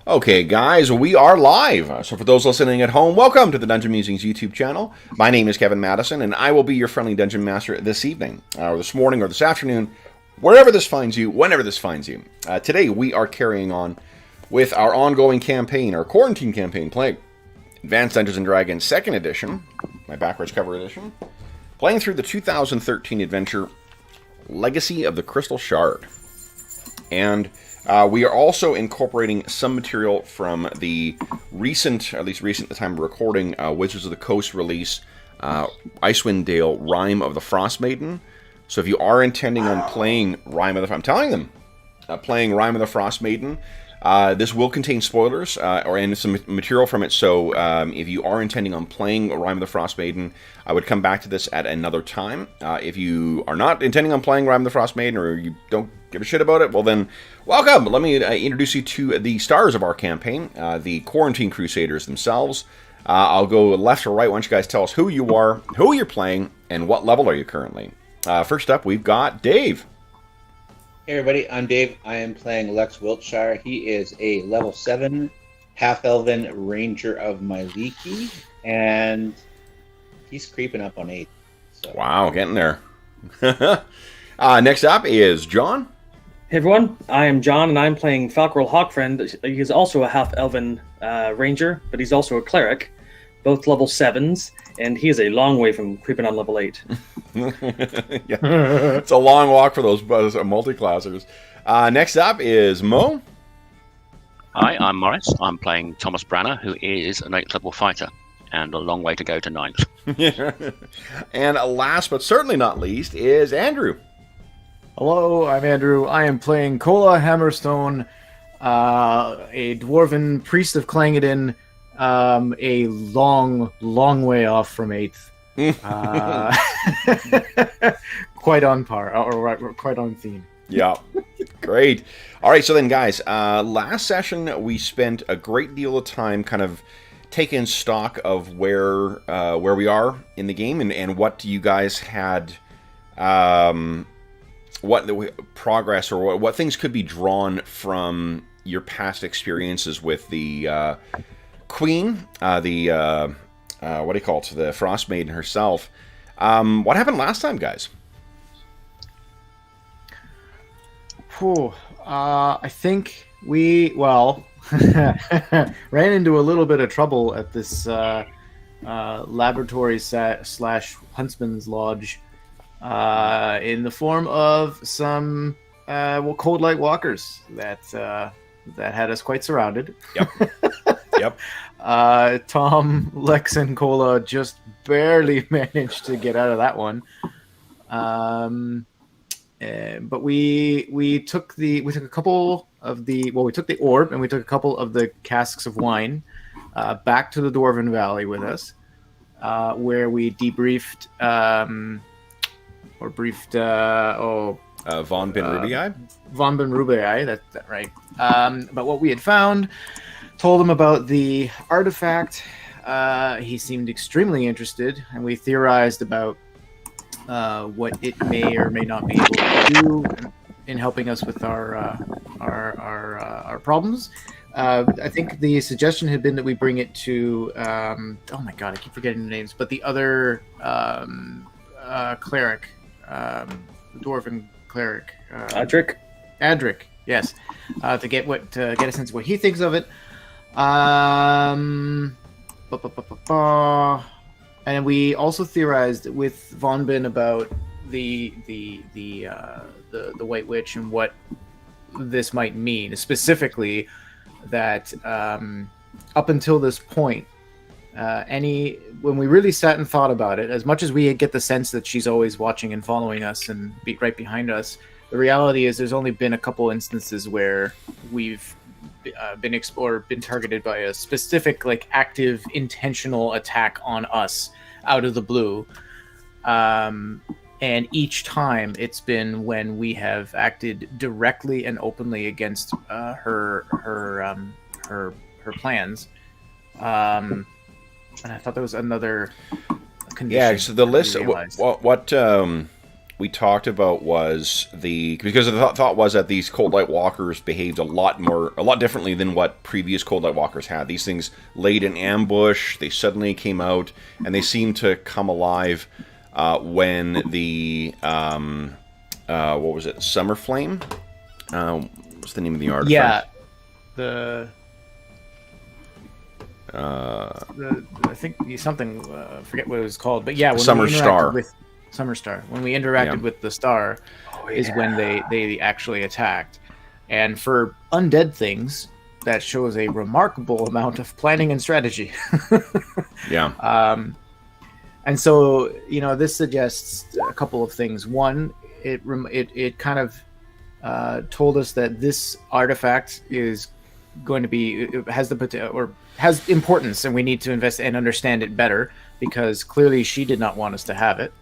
Okay, guys, we are live. So for those listening at home, welcome to the Dungeon Musings YouTube channel. My name is Kevin Madison, and I will be your friendly Dungeon Master this evening, or this morning, or this afternoon, wherever this finds you, whenever this finds you. Today, we are carrying on with our ongoing campaign, our quarantine campaign, playing Advanced Dungeons & Dragons 2nd Edition, my backwards cover edition, playing through the 2013 adventure, Legacy of the Crystal Shard. And we are also incorporating some material from the recent, at least recent at the time of recording, Wizards of the Coast release, Icewind Dale, Rime of the Frost Maiden. So if you are intending on playing Rime of the... I'm telling them, playing Rime of the Frost Maiden, this will contain spoilers and some material from it. So if you are intending on playing Rime of the Frost Maiden, I would come back to this at another time. If you are not intending on playing Rime of the Frost Maiden, or you don't give a shit about it, well then, welcome! Let me introduce you to the stars of our campaign, the Quarantine Crusaders themselves. I'll go left to right. Why don't you guys tell us who you are, who you're playing, and what level are you currently? First up, we've got Dave. Hey everybody, I'm Dave. I am playing Lex Wiltshire. He is a level 7 half-elven ranger of Myliki, and he's creeping up on 8. So. Wow, getting there. Next up is John. Hey everyone, I am John, and I'm playing Falcorel Hawkfriend. He's also a half-elven ranger, but he's also a cleric, both level 7s, and he is a long way from creeping on level 8. Yeah. It's a long walk for those multi-classers. Next up is Mo. Hi, I'm Morris. I'm playing Thomas Branner, who is an 8th level fighter, and a long way to go to 9th. And last but certainly not least is Andrew. Hello, I'm Andrew. I am playing Kola Hammerstone, a dwarven priest of Clangeddon, a long way off from 8th. Quite on par, or quite on theme. Yeah, great. All right, so then, guys, last session we spent a great deal of time kind of taking stock of where we are in the game and what you guys had, what the progress or what things could be drawn from your past experiences with the Queen, what do you call it, the Frost Maiden herself. What happened last time, guys? I think we, ran into a little bit of trouble at this laboratory slash huntsman's lodge in the form of some cold light walkers that had us quite surrounded. Yep. Yep. Tom, Lex, and Kola just barely managed to get out of that one. But we took a couple of we took the orb and we took a couple of the casks of wine back to the Dwarven Valley with us, where we debriefed Von Ben Rubii. Von Ben Rubii, that's right. But what we had found, told him about the artifact. He seemed extremely interested, and we theorized about what it may or may not be able to do in helping us with our problems. I think the suggestion had been that we bring it to oh my god, I keep forgetting the names, but the other cleric, dwarven cleric, Adric, yes, to get a sense of what he thinks of it. And we also theorized with Von Ben about the White Witch and what this might mean. Specifically, that up until this point, when we really sat and thought about it, as much as we get the sense that she's always watching and following us and right behind us, the reality is there's only been a couple instances where we've been targeted by a specific, active, intentional attack on us out of the blue, and each time it's been when we have acted directly and openly against her plans. And I thought there was another condition. Yeah. So the list, we talked about was because the thought was that these Cold Light Walkers behaved a lot differently than what previous Cold Light Walkers had. These things laid an ambush, they suddenly came out, and they seemed to come alive when the what was it, Summer Flame? What's the name of the artifact? Yeah, I think something, forget what it was called, but yeah, when Summer we interacted Star. with Summer Star, when we interacted with the star, is when they actually attacked. And for undead things, that shows a remarkable amount of planning and strategy. Yeah. And so, you know, this suggests a couple of things. One, it kind of told us that this artifact is going to be, it has the potential, or has importance, and we need to invest and understand it better, because clearly she did not want us to have it.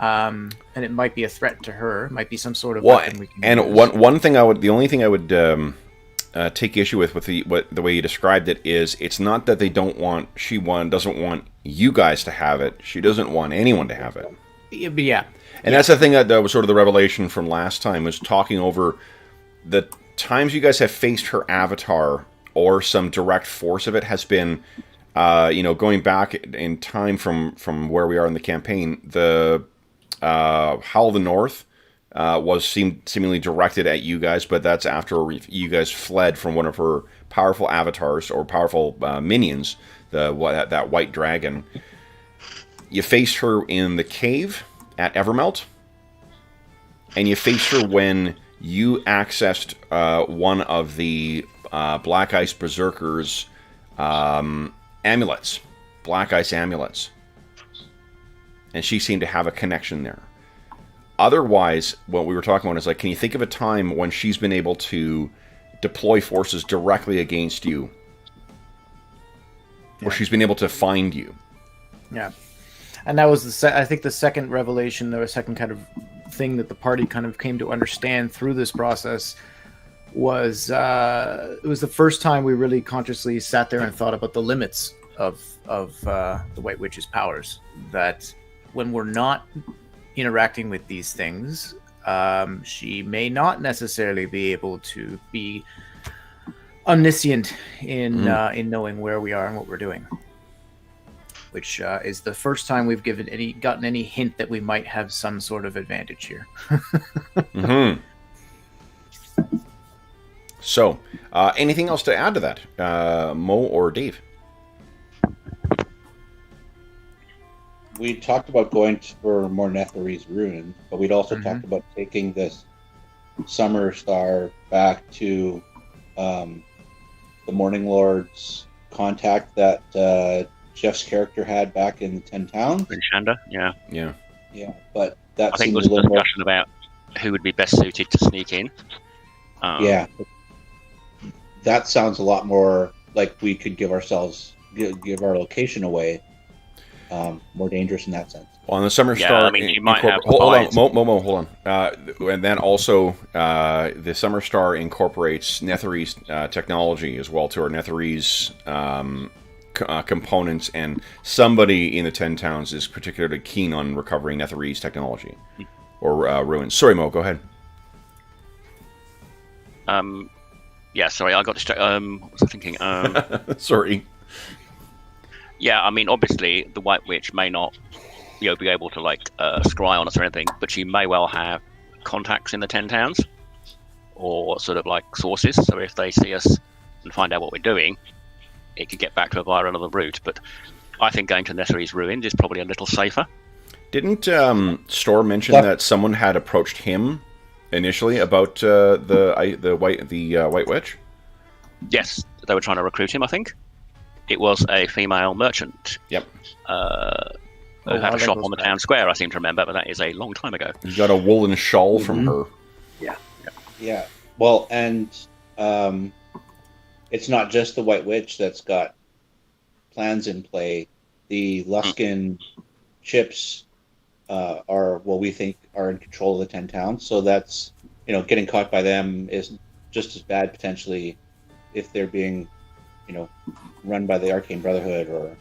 And it might be a threat to her. It might be some sort of weapon we can use. One thing the only thing I would take issue with the way you described it is, it's not that they doesn't want you guys to have it. She doesn't want anyone to have it. Yeah. And that's the thing that was sort of the revelation from last time, was talking over the times you guys have faced her avatar, or some direct force of it has been, going back in time from where we are in the campaign. The Howl of the North was seemingly directed at you guys, but that's after you guys fled from one of her powerful avatars, or powerful minions, that white dragon. You faced her in the cave at Evermelt, and you faced her when you accessed one of the Black Ice Berserkers' amulets, Black Ice amulets. And she seemed to have a connection there. Otherwise, what we were talking about is, like, can you think of a time when she's been able to deploy forces directly against you? Or she's been able to find you? Yeah. And that was, I think, the second revelation, or second kind of thing that the party kind of came to understand through this process, was it was the first time we really consciously sat there and thought about the limits of the White Witch's powers. That when we're not interacting with these things, she may not necessarily be able to be omniscient in knowing where we are and what we're doing. Which is the first time we've gotten any hint that we might have some sort of advantage here. Mm-hmm. So, anything else to add to that, Mo or Dave? We talked about going for more Netherese ruin, but we'd also talked about taking this Summer Star back to the Morning Lord's contact that Jeff's character had back in 10 Towns. In Shanda, yeah. Yeah, but that I think seems there was a a little more... discussion about who would be best suited to sneak in. Yeah. That sounds a lot more like we could give our location away. More dangerous in that sense. Well, on the Summer Yeah, Star, I mean, you might have hold on, spies. hold on. And then also, the Summer Star incorporates Netherese technology as well to our Netherese components, and somebody in the 10 Towns is particularly keen on recovering Netherese technology or ruins. Sorry, Mo, go ahead. Yeah, sorry, I got distracted. What was I thinking? Sorry. Yeah, I mean, obviously, the White Witch may not, be able to scry on us or anything, but she may well have contacts in the 10 Towns, or sort of like sources. So if they see us and find out what we're doing, it could get back to her via another route. But I think going to Netherese Ruins is probably a little safer. Didn't Storr mention that someone had approached him initially about the White Witch? Yes, they were trying to recruit him, I think. It was a female merchant. Yep. Who had a shop on the town square, I seem to remember, but that is a long time ago. You got a woolen shawl from her. Yeah. Well, and it's not just the White Witch that's got plans in play. The Luskin chips we think are in control of the 10 Towns. So that's, getting caught by them is just as bad potentially if they're being, run by the Arcane Brotherhood or...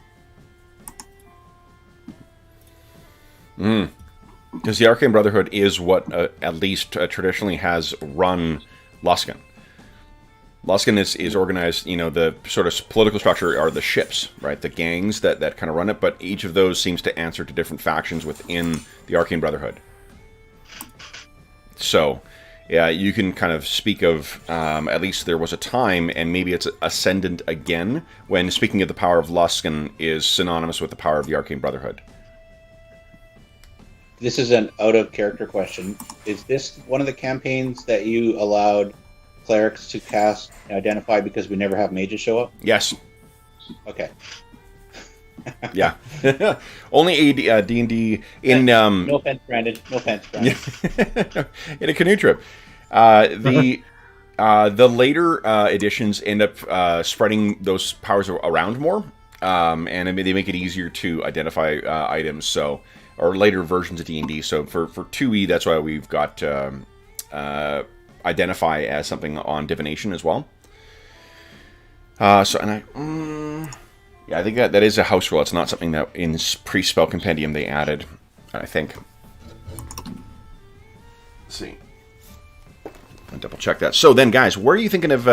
Because the Arcane Brotherhood is what, at least traditionally, has run Luskan. Luskan is organized, the sort of political structure are the ships, right? The gangs that kind of run it, but each of those seems to answer to different factions within the Arcane Brotherhood. So, yeah, you can kind of speak of, at least there was a time, and maybe it's ascendant again, when speaking of the power of Luskan is synonymous with the power of the Arcane Brotherhood. This is an out-of-character question. Is this one of the campaigns that you allowed clerics to cast and identify because we never have mages show up? Yes. Okay. Yeah. Only D&D in... no offense, Brandon. No offense, Brandon. In a canoe trip. The later editions end up spreading those powers around more, and they make it easier to identify items, so... or later versions of D&D. So for 2E, that's why we've got identify as something on divination as well. I think that is a house rule. It's not something that in pre-spell compendium they added, I think. Let's see. I'll double check that. So then, guys, where are you thinking of?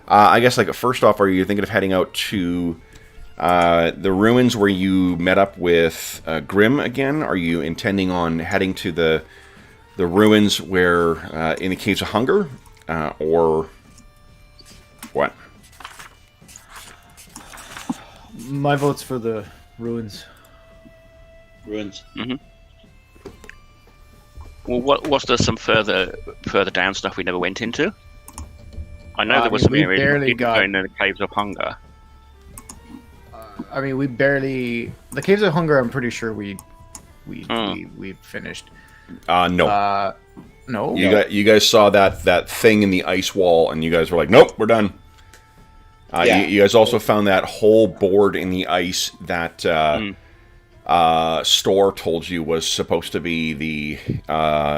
I guess first off, are you thinking of heading out to the ruins where you met up with Grim again? Are you intending on heading to the ruins where in the Caves of Hunger, or what? My vote's for the ruins. Ruins. Mm-hmm. Well, was there some further down stuff we never went into? I know there was some areas going in the Caves of Hunger. We barely... The Caves of Hunger, I'm pretty sure we finished. No. No? You guys saw that thing in the ice wall, and you guys were like, nope, we're done. You guys also found that whole board in the ice that Store told you was supposed to be the...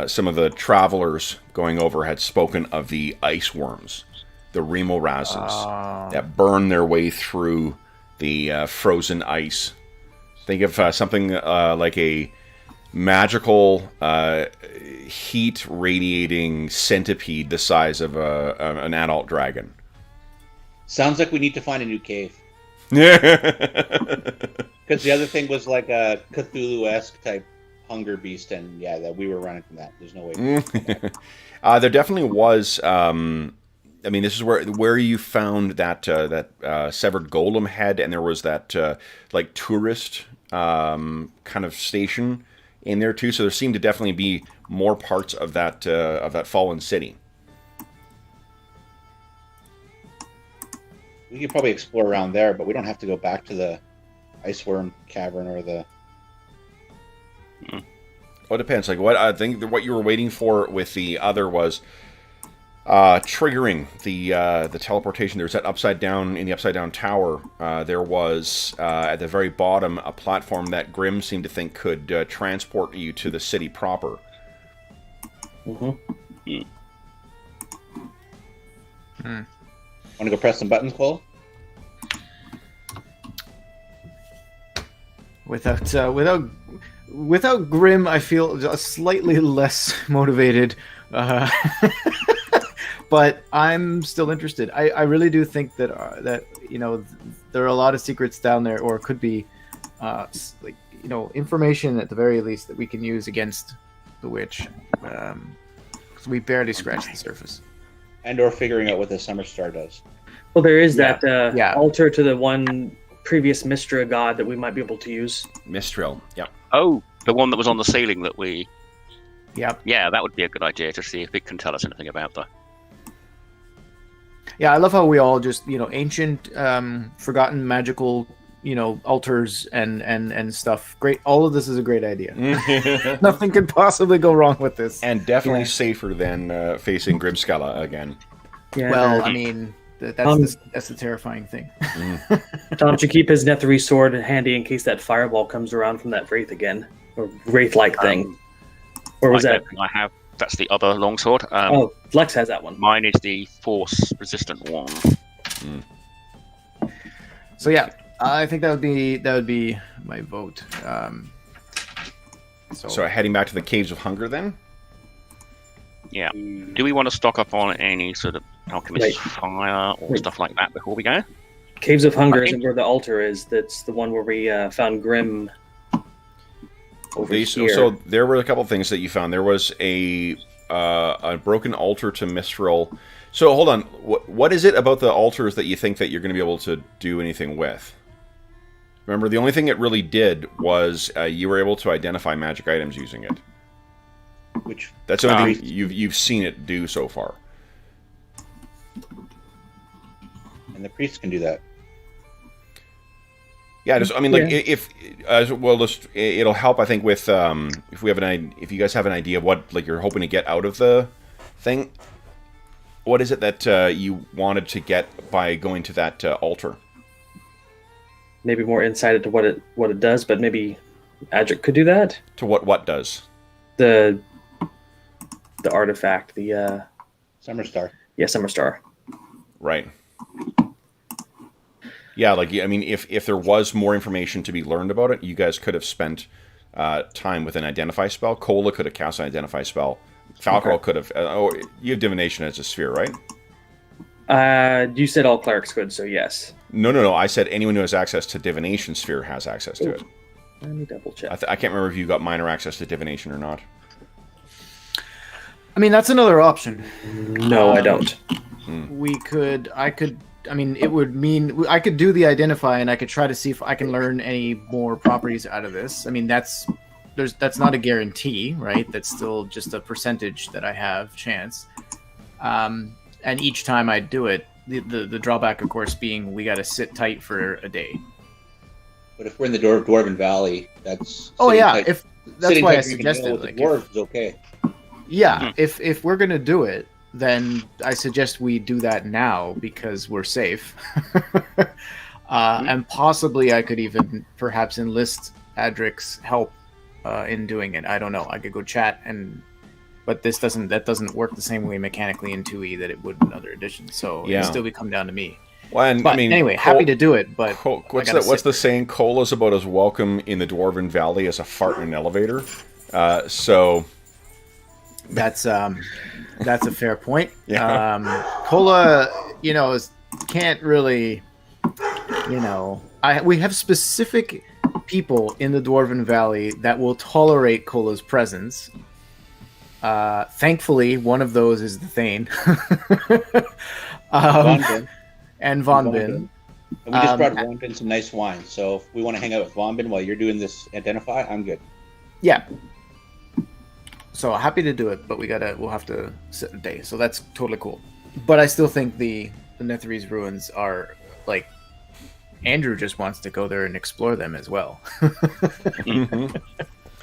some of the travelers going over had spoken of the ice worms, the Remorazes, that burn their way through the frozen ice. Think of something like a magical heat radiating centipede the size of an adult dragon. Sounds like we need to find a new cave. Yeah. Because the other thing was like a Cthulhu-esque type hunger beast, and that we were running from that. There's no way. There definitely was. This is where you found that severed golem head, and there was that tourist kind of station in there too. So there seemed to definitely be more parts of that fallen city. We could probably explore around there, but we don't have to go back to the Iceworm Cavern or the... Well, it depends. What I think what you were waiting for with the other was triggering the teleportation. There was that upside down tower. There was at the very bottom a platform that Grimm seemed to think could transport you to the city proper. Mm-hmm. Want to go press some buttons, Cole? Without Grim, I feel slightly less motivated, but I'm still interested. I really do think that there are a lot of secrets down there, or could be information at the very least that we can use against the witch, because we barely scratched the surface. And or figuring out what the Summer Star does. Well, there is that altar to the one previous Mistra god that we might be able to use. Mistral, yep. Oh, the one that was on the ceiling that we... Yep. Yeah, that would be a good idea to see if it can tell us anything about that. Yeah, I love how we all just, ancient, forgotten magical, altars and stuff. Great. All of this is a great idea. Nothing could possibly go wrong with this. And definitely safer than facing Grimskala again. Yeah, well, that's the terrifying thing. Tom should keep his Netherese sword handy in case that fireball comes around from that wraith again, or wraith-like thing. Or was that? I have. That's the other longsword. Lex has that one. Mine is the force-resistant one. So yeah, I think that would be my vote. So heading back to the Caves of Hunger then? Yeah. Do we want to stock up on any sort of alchemist's fire or stuff like that before we go? Caves of Hunger I isn't think- where the altar is. That's the one where we found Grim over here. So there were a couple things that you found. There was a broken altar to Mistral. So hold on. What is it about the altars that you think that you're going to be able to do anything with? Remember, the only thing it really did was you were able to identify magic items using it. That's the only thing you've seen it do so far. And the priest can do that. Yeah, just, I mean, like if it'll help. I think with if you guys have an idea of what like you're hoping to get out of the thing. What is it that you wanted to get by going to that altar? Maybe more insight into what it does, but maybe Adric could do that. To what does? The artifact, the Summer Star. Yeah, Summer Star. Right. Yeah, like I mean, if there was more information to be learned about it, you guys could have spent time with an identify spell. Cola could have cast an identify spell. Falco could have. You have divination as a sphere, right? You said all clerics could, so yes. No. I said anyone who has access to divination sphere has access to it. Let me double check. I can't remember if you got minor access to divination or not. I mean, that's another option. No, I don't. I mean, it would mean I could do the identify, and I could try to see if I can learn any more properties out of this. I mean, that's not a guarantee, right? That's still just a percentage that I have chance. And each time I do it, the drawback, of course, being we got to sit tight for a day. But if we're in the Dwarven Valley, that's that's why I suggested suggested like dwarves is okay. Yeah, if we're gonna do it, then I suggest we do that now because we're safe. And possibly I could even perhaps enlist Adric's help in doing it. I don't know. I could go chat but that doesn't work the same way mechanically in 2E that it would in other editions. So it'll still come down to me. Well, but anyway, happy to do it. But what's the saying? Cola's about as welcome in the Dwarven Valley as a fart in an elevator. So that's a fair point. Yeah. Cola, can't really, we have specific people in the Dwarven Valley that will tolerate Cola's presence. Thankfully, one of those is the Thane. And Von Bin. And we just brought Von Bin some nice wine, so if we want to hang out with Von Bin while you're doing this identify, I'm good. Yeah. So happy to do it, but we'll have to sit a day. So that's totally cool. But I still think the Netherese ruins are like Andrew just wants to go there and explore them as well. Mm-hmm.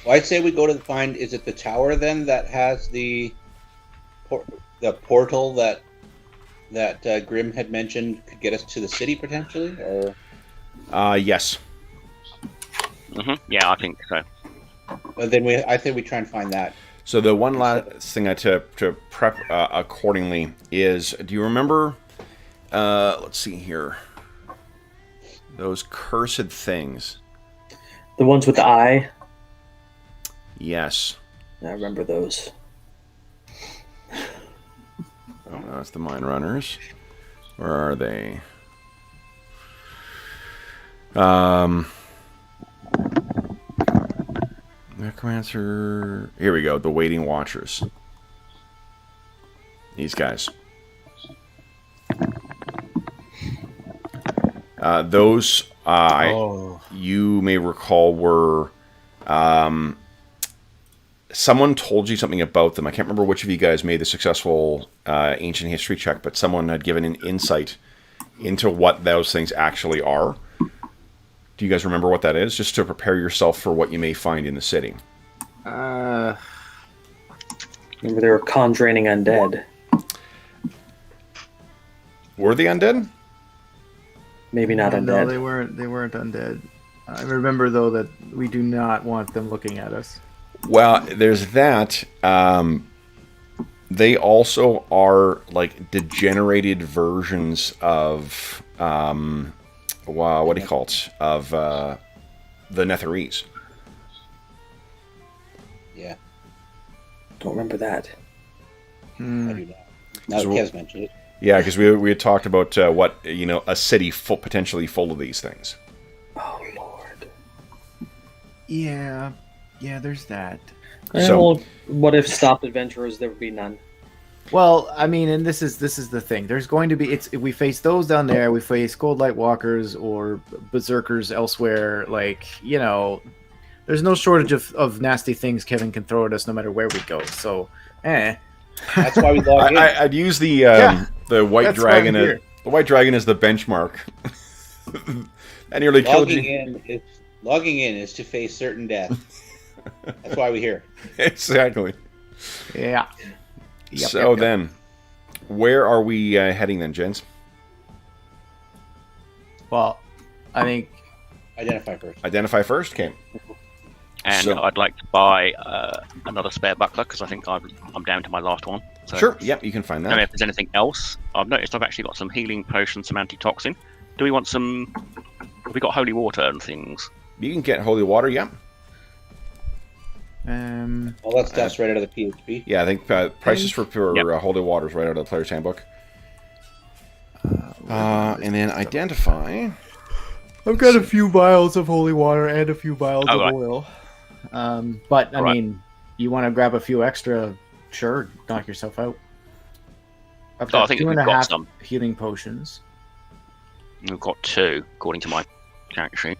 Well, I'd say we go to find. Is it the tower then that has the portal that Grim had mentioned could get us to the city potentially, or? Yes. Mm-hmm. Yeah, I think so. Well, then I think we try and find that. So the one last thing to prep accordingly is, do you remember? Let's see here. Those cursed things. The ones with the eye. Yes. I remember those. Oh, no, that's the Mine Runners. Where are they? Necromancer. Here we go. The Waiting Watchers. These guys. Those, you may recall, were... someone told you something about them. I can't remember which of you guys made the successful ancient history check, but someone had given an insight into what those things actually are. Do you guys remember what that is? Just to prepare yourself for what you may find in the city. Remember they were conjuring undead. Were they undead? Maybe not undead. No, they weren't undead. I remember, though, that we do not want them looking at us. Well, there's that. They also are like degenerated versions of what do you call it? Of the Netherese. Yeah, Don't remember that. I do not. Now that So- Kev's mentioned it. Yeah, because we had talked about what a city potentially full of these things. Oh Lord. Yeah, there's that. So- Well, what if stopped adventurers? There would be none. Well, I mean, and this is the thing. There's going to be we face those down there. We face Cold Light Walkers or Berserkers elsewhere. Like, there's no shortage of nasty things Kevin can throw at us no matter where we go. So, That's why we log in. I'd use the white that's why dragon. I'm here. The white dragon is the benchmark. I nearly killed you. Logging in is to face certain death. That's why we're here. Exactly. Yeah. Yep, So yep. then, where are we heading then, gents? Well, I think Identify first. Identify first, okay. And So- I'd like to buy another spare buckler because I think I'm down to my last one. So Sure, yep, you can find I don't know that. if there's anything else. I've noticed I've actually got some healing potions, some antitoxin. Do we want some? Have we got holy water and things? You can get holy water, yep. All that stuff's right out of the PHP. Yeah, I think prices for Yep. holy water is right out of the player's handbook. And then identify. I've got a few vials of holy water and a few vials Oh, right. oil. But I Right. mean, you want to grab a few extra? Sure, knock yourself out. I've Oh, I got think two we've and a got half some. healing potions. We've got 2, according to my character sheet.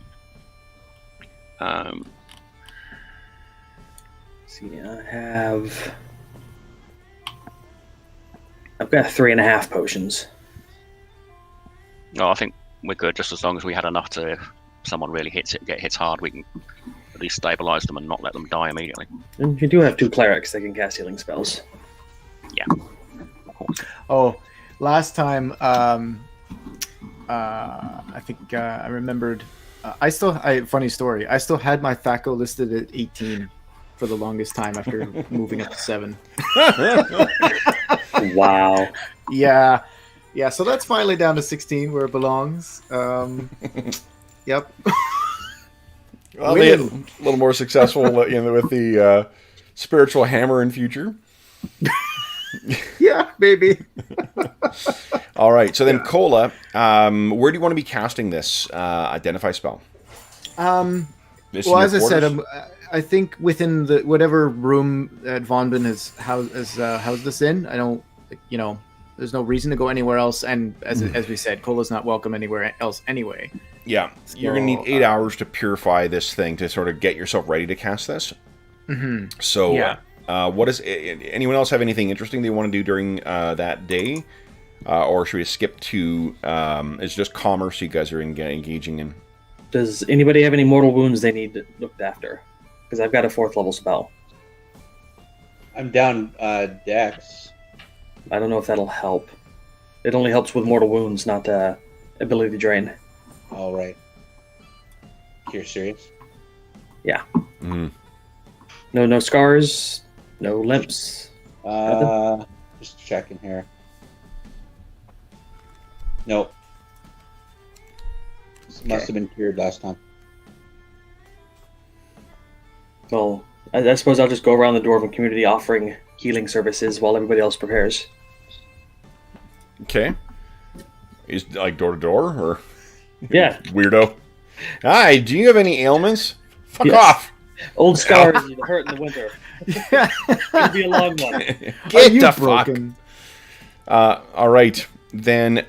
See, I've got 3.5 potions. No, I think we're good just as long as we had enough to. If someone really get hits hard, we can at least stabilize them and not let them die immediately. And you do have 2 clerics that can cast healing spells. Oh, last time, I think I remembered. Funny story. I still had my THACO listed at 18 for the longest time after moving up to 7. Wow. Yeah. So that's finally down to 16 where it belongs. Yep. Well, they a little more successful with the spiritual hammer in future. Yeah, maybe. All right, so then Cola, where do you want to be casting this identify spell? This in Well, your as I said, quarters? I think within the whatever room that Von Bin has housed this in, I don't, there's no reason to go anywhere else. And as we said, Cola's not welcome anywhere else anyway. Yeah, you're going to need 8 hours to purify this thing to sort of get yourself ready to cast this. Mm-hmm. So, Yeah. what is anyone else have anything interesting they want to do during that day? Or should we skip to, it's just commerce you guys are engaging in? Does anybody have any mortal wounds they need looked after? Because I've got a 4th level spell. I'm down Dex. I don't know if that'll help. It only helps with mortal wounds, not ability to drain. All right. You're serious? Yeah. Mm. No scars, no limps. Just checking here. Nope. This must have been cured last time. Well, I suppose I'll just go around the Dwarven community offering healing services while everybody else prepares. Okay. Is like door to door or Yeah. weirdo? Hi, do you have any ailments? Fuck Yes. off! Old scars that hurt in the winter. It'll be a long one. Get you the fuck. broken? All right, then,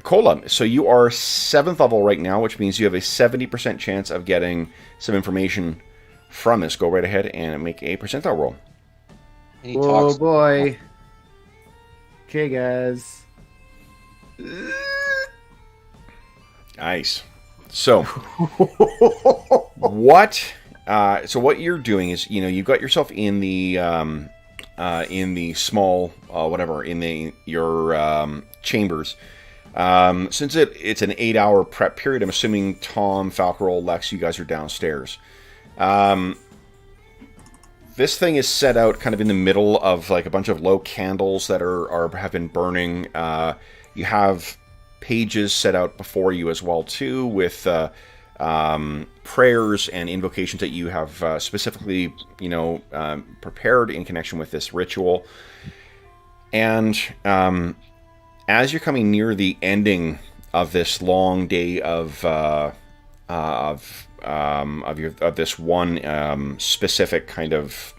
Cola. So you are 7th level right now, which means you have a 70% chance of getting some information from this. Go right ahead and make a percentile roll. And he Oh talks. boy. Okay, guys. Nice. So what? So what you're doing is, you've got yourself in the small whatever in your chambers. Since it's an 8-hour prep period, I'm assuming Tom, Falcarol, Lex, you guys are downstairs. This thing is set out kind of in the middle of like a bunch of low candles that have been burning. You have pages set out before you as well too, with prayers and invocations that you have specifically, prepared in connection with this ritual. And as you're coming near the ending of this long day of this one specific kind of,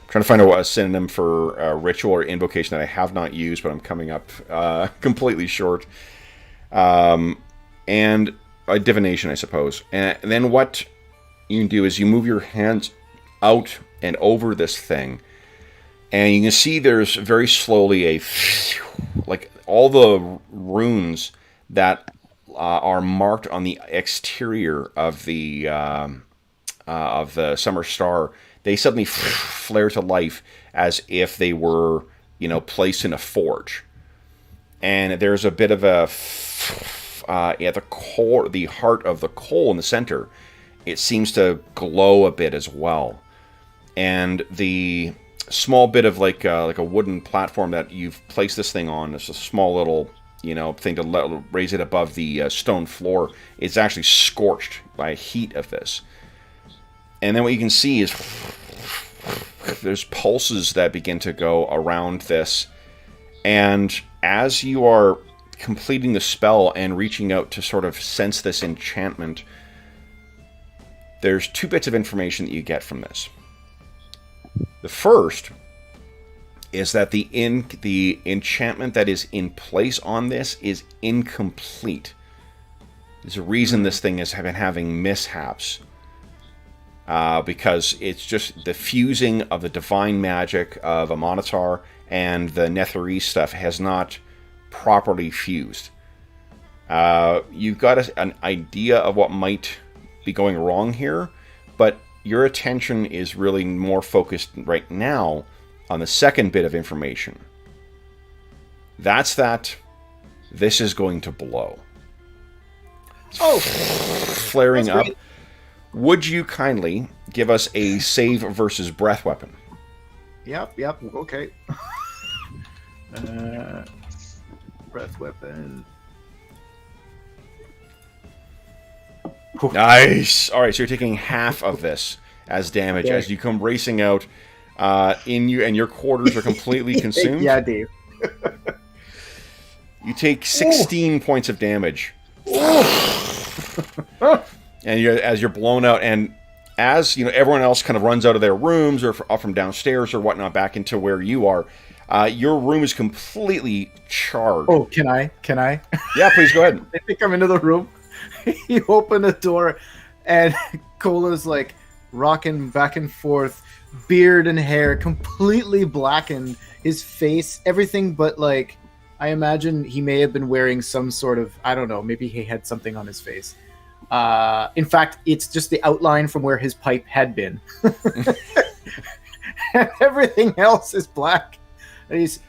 trying to find a synonym for ritual or invocation that I have not used, but I'm coming up completely short. And a divination, I suppose. And then what you can do is you move your hands out and over this thing, and you can see there's very slowly like all the runes that are marked on the exterior of the summer star. They suddenly flare to life as if they were, placed in a forge. And there's a bit of a at the core, the heart of the coal in the center, it seems to glow a bit as well. And the small bit of like a wooden platform that you've placed this thing on, it's a small little thing to raise it above the stone floor. It's actually scorched by heat of this. And then what you can see is there's pulses that begin to go around this. And as you are completing the spell and reaching out to sort of sense this enchantment, there's two bits of information that you get from this. The first is that the enchantment that is in place on this is incomplete. There's a reason this thing has been having mishaps. Because it's just the fusing of the divine magic of a Monitor and the Netherese stuff has not properly fused. You've got an idea of what might be going wrong here, but your attention is really more focused right now on the second bit of information. That's that this is going to blow. Flaring up. Great. Would you kindly give us a save versus breath weapon? Yep, okay. Breath weapon. Nice! Alright, so you're taking half of this as damage as you come racing out in you, and your quarters are completely consumed. Yeah, Dave. You take 16 points of damage. And as you're blown out, and as everyone else kind of runs out of their rooms or up from downstairs or whatnot back into where you are, your room is completely charred. Oh, can I? Yeah, please go ahead. I think I'm into the room. You open the door, and Cola's like rocking back and forth, beard and hair completely blackened, his face, everything but like, I imagine he may have been wearing some sort of, I don't know, maybe he had something on his face. In fact, it's just the outline from where his pipe had been. And everything else is black. And he's...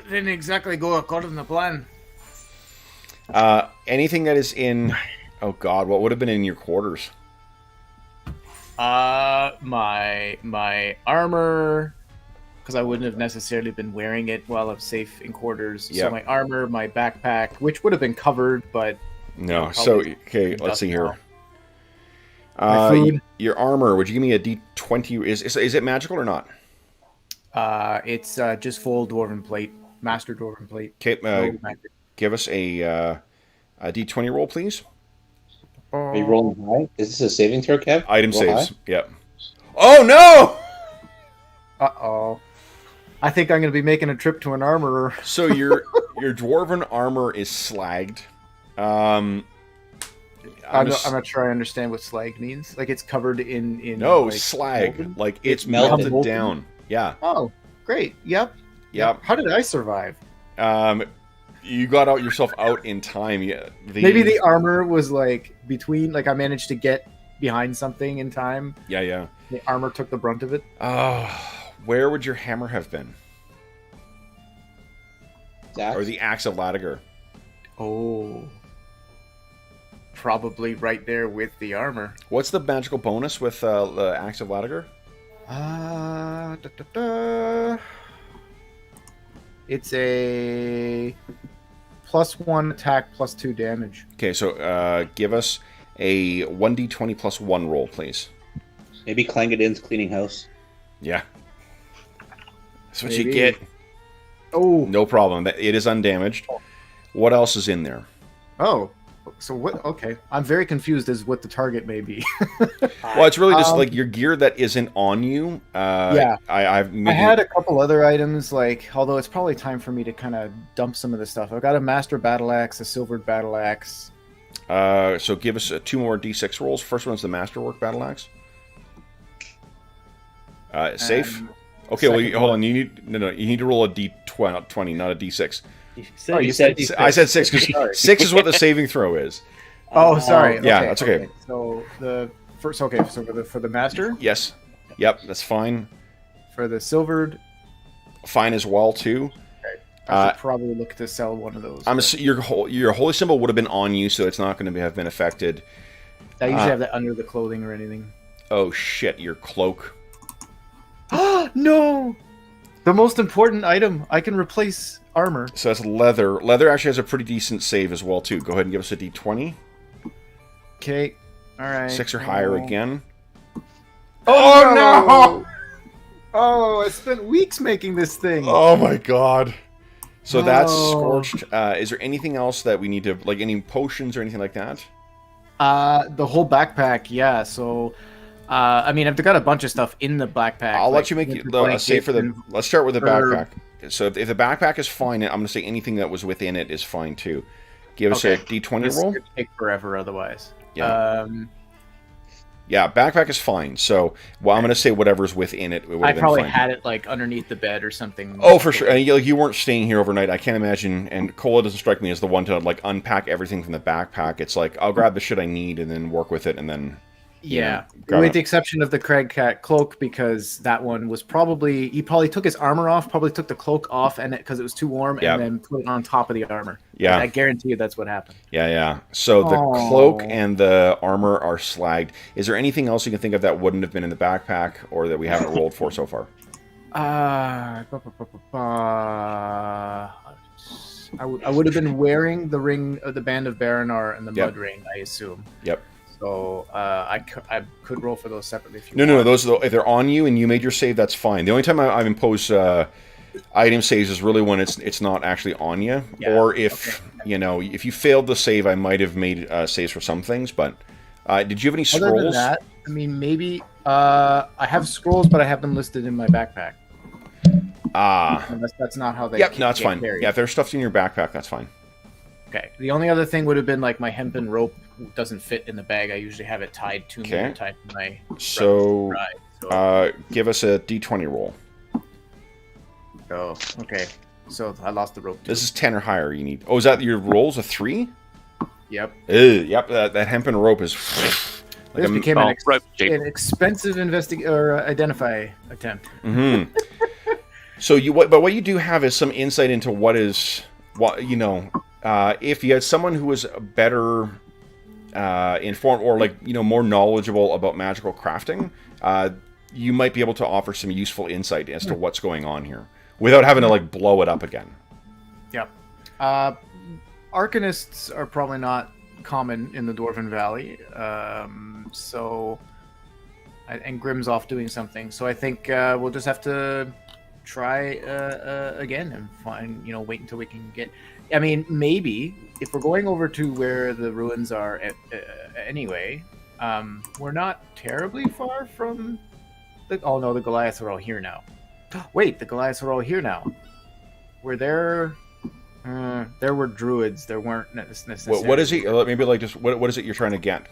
Didn't exactly go according to plan. Anything that is in... Oh, God, what would have been in your quarters? My armor... Because I wouldn't have necessarily been wearing it while I'm safe in quarters. Yep. So my armor, my backpack, which would have been covered, but... No, so, okay, let's see here. Your armor, would you give me a D20? Is it magical or not? It's just full Dwarven plate. Master Dwarven plate. Okay, give us a D20 roll, please. Are you rolling high? Is this a saving throw, Kev? Item roll saves, high? Yep. Oh, no! Uh-oh. I think I'm going to be making a trip to an armorer. So your dwarven armor is slagged. I'm not sure I understand what slag means. Like it's covered in no, like, slag. molten? Like it's melted down. Yeah. Oh, great. Yep. How did I survive? You got yourself out in time. Yeah. Maybe the armor was like between. Like I managed to get behind something in time. Yeah. The armor took the brunt of it. Where would your hammer have been? Zach? Or the axe of Latiger? Oh. Probably right there with the armor. What's the magical bonus with the axe of It's a +1 attack, +2 damage. Okay, so give us a 1d20 plus 1 roll, please. Maybe Clangadin's cleaning house. Yeah. That's what Maybe. you get. Oh. No problem. It is undamaged. What else is in there? Oh. So what? Okay. I'm very confused as what the target may be. Well, it's really just like your gear that isn't on you. Yeah. I had a couple other items, like, although it's probably time for me to kind of dump some of this stuff. I've got a master battle axe, a silvered battle axe. So give us 2 more d6 rolls. First one's the masterwork battle axe. Safe. Okay, well, hold on. You need to roll a d20, not a d6. You said I said 6 because 6 is what the saving throw is. Oh, sorry. Yeah, that's okay. So the first, so for the master, Yes. Yep, that's fine. for the silvered, Fine as well too. I should probably look to sell one of those. Your holy symbol would have been on you, so it's not going to have been affected. I usually have that under the clothing or anything. Oh shit, your cloak. No! The most important item. I can replace armor. So that's leather. Leather actually has a pretty decent save as well too. Go ahead and give us a d20. Okay. All right. 6 or higher again. Oh no! Oh, I spent weeks making this thing. Oh my god. So that's scorched. Is there anything else that we need to, like, any potions or anything like that? The whole backpack, yeah. So, I mean, I've got a bunch of stuff in the backpack. I'll let you make it. Say for the. Let's start with the backpack. So if the backpack is fine, I'm going to say anything that was within it is fine too. Give us a d20 This roll. could take forever otherwise. Yeah. Yeah, backpack is fine. So, well, I'm going to say whatever's within it. I probably had it like underneath the bed or something. Oh, for sure. And you weren't staying here overnight. I can't imagine. And Cola doesn't strike me as the one to like unpack everything from the backpack. It's like I'll grab the shit I need and then work with it, and then yeah. With the exception of the Craig Cat cloak, because that one was he probably took his armor off, probably took the cloak off, and because it was too warm, and then put it on top of the armor. Yeah, I guarantee you that's what happened. Yeah. So the cloak and the armor are slagged. Is there anything else you can think of that wouldn't have been in the backpack or that we haven't rolled for so far? I would have been wearing the ring of the Band of Baranar and the Mud Ring, I assume. Yep. So I could roll for those separately. If you want. No. Those if they're on you and you made your save, that's fine. The only time I've imposed item saves is really when it's not actually on you, or if if you failed the save, I might have made saves for some things. But did you have any scrolls? Other than that, I mean, maybe I have scrolls, but I have them listed in my backpack. Unless that's not how they. Yep, no, that's fine. Carried. Yeah, if there's stuff in your backpack, that's fine. Okay. The only other thing would have been like my hempen rope doesn't fit in the bag. I usually have it tied to me, or tied to my. So, give us a d20 roll. Oh, okay. So I lost the rope too. This is 10 or higher. You need. Oh, is that your rolls? A 3? Yep. Yep. That hempen rope is. This became an expensive identify attempt. Mm-hmm. So what you do have is some insight into if you had someone who was better informed or more knowledgeable about magical crafting, you might be able to offer some useful insight as to what's going on here without having to blow it up again. Yep. Arcanists are probably not common in the Dwarven Valley, and Grim's off doing something. So I think we'll just have to try again and find, wait until we can get. I mean, maybe if we're going over to where the ruins are anyway, we're not terribly far from the. Oh no, the Goliaths are all here now. Wait, the Goliaths are all here now. Were there? There were druids. There weren't necessarily. What is it? Maybe what is it you're trying to get?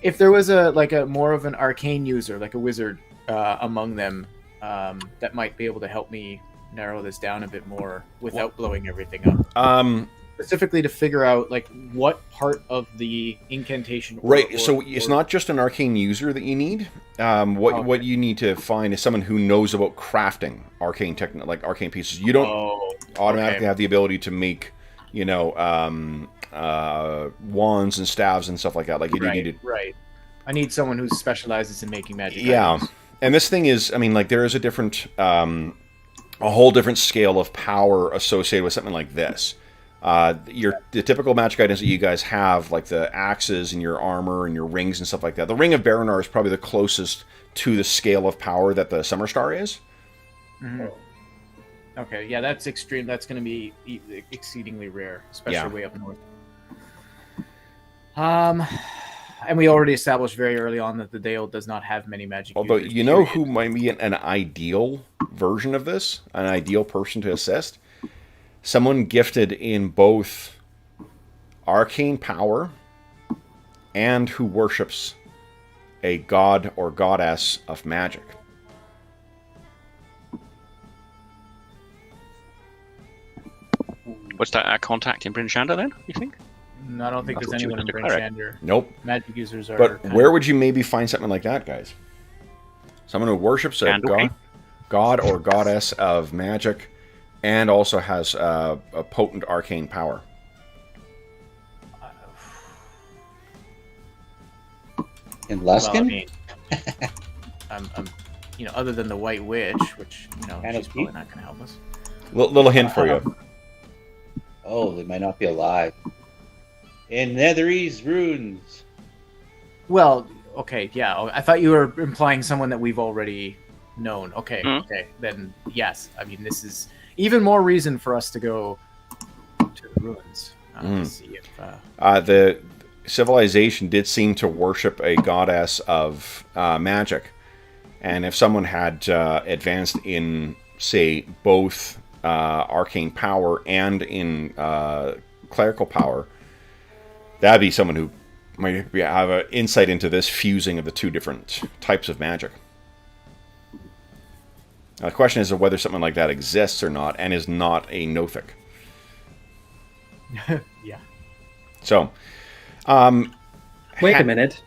If there was a more of an arcane user, like a wizard, among them, that might be able to help me narrow this down a bit more without blowing everything up. Specifically to figure out what part of the incantation. So it's not just an arcane user that you need. What you need to find is someone who knows about crafting arcane arcane pieces. You don't automatically have the ability to make, wands and staves and stuff like that. Like you do need to. Right. I need someone who specializes in making magic. Yeah. items. And this thing is, there is a different a whole different scale of power associated with something like this. The typical magic items that you guys have, like the axes and your armor and your rings and stuff like that. The Ring of Baranar is probably the closest to the scale of power that the Summer Star is. Mm-hmm. Okay, yeah, that's extreme. That's going to be exceedingly rare, especially way up north. And we already established very early on that the Dale does not have many magic Although, users, you know period. who might be an ideal version of this? An ideal person to assist? Someone gifted in both arcane power and who worships a god or goddess of magic. Was that our contact in Bryn Shander then, you think? No, I don't think I there's thought you anyone in were Bryn cleric. Shander. Nope. Magic users are. But where would you maybe find something like that, guys? Someone who worships a Candlekeep? god or goddess of magic and also has a potent arcane power. In Well, Luskin? I mean, other than the White Witch, which she's probably not going to help us. Little hint for you. Oh, they might not be alive. In Netherese runes. Well, okay, yeah. I thought you were implying someone that we've already known. Okay, okay. Then yes. I mean, this is even more reason for us to go to the ruins. To see if the civilization did seem to worship a goddess of magic, and if someone had advanced in, say, both arcane power and in clerical power, that'd be someone who might have an insight into this fusing of the two different types of magic. Now, the question is whether something like that exists or not, and is not a Nothic. yeah. So, wait a minute.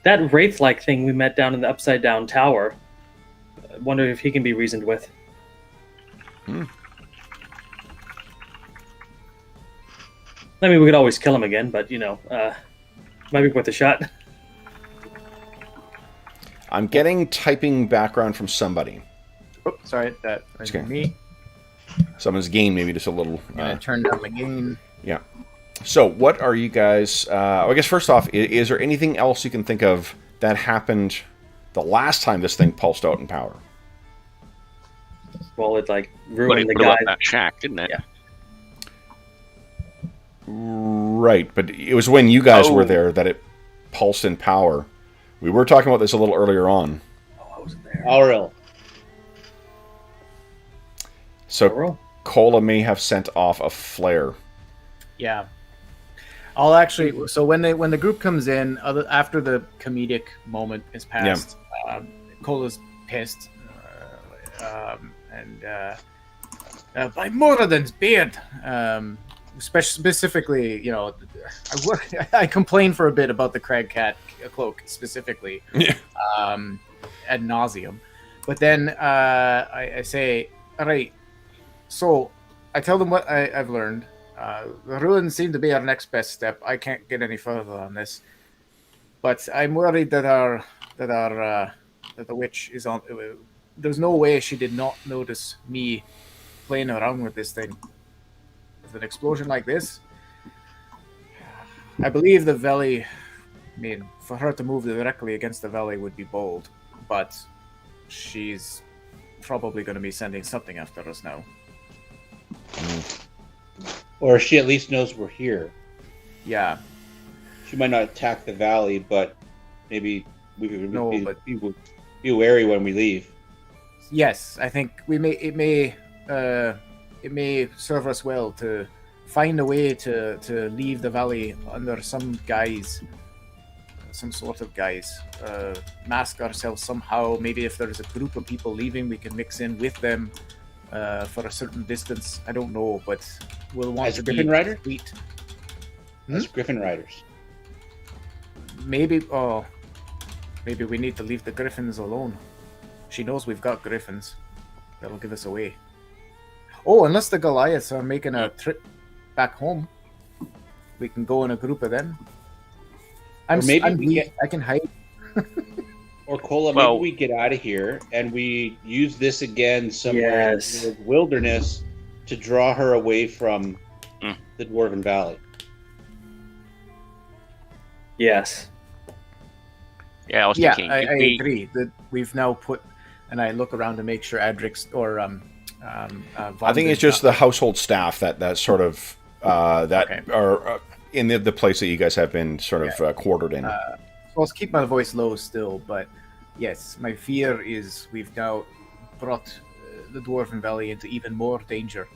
That wraith-like thing we met down in the upside-down tower. I wonder if he can be reasoned with. I mean, we could always kill him again, but might be worth a shot. I'm getting typing background from somebody. Oh, sorry, that was Okay. me. Someone's gain maybe just a little. I'm gonna turn down the gain. Yeah. So, what are you guys? I guess first off, is there anything else you can think of that happened the last time this thing pulsed out in power? Well, it But ruined it the blew guy. up that shack, didn't it? Yeah. Right, but it was when you guys were there that it pulsed in power. We were talking about this a little earlier on. Oh, I wasn't there. Auril. So, Auril? Cola may have sent off a flare. Yeah. I'll actually. So when the group comes in, after the comedic moment is passed, Cola's pissed, by Moradin's beard. Specifically, I complain for a bit about the Crag Cat cloak specifically, ad nauseum. But then I say, all right. So I tell them what I've learned. The ruins seem to be our next best step. I can't get any further on this, but I'm worried that the witch is on. There's no way she did not notice me playing around with this thing. With an explosion like this, I believe the valley. I mean, for her to move directly against the valley would be bold, but she's probably going to be sending something after us now. Or she at least knows we're here. Yeah. She might not attack the valley, but maybe we could be wary when we leave. Yes, I think it may serve us well to find a way to leave the valley under some guise, some sort of guise. Mask ourselves somehow. Maybe if there's a group of people leaving, we can mix in with them for a certain distance. I don't know, but we'll want As to Griffin be Rider? sweet. As Griffin Riders. Maybe we need to leave the griffins alone. She knows we've got griffins. That'll give us away. Oh, unless the Goliaths are making a trip back home, we can go in a group of them. I can hide. Or Cola, Well- maybe we get out of here and we use this again somewhere Yes. in the wilderness to draw her away from the Dwarven Valley. Yes. Yeah, I was Yeah, thinking. I if we- agree that we've now put, and I look around to make sure Adrix or I think it's just the household staff that sort of that are in the place that you guys have been sort of quartered in. So I'll keep my voice low still, but yes, my fear is we've now brought the Dwarven Valley into even more danger.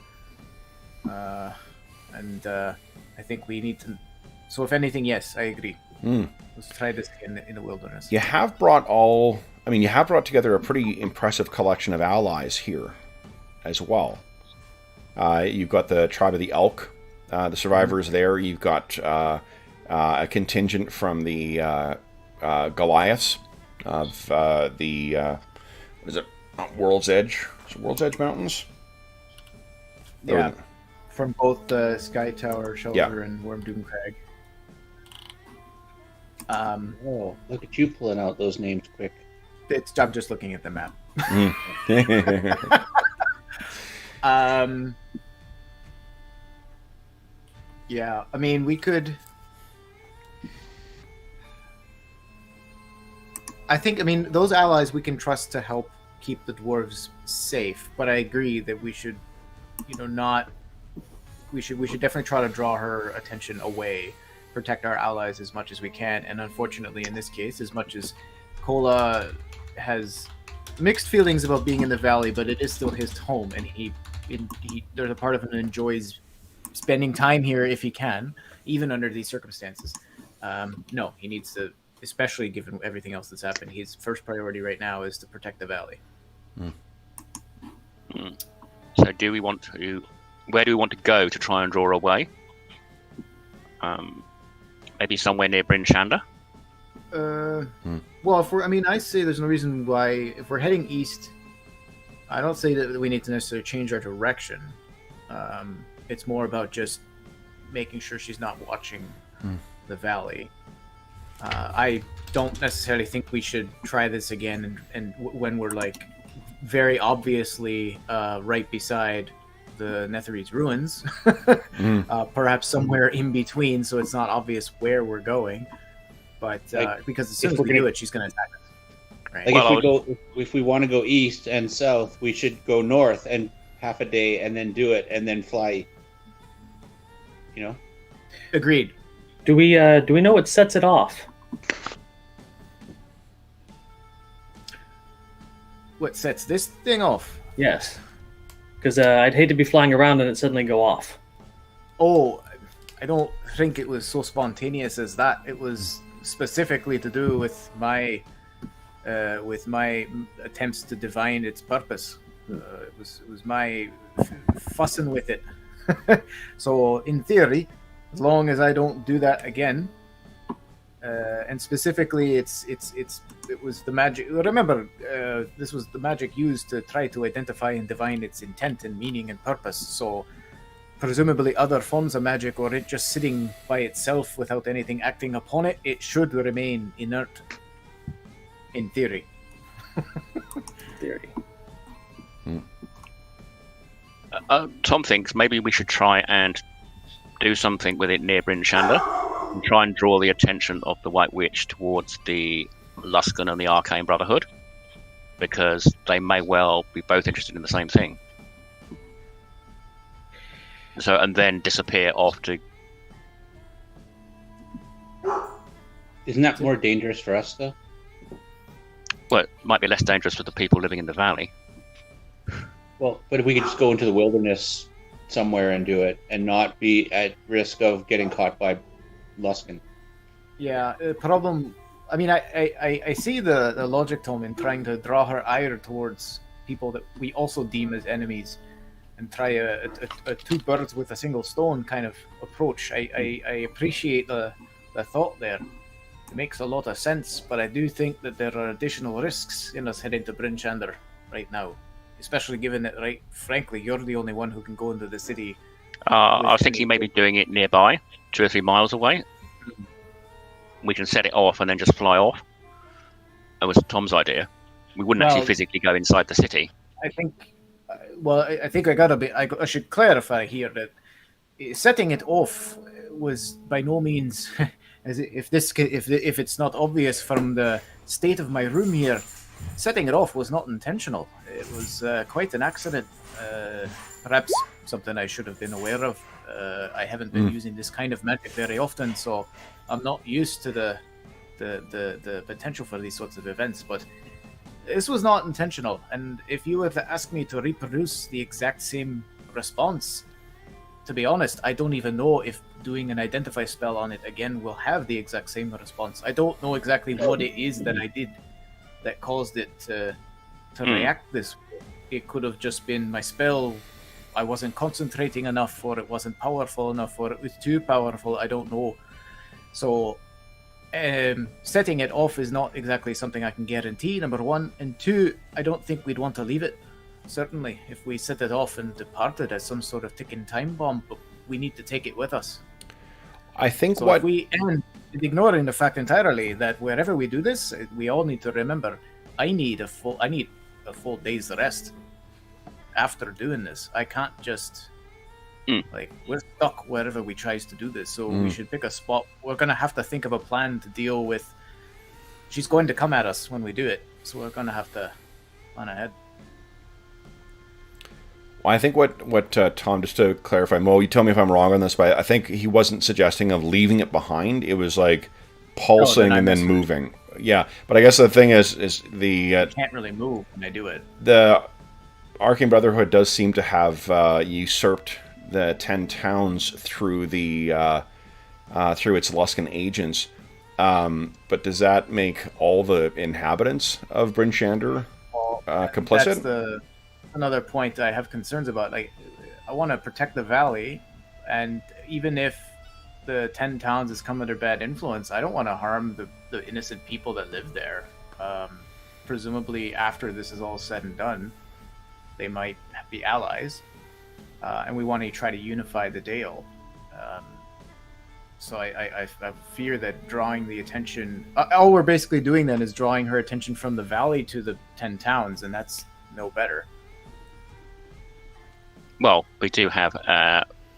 And I think we need to... So if anything, yes, I agree. Let's try this in the wilderness. You have brought together a pretty impressive collection of allies here as well. You've got the tribe of the Elk, the survivors there. You've got a contingent from the Goliaths of the what is it? World's Edge. Is it World's Edge Mountains? Yeah, from both the Sky Tower Shelter and Wormdoom Crag. Oh, look at you pulling out those names quick. I'm just looking at the map. Yeah, I mean, we could... I think, those allies we can trust to help keep the dwarves safe, but I agree that we should, not... We should definitely try to draw her attention away, protect our allies as much as we can, and unfortunately, in this case, as much as Kola has mixed feelings about being in the valley, but it is still his home, and there's a part of him that enjoys spending time here if he can, even under these circumstances. No, he needs to, especially given everything else that's happened, his first priority right now is to protect the valley. So where do we want to go to try and draw away? Maybe somewhere near Bryn Shander? Well, I say there's no reason why, if we're heading east, I don't say that we need to necessarily change our direction. It's more about just making sure she's not watching the valley. I don't necessarily think we should try this again and when we're very obviously right beside the Netherese ruins, perhaps somewhere in between, so it's not obvious where we're going. But because as soon as we do it, she's going to attack us. Right? If we want to go east and south, we should go north and half a day, and then do it, and then fly. Agreed. Do we know what sets it off? What sets this thing off? Yes. Because I'd hate to be flying around and it suddenly go off. Oh, I don't think it was so spontaneous as that. It was specifically to do with my attempts to divine its purpose. It was my fussing with it. So, in theory, as long as I don't do that again, and specifically, it was the magic. Remember, this was the magic used to try to identify and divine its intent and meaning and purpose. So, presumably, other forms of magic, or it just sitting by itself without anything acting upon it, it should remain inert. In theory. Tom thinks maybe we should try and do something with it near Bryn Shander and try and draw the attention of the White Witch towards the Luskan and the Arcane Brotherhood, because they may well be both interested in the same thing. So, and then disappear off to... Isn't that more dangerous for us, though? Well, it might be less dangerous for the people living in the valley. Well, but if we could just go into the wilderness somewhere and do it, and not be at risk of getting caught by Luskan. Yeah, problem. I see the logic, Tom, in trying to draw her ire towards people that we also deem as enemies, and try a two birds with a single stone kind of approach. I appreciate the thought there. It makes a lot of sense, but I do think that there are additional risks in us heading to Bryn Shander right now, especially given that, frankly, you're the only one who can go into the city. I was thinking maybe doing it nearby, 2 or 3 miles away. We can set it off and then just fly off. It was Tom's idea. We wouldn't Well- actually physically go inside the city. I think, I think I should clarify here that setting it off was by no means, if it's not obvious from the state of my room here, setting it off was not intentional. It was quite an accident. Perhaps something I should have been aware of. I haven't been using this kind of magic very often, so I'm not used to the potential for these sorts of events. But this was not intentional, and if you were to ask me to reproduce the exact same response, to be honest, I don't even know if doing an identify spell on it again will have the exact same response. I don't know exactly what it is that I did that caused it to react this way. It could have just been my spell. I wasn't concentrating enough, or it wasn't powerful enough, or it was too powerful. I don't know. So setting it off is not exactly something I can guarantee, number one. And two, I don't think we'd want to leave it. Certainly, if we set it off and departed as some sort of ticking time bomb, but we need to take it with us. I think So what if we, and ignoring the fact entirely that wherever we do this, we all need to remember, I need a full day's rest after doing this. I can't just like, we're stuck wherever we tries to do this, so we should pick a spot. We're gonna have to think of a plan to deal with. She's going to come at us when we do it, so we're gonna have to plan ahead. Well, I think what Tom, just to clarify, Mo, you tell me if I'm wrong on this, but I think he wasn't suggesting of leaving it behind. It was like pulsing and then moving. Yeah, but I guess the thing is the I can't really move when I do it. The Arcane Brotherhood does seem to have usurped the 10 towns through the through its Luskan agents. But does that make all the inhabitants of Bryn Shander complicit? That's another point I have concerns about. Like, I want to protect the valley, and even if the 10 towns has come under bad influence, I don't want to harm the innocent people that live there. Presumably, after this is all said and done, they might be allies, and we want to try to unify the Dale. So I fear that drawing the attention... all we're basically doing then is drawing her attention from the valley to the 10 towns, and that's no better. Well, we do have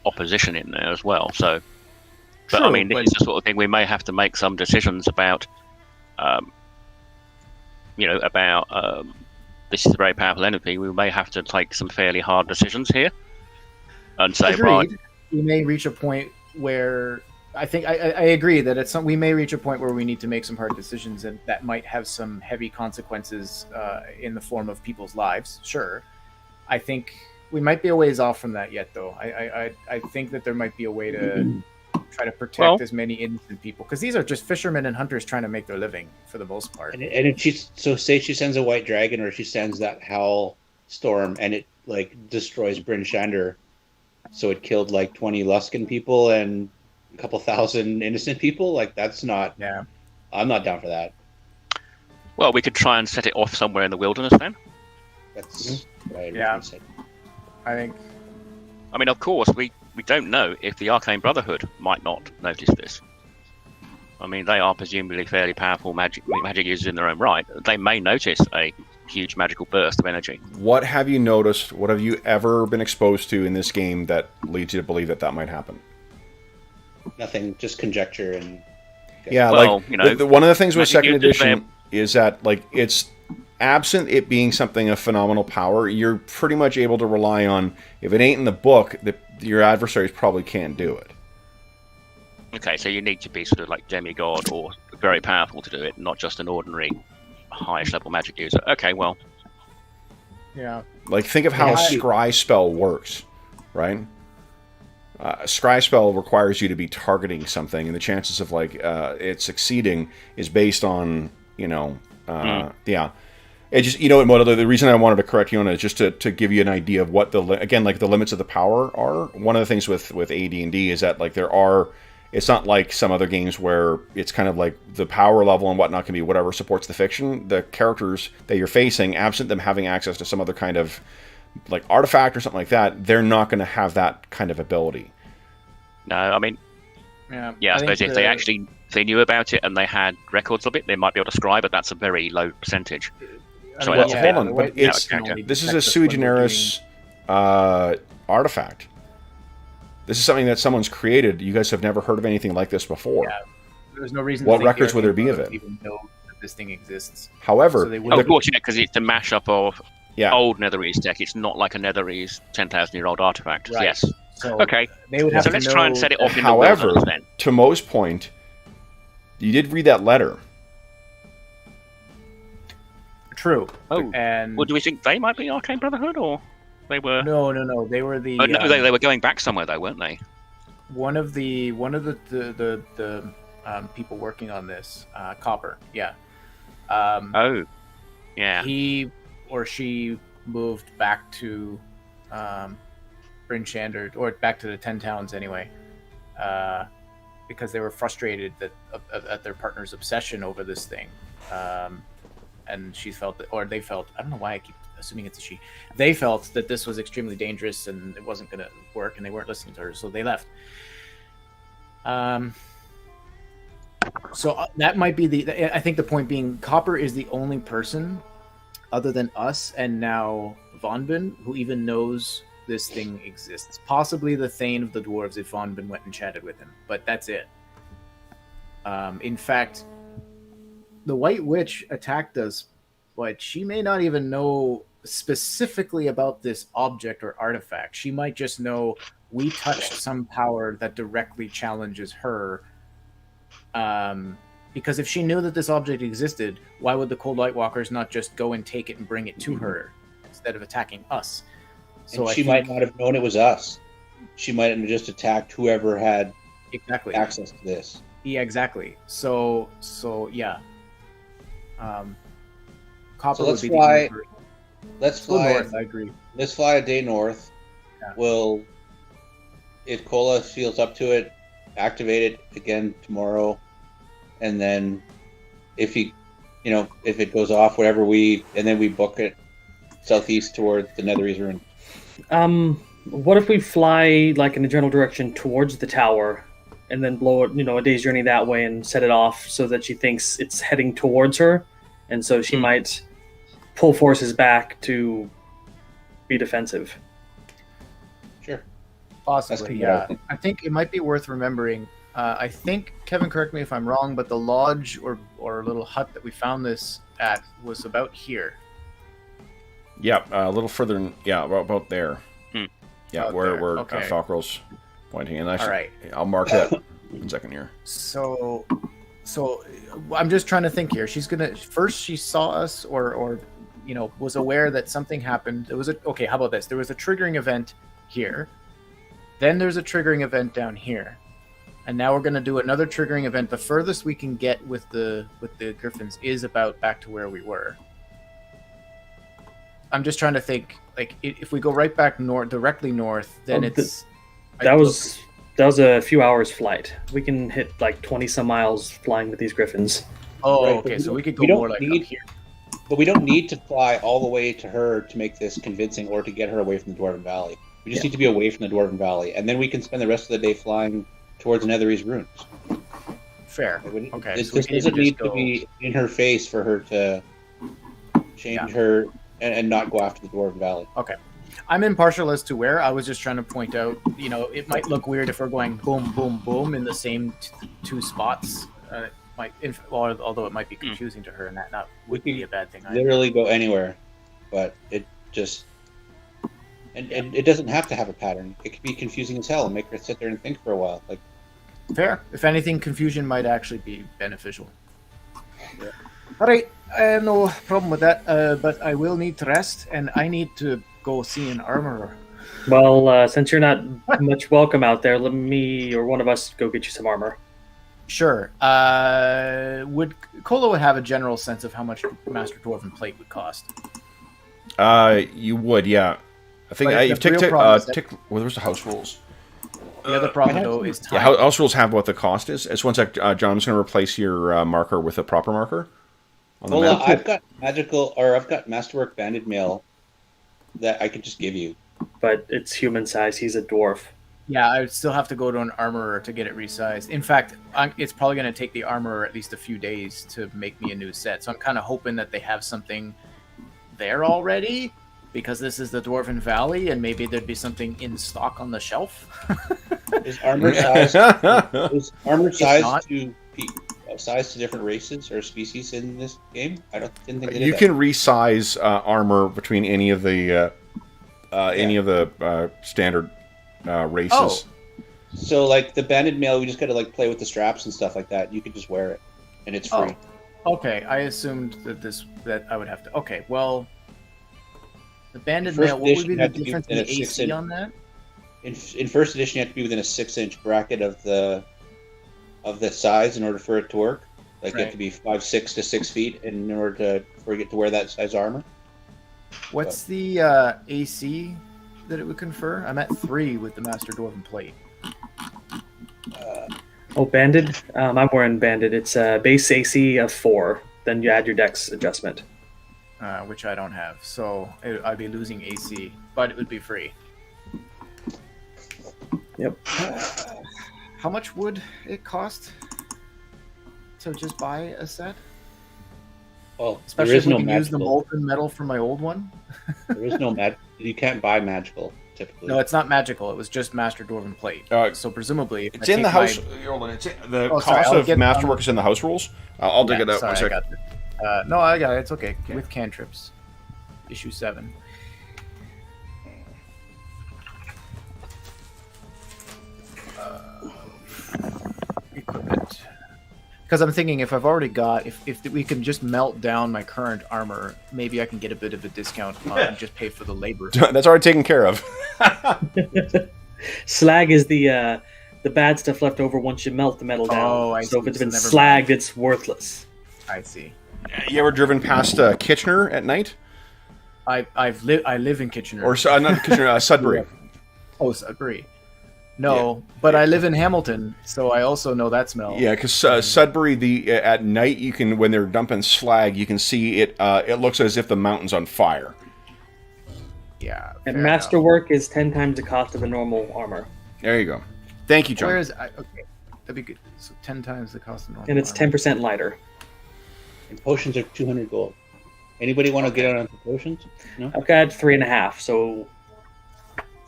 opposition in there as well, so... But True, I mean, this is the sort of thing we may have to make some decisions about, this is a very powerful entity. We may have to take some fairly hard decisions here and say, Agreed. right... We may reach a point where... I think I agree that we may reach a point where we need to make some hard decisions, and that might have some heavy consequences in the form of people's lives. Sure. I think we might be a ways off from that yet, though. I think that there might be a way to try to protect as many innocent people, because these are just fishermen and hunters trying to make their living for the most part. And if say she sends a white dragon, or she sends that howl storm, and it like destroys Bryn Shander, so it killed like 20 Luskan people and a couple thousand innocent people. Like, that's not. Yeah, I'm not down for that. Well, we could try and set it off somewhere in the wilderness then. That's what I Yeah. said. I think. I mean, of course, we don't know if the Arcane Brotherhood might not notice this. I mean, they are presumably fairly powerful magic users in their own right. They may notice a huge magical burst of energy. What have you noticed? What have you ever been exposed to in this game that leads you to believe that might happen? Nothing, just conjecture and. Yeah, Well, like one of the things with magic second users edition is that, like, it's absent it being something of phenomenal power, you're pretty much able to rely on, if it ain't in the book, your adversaries probably can't do it. Okay, so you need to be sort of like demigod or very powerful to do it, not just an ordinary highish level magic user. Okay, well, Yeah. Like, think of how a scry spell works, right? A scry spell requires you to be targeting something, and the chances of it succeeding is based on, yeah. It just, the reason I wanted to correct you on it is just to give you an idea of what the limits of the power are. One of the things with AD&D is that, like, it's not like some other games where it's kind of like the power level and whatnot can be whatever supports the fiction. The characters that you're facing, absent them having access to some other kind of like artifact or something like that, they're not going to have that kind of ability. no, I mean, Yeah. yeah, I suppose if they actually if they knew about it and they had records of it, they might be able to scry, but that's a very low percentage. So Well, that's hold on, the but White Witch it's can only this is detect a us sui when we're doing- generis artifact. This is something that someone's created. You guys have never heard of anything like this before. Yeah. There's no reason. What to think records would there be Arcane of it? Even know that this thing exists. However, So they Oh, wouldn't- of course, yeah, because it's a mashup of yeah, old Netherese deck. It's not like a Netherese 10,000-year-old artifact. Right. Yes. So Okay. they would have So to let's know try and set it off in the However, wilderness then. to Mo's point, you did read that letter. True. Oh. And Well, do we think they might be Arcane Brotherhood, or they were? no. They were the No, they were going back somewhere though, weren't they? one of the people working on this, Copper. Yeah. Oh, yeah. He or she moved back to Bryn Shander, or back to the 10 Towns anyway, because they were frustrated at their partner's obsession over this thing. And she felt that, or they felt, I don't know why I keep assuming it's a she, they felt that this was extremely dangerous and it wasn't going to work, and they weren't listening to her, so they left. So that might be I think the point being, Copper is the only person other than us and now Vonbin who even knows this thing exists. Possibly the Thane of the Dwarves if Vonbin went and chatted with him, but that's it. In fact, the White Witch attacked us, but she may not even know specifically about this object or artifact. She might just know we touched some power that directly challenges her. Because if she knew that this object existed, why would the Cold Light Walkers not just go and take it and bring it to her instead of attacking us? So And I she think- might not have known it was us. She might have just attacked whoever had exactly. access to this. Yeah, exactly. So yeah. Copper So would let's be fly- the only person. Let's Go fly. north. I agree. Let's fly a day north. Yeah. We'll, if Cola feels up to it, activate it again tomorrow, and then if he, if it goes off, whatever and then we book it southeast towards the Netherese Ruin. What if we fly like in the general direction towards the tower, and then blow it, a day's journey that way, and set it off so that she thinks it's heading towards her, and so she might pull forces back to be defensive. Sure. Possibly, That's yeah. I think it might be worth remembering. I think, Kevin, correct me if I'm wrong, but the lodge or little hut that we found this at was about here. Yeah, a little further. Yeah, about there. Yeah, About where there, okay. Falkrel's pointing, and All right. I'll mark that in a second here. So I'm just trying to think here. She's gonna first she saw us or was aware that something happened. There was okay. How about this? There was a triggering event here. Then there's a triggering event down here, and now we're gonna do another triggering event. The furthest we can get with the Griffins is about back to where we were. I'm just trying to think. Like, if we go right back north, directly north, then it's That was a few hours flight. We can hit like 20 some miles flying with these Griffins. Oh, Right, but okay. we So we could we go don't more like need- up here. But we don't need to fly all the way to her to make this convincing or to get her away from the Dwarven Valley. We just need to be away from the Dwarven Valley, and then we can spend the rest of the day flying towards Netherese Ruins. Fair. It Okay, It so we just can doesn't even need just to go- be in her face for her to change Yeah. her and not go after the Dwarven Valley. I'm impartial as to where. I was just trying to point out, it might look weird if we're going boom, boom, boom in the same two spots. It might, although it might be confusing to her, and that would be a bad thing. Literally go anywhere, but it just and it doesn't have to have a pattern. It could be confusing as hell and make her sit there and think for a while. Like, Fair. If anything, confusion might actually be beneficial. Yeah. All right, I have no problem with that, but I will need to rest, and I need to go see an armorer. Well, since you're not much welcome out there, let me or one of us go get you some armor. Sure. Would Kolo have a general sense of how much Master Dwarven plate would cost? You would, yeah. I think But you've the real ticked. problem is that- Well, there's the house rules. The other problem, though, is time. Yeah, house rules have what the cost is. It's one sec. John's going to replace your marker with a proper marker on the well, map. I've got Masterwork Banded Mail that I could just give you. But it's human size. He's a dwarf. Yeah, I would still have to go to an armorer to get it resized. In fact, it's probably going to take the armorer at least a few days to make me a new set. So I'm kind of hoping that they have something there already, because this is the Dwarven Valley, and maybe there'd be something in stock on the shelf. Is armor size not- size to different races or species in this game? Didn't think they did You that. can resize armor between any of the standard races. Oh. So like the banded mail, we just gotta like play with the straps and stuff like that. You can just wear it, and it's free. Okay, I assumed that I would have to. Okay, well, the banded First mail. What would edition be the had to be difference in within the a AC 6-inch on that? In first edition, you have to be within a 6-inch bracket of the size in order for it to work. Like you have Right. to be 5'6" to 6 feet in order for you to wear that size armor. What's the AC that it would confer? I'm at 3 with the Master Dwarven plate. Oh, banded. I'm wearing banded. It's base AC of 4. Then you add your dex adjustment. Which I don't have, so I'd be losing AC, but it would be free. Yep. How much would it cost to just buy a set? Well, Especially there is if we no can use the magical. molten metal from my old one. There is no You can't buy magical typically. No, it's not magical. It was just Master Dwarven plate. So presumably, if It's I in the take my- house. Hold on, the Oh, sorry, cost I'll of get- Masterwork is in the house rules. I'll dig it out. Sorry, One I second. got it. No, I got it. It's okay. With cantrips, issue 7. Equipment. Because I'm thinking if I've already got, if we can just melt down my current armor, maybe I can get a bit of a discount and just pay for the labor. That's already taken care of. Slag is the bad stuff left over once you melt the metal down. Oh, I so see. if it's So been never slagged, it's worthless. I see. You ever driven past Kitchener at night? I live in Kitchener. Or not Kitchener, Sudbury. Oh, Sudbury. No, but I live in Hamilton, so I also know that smell. Yeah, because Sudbury, at night you can, when they're dumping slag, you can see it. It looks as if the mountain's on fire. Yeah. And fair masterwork is 10 times the cost of the normal armor, There you go. Thank you, enough. John. Where is okay? That'd be good. So 10 times the cost of normal. and it's armor. 10% lighter. And potions are 200 gold. Anybody want to get on potions? No, I've got 3.5, so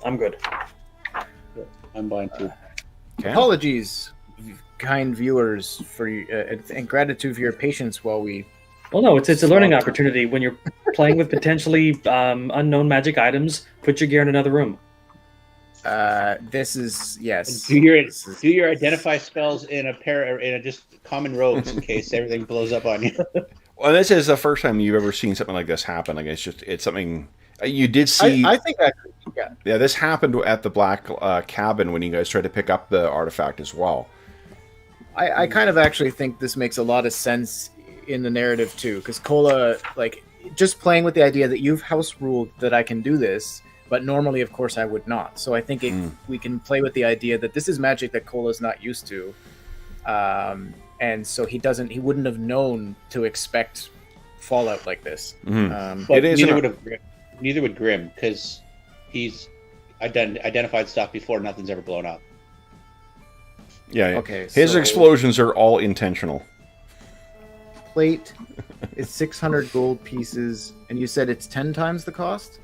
I'm good. I'm buying 2. Okay. Apologies, kind viewers, for and gratitude for your patience while we. Well, no, it's a learning opportunity when you're playing with potentially unknown magic items. Put your gear in another room. This is yes. Do your This is- do your identify spells in a just common robes in case everything blows up on you. Well, this is the first time you've ever seen something like this happen. Like it's something you did see. I think actually, yeah. Yeah, this happened at the Black Cabin when you guys tried to pick up the artifact as well. I kind of actually think this makes a lot of sense in the narrative too, because Cola, like, just playing with the idea that you've house ruled that I can do this, but normally, of course, I would not. So I think we can play with the idea that this is magic that Cola's not used to, and so he wouldn't have known to expect fallout like this. Mhm. But It is neither would Grim because he's identified stuff before nothing's ever blown up. Yeah. Okay, His so- explosions are all intentional. Plate is 600 gold pieces, and you said it's 10 times the cost.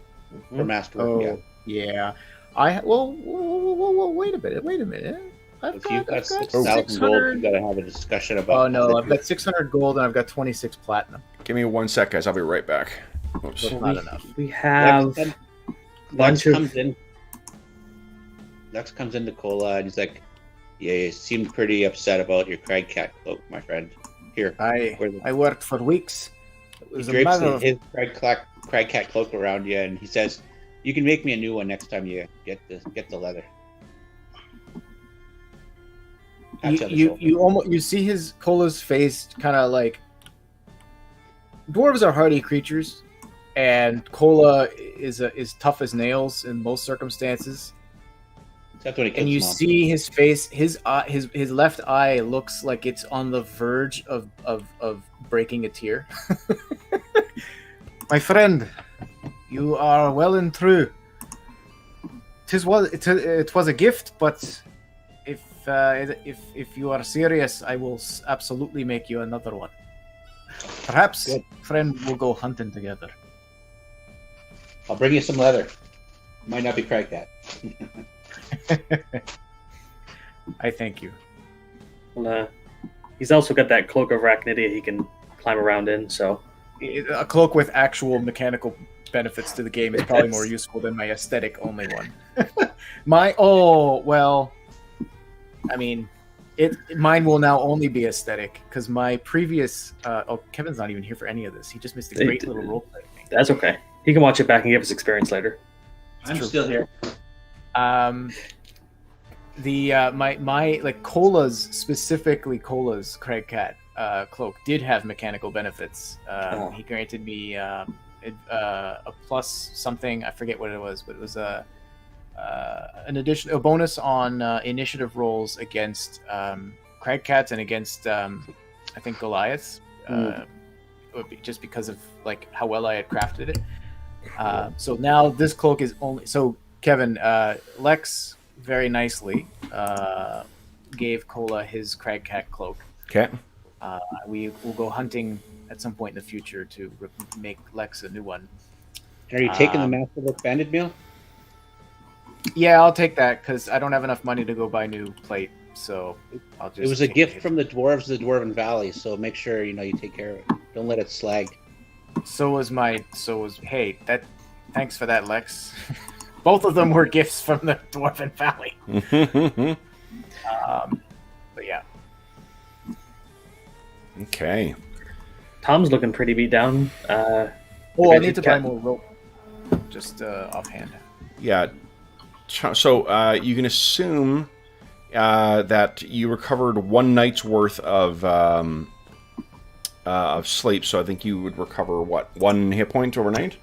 For masterwork, yeah. Whoa, wait a minute. If you've got 6,000 gold, 600. you've got to have a discussion about. Oh no, I've got 600 gold and I've got 26 platinum. Give me 1 sec, guys. I'll be right back. Oops. So not enough. We have Lex bunch of Lex comes into Cola and he's like, "Yeah, you seemed pretty upset about your Crag Cat cloak, my friend. Here, I worked for weeks. It he was a drapes matter of his Crag Cat cloak around you, and he says, "You can make me a new one next time you get the leather." Pats you on the shoulder. you almost you see his Cola's face kind of like. Dwarves are hardy creatures, and Cola is tough as nails in most circumstances. Except when he kills And you Mom. see his face, his left eye looks like it's on the verge of breaking a tear. My friend, you are well and true. it was a gift, but if you are serious, I will absolutely make you another one. Perhaps, Good. friend, we'll go hunting together. I'll bring you some leather. Might not be cracked yet. I thank you. Well, he's also got that cloak of arachnidia he can climb around in, so... A cloak with actual mechanical benefits to the game is probably more useful than my aesthetic only one. Mine will now only be aesthetic because my previous Kevin's not even here for any of this. He just missed a great little role play thing. That's okay. He can watch it back and give us experience later. I'm still here. My like specifically Cola's Craig Cat cloak did have mechanical benefits. He granted me a plus something, I forget what it was, but it was a bonus on initiative rolls against Craig Cats and against I think Goliaths, just because of like how well I had crafted it. So now this cloak is only so Kevin Lex very nicely gave Cola his Crag Cat cloak. Okay. We will go hunting at some point in the future to make Lex a new one. Are you taking the Masterwork Banded meal? Yeah, I'll take that because I don't have enough money to go buy new plate. So I'll just. It was a gift from the dwarves of the Dwarven Valley, so make sure you take care of it. Don't let it slag. Hey, thanks for that, Lex. Both of them were gifts from the Dwarven Valley. But yeah. Okay. Tom's looking pretty beat down. I need to buy more rope. Just offhand. Yeah. So you can assume that you recovered one night's worth of sleep. So I think you would recover what, 1 hit point overnight?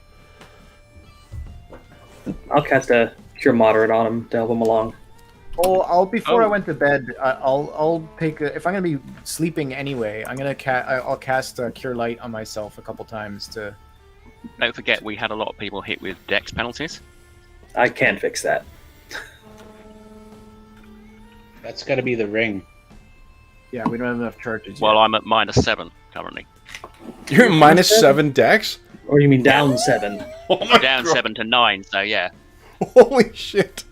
I'll cast a Cure Moderate on him to help him along. Before I went to bed, I'll take if I'm gonna be sleeping anyway, I'll cast Cure Light on myself a couple times to. Don't forget, we had a lot of people hit with dex penalties. I can't fix that. That's got to be the ring. Yeah, we don't have enough charges. Well, yet. I'm at -7 currently. You're at -7 dex? Or you mean down 7? Oh my Down God. 7 to 9, so yeah. Holy shit.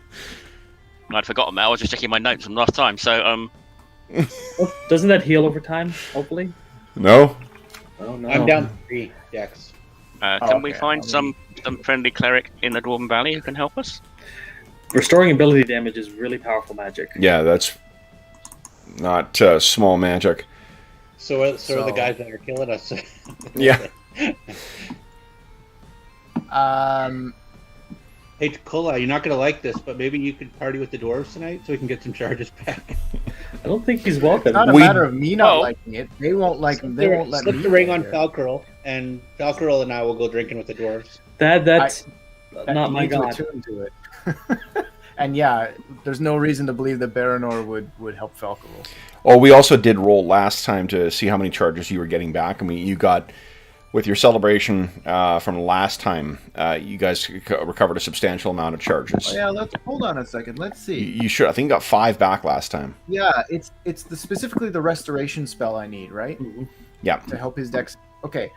I'd forgotten that. I was just checking my notes from last time, so Well, doesn't that heal over time, hopefully? No? Oh, no. I'm down 3 dex. can we find some friendly cleric in the Dwarven Valley who can help us? Restoring ability damage is really powerful magic. Yeah, that's not small magic. So are the guys that are killing us. Yeah. Hey, Cola, you're not going to like this, but maybe you could party with the dwarves tonight so we can get some charges back. I don't think he's welcome. It's not a matter of me not liking it. They won't like. They won't let me. Slip the ring on Falcarel, and Falcarel and I will go drinking with the dwarves. That's not my god. Attuned to it. And yeah, there's no reason to believe that Baranor would help Falcarel. Oh, we also did roll last time to see how many charges you were getting back. I mean, you got, with your celebration from last time, you guys recovered a substantial amount of charges. Oh, yeah, hold on a second. Let's see. You should. I think you got 5 back last time. Yeah, it's specifically the restoration spell I need, right? Mm-hmm. Yeah. To help his dex. Okay.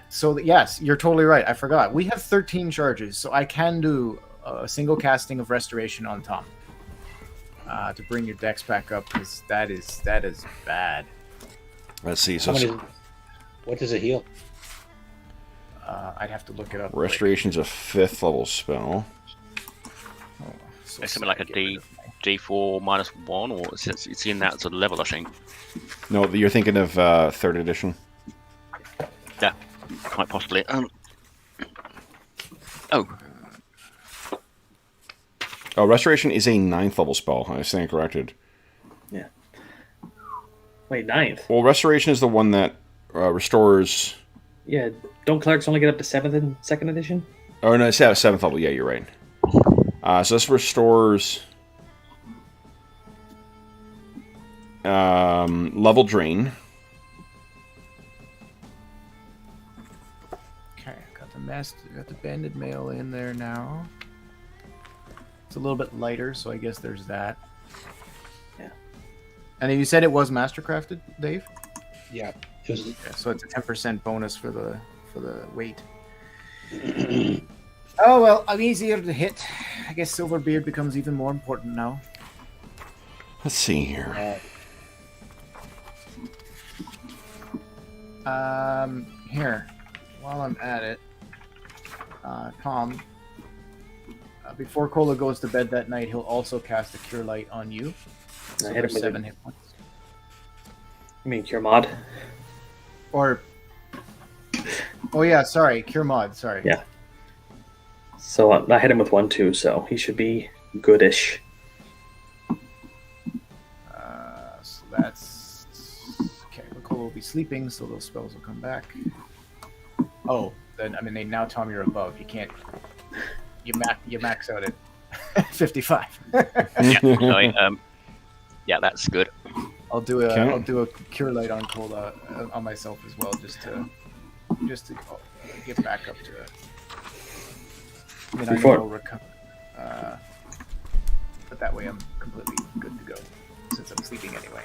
So yes, you're totally right. I forgot. We have 13 charges, so I can do a single casting of restoration on Tom to bring your dex back up, because that is bad. Let's see. How many- what does it heal? I'd have to look it up. Restoration's a 5th level spell. It's something like a D4 -1, or since it's in that sort of level, I think. No, you're thinking of 3rd edition. Yeah, quite possibly. Oh, Restoration is a 9th level spell. I stand corrected. Yeah. Wait, 9th? Well, Restoration is the one that restores... Yeah, don't clerics only get up to 7th in 2nd edition? Oh, no, it's at 7th level. Yeah, you're right. So this restores... level drain. Okay, got the banded mail in there now. It's a little bit lighter, so I guess there's that. Yeah. And then you said it was mastercrafted, Dave? Yeah. It was, Yeah, so it's a 10% bonus for the weight. Oh well, I'm easier to hit. I guess Silverbeard becomes even more important now. Let's see here. Here, while I'm at it, Tom, before Cola goes to bed that night, he'll also cast a Cure Light on you. So I hit him there's with 7 hit points. You mean Cure Mod? Or, oh yeah, sorry, Cure Mod, sorry. Yeah. So I hit him with 1 too, so he should be goodish. So that's... Okay, Cola will be sleeping, so those spells will come back. Oh, then, I mean, now, Tom, you're above. You can't... You max out at 55. Yeah, that's good. I'll do a Cure Light on Cola on myself as well, just to get back up to it. I mean, I know I'll recover, but that way I'm completely good to go since I'm sleeping anyway.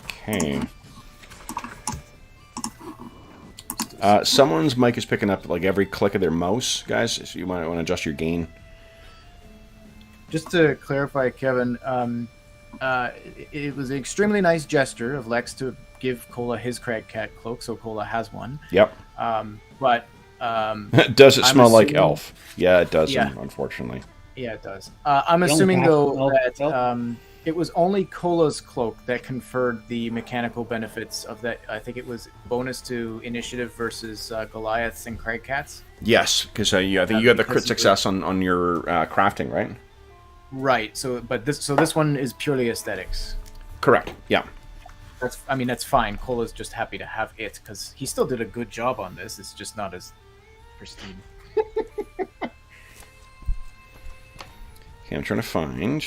Okay. Someone's mic is picking up like every click of their mouse, guys. So you might want to adjust your gain. Just to clarify, Kevin, it was an extremely nice gesture of Lex to give Cola his Crag Cat cloak, so Cola has one. Yep. But does it smell like assuming... elf? Yeah, it does. Yeah. Unfortunately. Yeah, it does. I'm assuming though that it was only Cola's cloak that conferred the mechanical benefits of that. I think it was bonus to initiative versus Goliaths and Crag Cats. Yes, because I think you had the crit success on your crafting, right? Right. So this one is purely aesthetics. Correct. Yeah. That's fine. Cola's just happy to have it because he still did a good job on this. It's just not as pristine. Okay, I'm trying to find.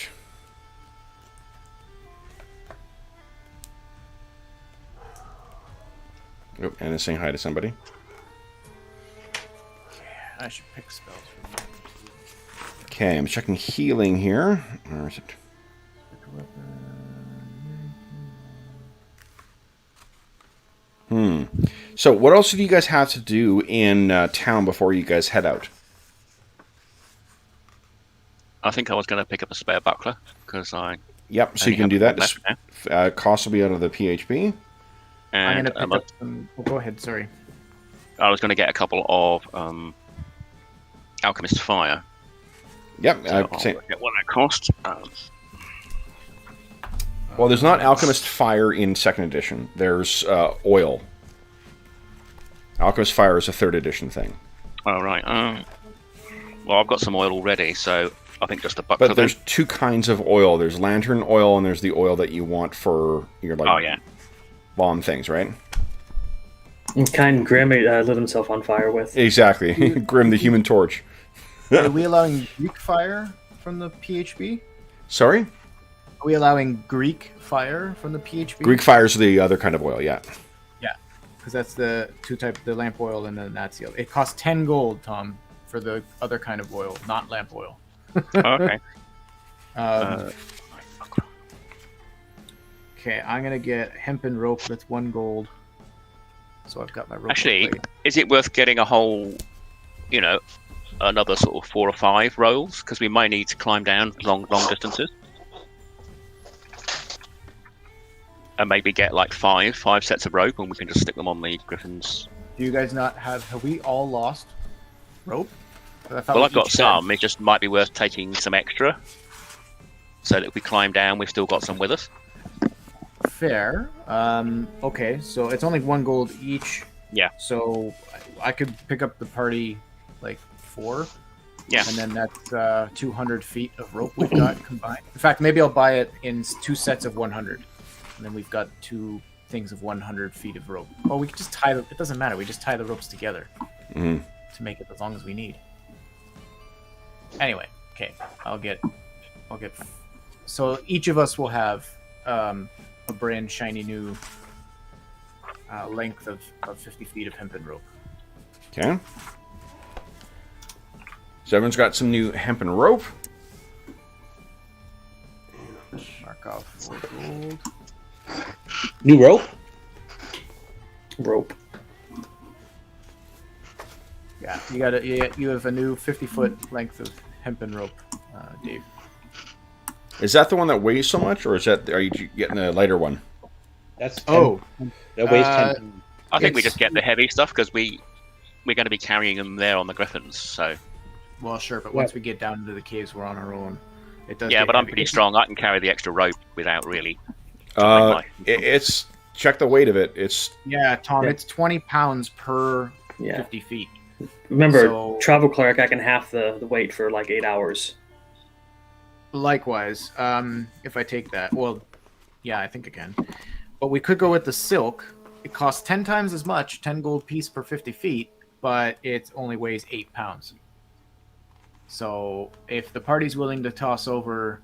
Oh, and it's saying hi to somebody. Yeah, I should pick spells for me. Okay, I'm checking healing here. Or is it? So, what else do you guys have to do in town before you guys head out? I think I was going to pick up a spare buckler because I. Yep, so you can do that. Cost will be out of the PHP. And I'm going to pick up some... Oh, go ahead, sorry. I was going to get a couple of Alchemist Fire. Yep. So I'll get what that costs. Well, there's not Alchemist Fire in 2nd edition. There's oil. Alchemist Fire is a 3rd edition thing. Oh, right. Well, I've got some oil already, so I think just a buckler. But there's 2 kinds of oil. There's lantern oil, and there's the oil that you want for your bomb things, right? And kind Grim lit himself on fire with. Exactly. Grim the Human Torch. Are we allowing Greek fire from the PHB? Sorry? Are we allowing Greek fire from the PHB? Greek fire is the other kind of oil, yeah. Yeah, because that's the 2 type, the lamp oil and the Nazi oil. It costs 10 gold, Tom, for the other kind of oil, not lamp oil. Okay. Okay, I'm going to get hempen rope. That's 1 gold. So I've got my rope. Actually, is it worth getting a whole, another sort of 4 or 5 rolls? Because we might need to climb down long distances. And maybe get like 5 sets of rope, and we can just stick them on the griffins. Do you guys not have we all lost rope? Well, I've got some. It just might be worth taking some extra, so that if we climb down, we've still got some with us. Fair. Okay, so it's only 1 gold each. Yeah. So I could pick up the party like 4. Yeah. And then that's 200 feet of rope we've got combined. In fact, maybe I'll buy it in 2 sets of 100. And then we've got 2 things of 100 feet of rope. Oh, we can just tie them. It doesn't matter. We just tie the ropes together to make it as long as we need. Anyway, okay. I'll get. So each of us will have a brand shiny new length of 50 feet of hempen rope. Okay. So everyone's got some new hempen rope. Mark off 4 gold. New rope? Rope. Yeah, you have a new 50-foot length of hempen rope, Dave. Is that the one that weighs so much, or are you getting a lighter one? That's 10. That weighs 10. I think we just get the heavy stuff because we're going to be carrying them there on the griffins. So Well, sure, but once we get down into the caves, we're on our own. It does. yeah, get but I'm heavy. pretty strong. I can carry the extra rope without really. It's check the weight of it. It's Yeah, Tom, Yeah. it's 20 pounds per Yeah. 50 feet. Remember, So- travel cleric, I can half the weight for like 8 hours. Likewise, if I take that, well, yeah, I think I can. But we could go with the silk. It costs 10 times as much, 10 gold piece per 50 feet, but it only weighs 8 pounds. So if the party's willing to toss over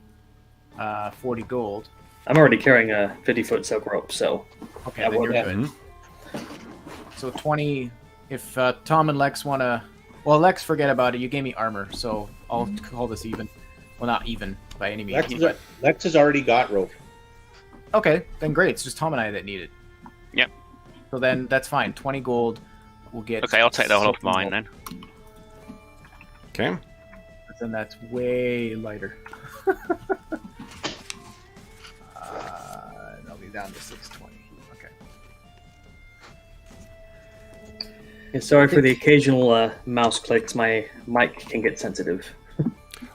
40 gold, I'm already carrying a 50-foot silk rope, so okay, Yeah, then well, you're yeah. good. So 20. If Tom and Lex want to, well, Lex, forget about it. You gave me armor, so I'll call this even. Well, not even by any means. Lex has already got rope. Okay, then great. It's just Tom and I that need it. Yep. So then that's fine. 20 gold. We'll get. Okay, I'll take that one off 60 mine gold. then. okay. But then that's way lighter. And I'll be down to 620. Okay. yeah, sorry for the occasional mouse clicks. My mic can get sensitive.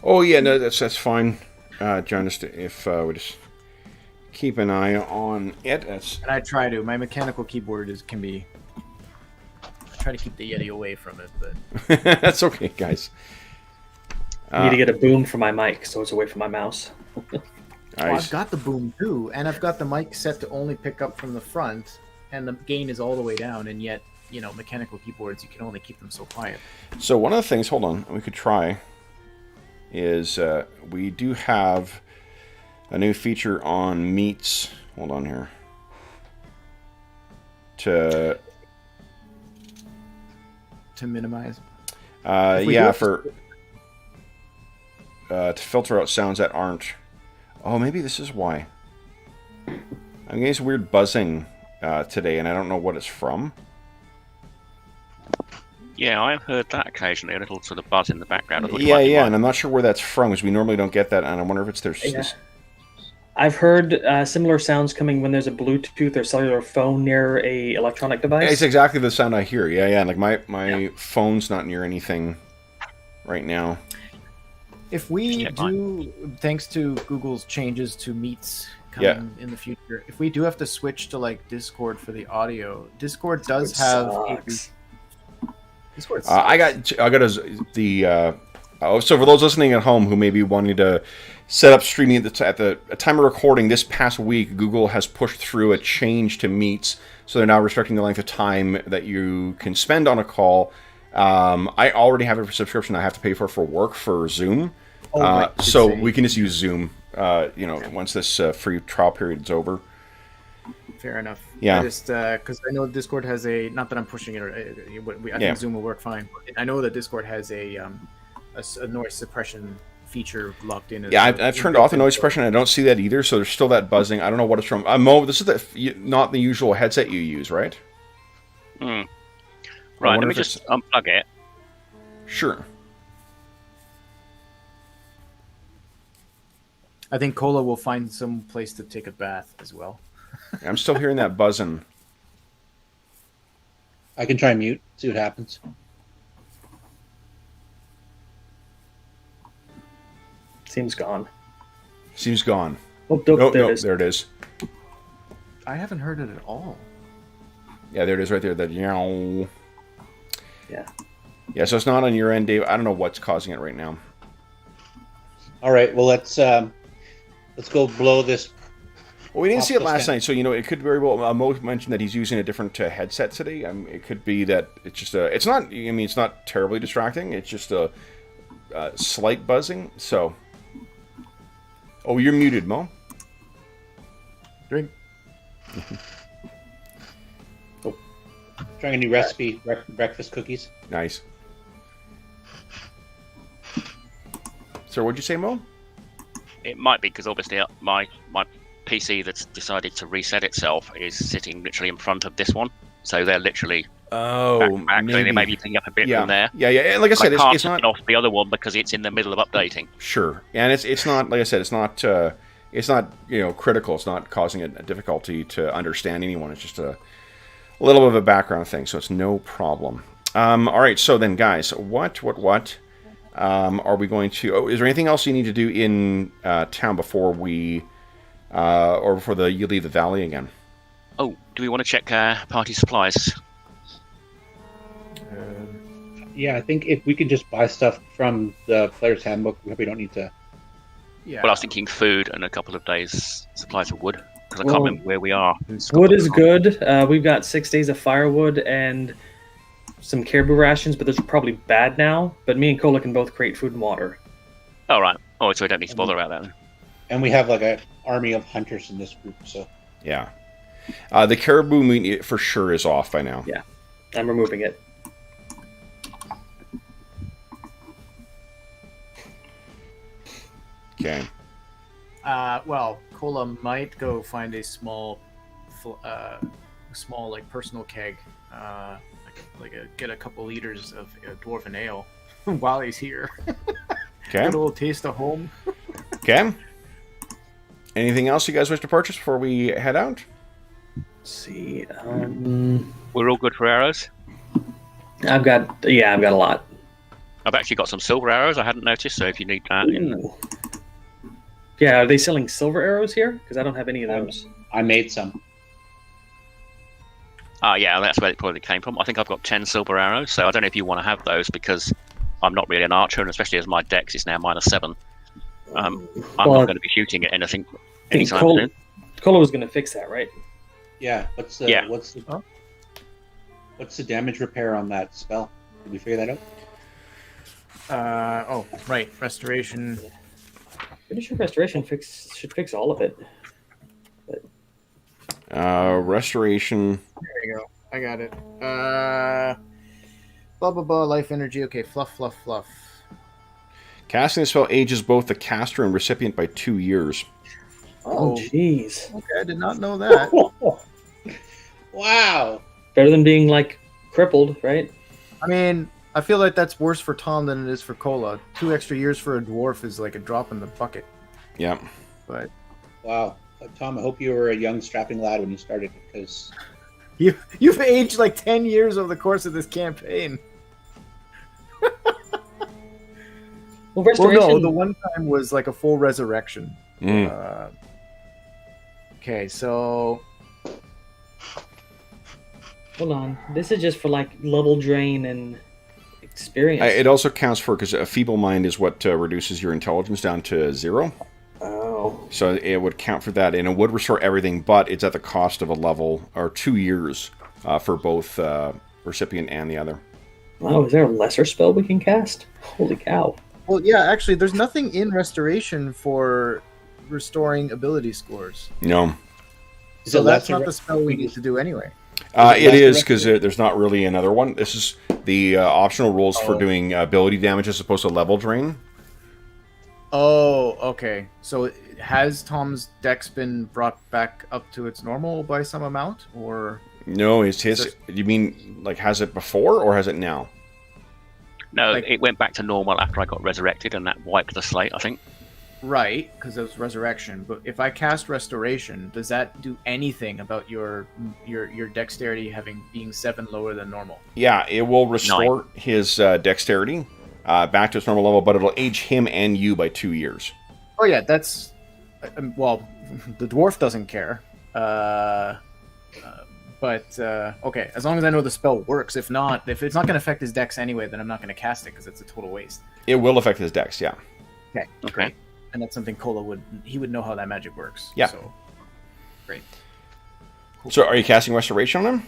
Oh yeah, no, that's fine. John, just if we just keep an eye on it. That's And I try to. My mechanical keyboard can be. I try to keep the Yeti away from it, but that's okay, guys. I need to get a boom for my mic so it's away from my mouse. well, I've got the boom too, and I've got the mic set to only pick up from the front, and the gain is all the way down, and yet, mechanical keyboards, you can only keep them so quiet. So one of the things, hold on, we could try is we do have a new feature on meats. Hold on here. To minimize. yeah, do- to filter out sounds that aren't. Oh, maybe this is why. I'm getting this weird buzzing today, and I don't know what it's from. Yeah, I've heard that occasionally, a little sort of buzz in the background. I thought it Yeah, might be yeah, mine. and I'm not sure where that's from, because we normally don't get that, and I wonder if it's there's. Yeah. I've heard similar sounds coming when there's a Bluetooth or cellular phone near a electronic device. It's exactly the sound I hear. Yeah, yeah. Like my phone's not near anything right now. If we Check do, thanks to Google's changes to meets coming in the future, if we do have to switch to like Discord for the audio, Discord does have sucks. Discord. I got the. So for those listening at home who may be wanting to set up streaming at the time of recording this past week, Google has pushed through a change to meets, so they're now restricting the length of time that you can spend on a call. I already have a subscription I have to pay for work for Zoom, right. so we can just use Zoom. Once this free trial period is over. Fair enough. Yeah. I just because I know Discord has a, not that I'm pushing it, I Yeah. think Zoom will work fine. I know that Discord has a noise suppression feature locked in. Yeah, I've turned off the noise suppression. I don't see that either, so there's still that buzzing. I don't know what it's from. Mo, this is not the usual headset you use, right? Hmm. I Right, wonder let me if just unplug it. Sure. I think Cola will find some place to take a bath as well. I'm still hearing that buzzing. I can try mute, see what happens. Seems gone. Seems gone. Oh, Nope, there nope, it is. there it is. I haven't heard it at all. Yeah, there it is right there. That yow. Yeah. Yeah, so it's not on your end, Dave. I don't know what's causing it right now. All right, well let's go blow this. Well, we didn't see it Off the last stand. night, so it could very well. Mo mentioned that he's using a different headset today. It could be that it's just it's not. I mean, it's not terribly distracting. It's just a slight buzzing. So, oh, you're muted, Mo. Drink. Trying a new recipe, breakfast cookies. Nice. So what'd you say, Mo? It might be because obviously my PC that's decided to reset itself is sitting literally in front of this one, so they're literally back. So they may be picking up a bit from there. Yeah. And like I said, can't it's not off the other one because it's in the middle of updating. Sure, and it's not, like I said, it's not critical. It's not causing a difficulty to understand anyone. It's just a little bit of a background thing, so it's no problem. All right, so then, guys, what are we going to? Oh, is there anything else you need to do in town before we, or before you leave the valley again? Oh, do we want to check party supplies? Yeah, I think if we could just buy stuff from the player's handbook, we don't need to. Yeah. Well, I was thinking food and a couple of days' supplies of wood, because I can't remember where we are. Wood is good. We've got 6 days of firewood and some caribou rations, but those are probably bad now. But me and Cola can both create food and water. All right. Oh, so we don't need to bother about that then. And we have like an army of hunters in this group, so. Yeah. The caribou meat for sure is off by now. Yeah, I'm removing it. Okay. Well, Cola might go find a small like personal keg, get a couple liters of dwarven ale while he's here. Okay. Get a little taste of home. Okay. Anything else you guys wish to purchase before we head out? Let's see. We're all good for arrows. I've got a lot. I've actually got some silver arrows I hadn't noticed, so if you need that. Ooh. Yeah, are they selling silver arrows here? Because I don't have any of those. I made some. Yeah, that's where it probably came from. I think I've got 10 silver arrows, so I don't know if you want to have those because I'm not really an archer, and especially as my dex is now -7. I'm not going to be shooting at anything anytime soon. Cola was going to fix that, right? Yeah. What's the damage repair on that spell? Did we figure that out? Right. Restoration. Pretty sure restoration should fix all of it. Restoration. There you go. I got it. Blah blah blah. Life energy. Okay. Fluff. Casting the spell ages both the caster and recipient by 2 years. Oh, jeez. Okay, I did not know that. Wow. Better than being, like, crippled, right? I mean, I feel like that's worse for Tom than it is for Cola. 2 extra years for a dwarf is like a drop in the bucket. Yeah. But Wow. Tom, I hope you were a young, strapping lad when you started, because... You've aged like 10 years over the course of this campaign. Well, restoration... Well, no, the one time was like a full resurrection. Mm. Okay, so... Hold on. This is just for, like, level drain and experience. It also counts for, because a feeble mind is what reduces your intelligence down to 0. Oh. So it would count for that, and it would restore everything, but it's at the cost of a level, or 2 years, for both recipient and the other. Wow, is there a lesser spell we can cast? Holy cow. Well, yeah, actually, there's nothing in restoration for restoring ability scores. No. So that's not the spell we need to do anyway. It is, because there's not really another one. This is the optional rules for doing ability damage as opposed to level drain. Oh, okay. So has Tom's dex been brought back up to its normal by some amount, or no? His. You mean like has it before or has it now? No, it went back to normal after I got resurrected, and that wiped the slate, I think. Right, because it was resurrection. But if I cast restoration, does that do anything about your dexterity being 7 lower than normal? Yeah, it will restore 9. his dexterity back to its normal level, but it'll age him and you by 2 years. Oh yeah, that's well, the dwarf doesn't care. But okay, as long as I know the spell works. If it's not going to affect his dex anyway, then I'm not going to cast it because it's a total waste. It will affect his dex, yeah. Okay. Okay. And that's something Cola would know how that magic works. Yeah. So, great. Cool. So are you casting restoration on him?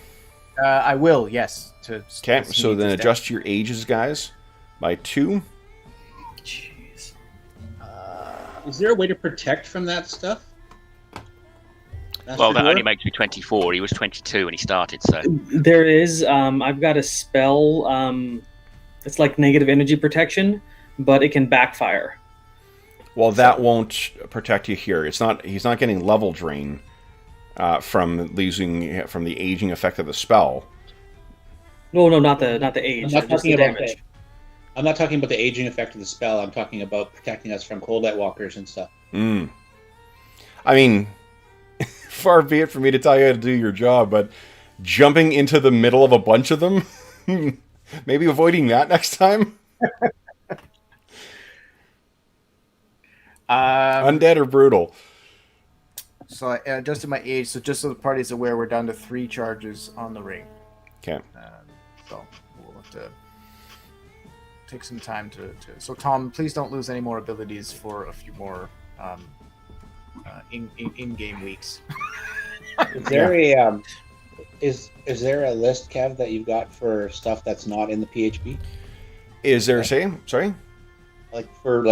I will, yes. Okay, so then adjust your ages, guys, by 2. Jeez. Is there a way to protect from that stuff? Well, that only makes me 24. He was 22 when he started, so... There is. I've got a spell. It's like negative energy protection, but it can backfire. Well, that won't protect you here. It's not. He's not getting level drain from the aging effect of the spell. No, not the age. I'm not Just talking the about damage. I'm not talking about the aging effect of the spell. I'm talking about protecting us from cold light walkers and stuff. I mean, far be it for me to tell you how to do your job, but jumping into the middle of a bunch of them, maybe avoiding that next time. Undead or brutal? So I adjusted my age, so just so the party's aware, we're down to 3 charges on the ring. Okay. So we'll have to take some time to. So Tom, please don't lose any more abilities for a few more in-game weeks. Is there is there a list, Kev, that you've got for stuff that's not in the PHP? Is there sorry? Like for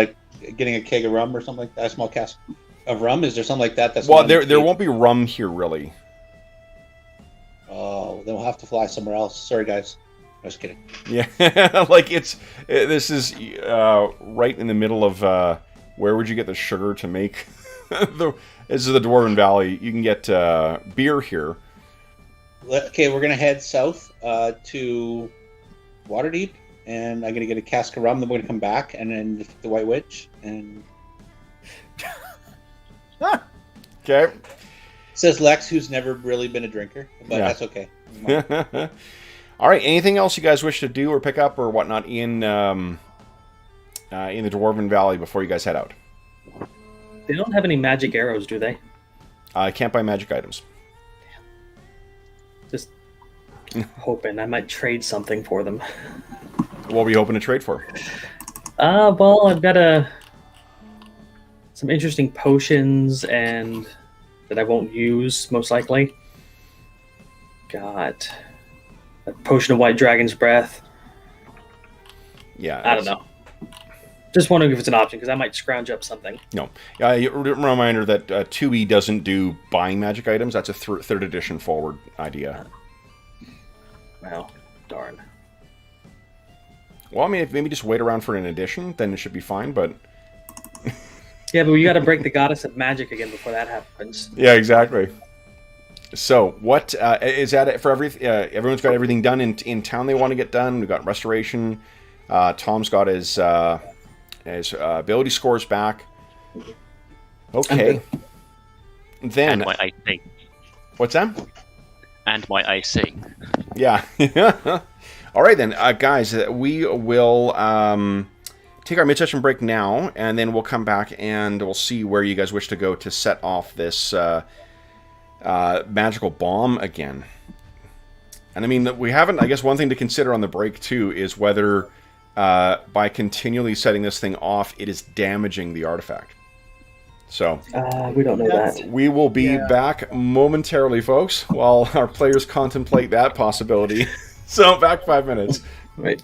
getting a keg of rum or something like that, a small cask of rum? Is there something like that? That's Well, not in the there PHP? won't be rum here, really. Oh, then we'll have to fly somewhere else. Sorry, guys. I was kidding. Yeah, this is right in the middle of where would you get the sugar to make this is the Dwarven Valley. You can get beer here. Okay, we're gonna head south to Waterdeep, and I'm gonna get a cask of rum. Then we're gonna come back, and then the White Witch. And Okay. says Lex, who's never really been a drinker, but Yeah. that's okay. All right. Anything else you guys wish to do or pick up or whatnot in the Dwarven Valley before you guys head out? They don't have any magic arrows, do they? I can't buy magic items. Just hoping I might trade something for them. What were you hoping to trade for? Well, I've got some interesting potions and that I won't use most likely. Got a potion of White Dragon's Breath. Yeah. I don't know. Just wondering if it's an option because I might scrounge up something. No. Reminder that 2E doesn't do buying magic items. That's a third edition forward idea. Well, darn. Well, I mean, if maybe just wait around for an edition, then it should be fine, but... Yeah, but you got to break the goddess of magic again before that happens. Yeah, exactly. So, what is that it for everyone's got everything done in town they want to get done. We've got restoration. Tom's got his ability scores back. Okay. Then... And my AC. What's that? And my AC. Yeah. All right, then, guys, we will take our mid-session break now, and then we'll come back and we'll see where you guys wish to go to set off this magical bomb again. And I mean, we haven't, I guess one thing to consider on the break, too, is whether by continually setting this thing off, it is damaging the artifact. So, We don't know that. we will be back momentarily, folks, while our players contemplate that possibility. So, back 5 minutes. Right.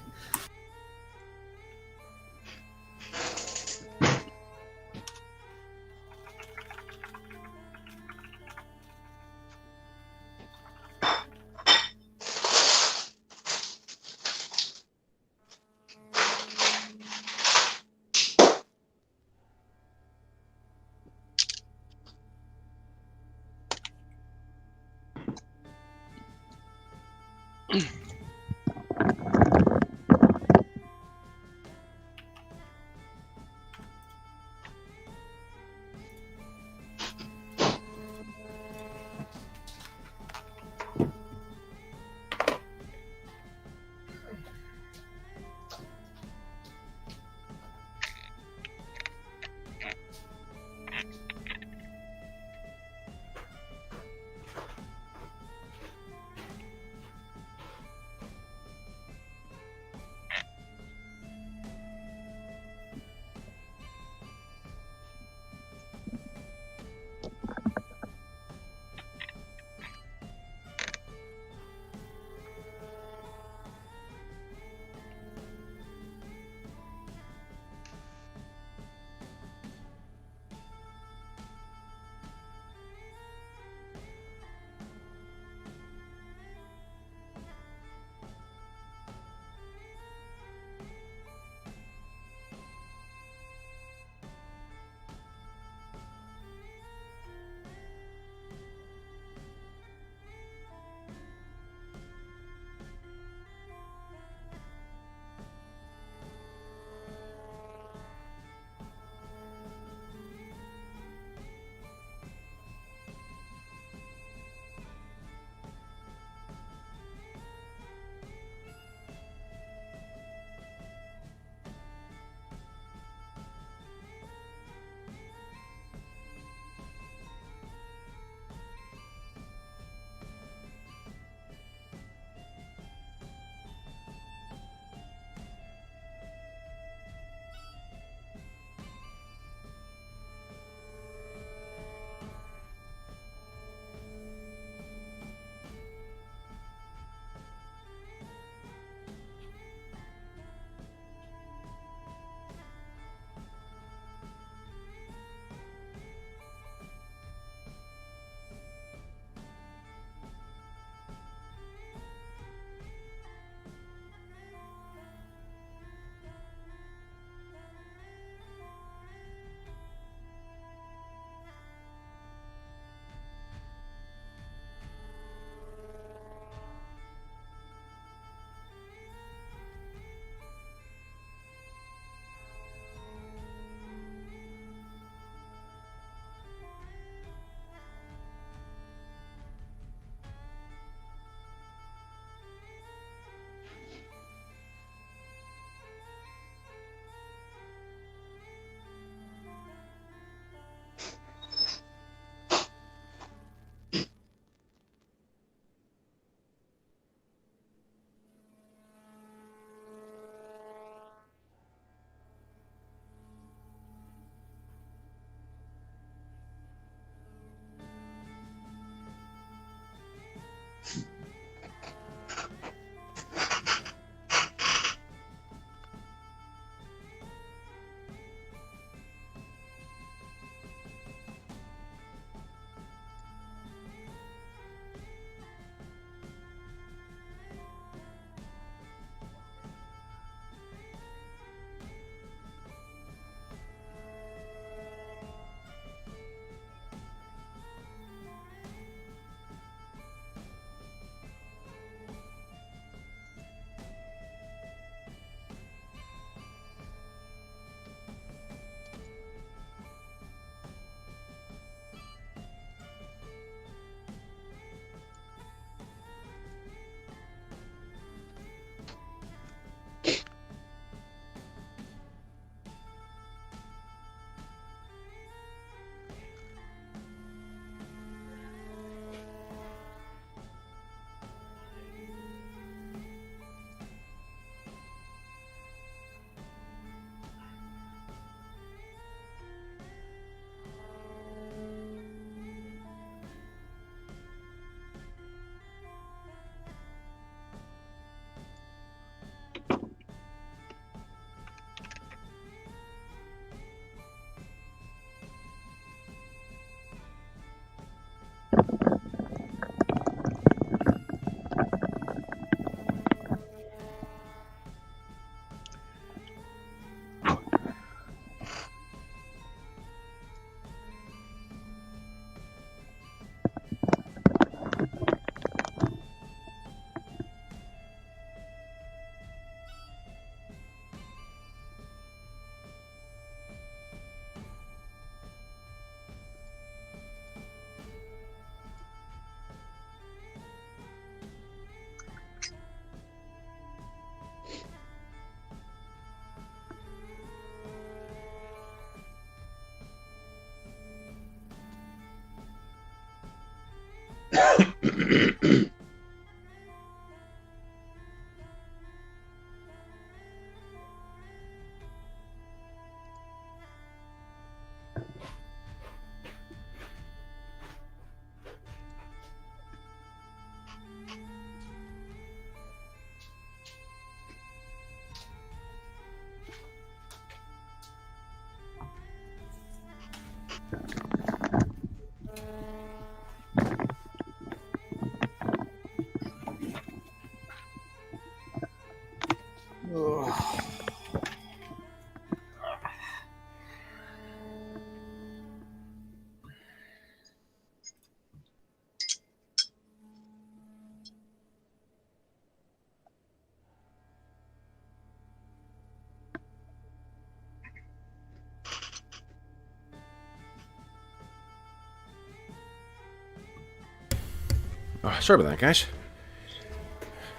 Oh, sorry about that, guys.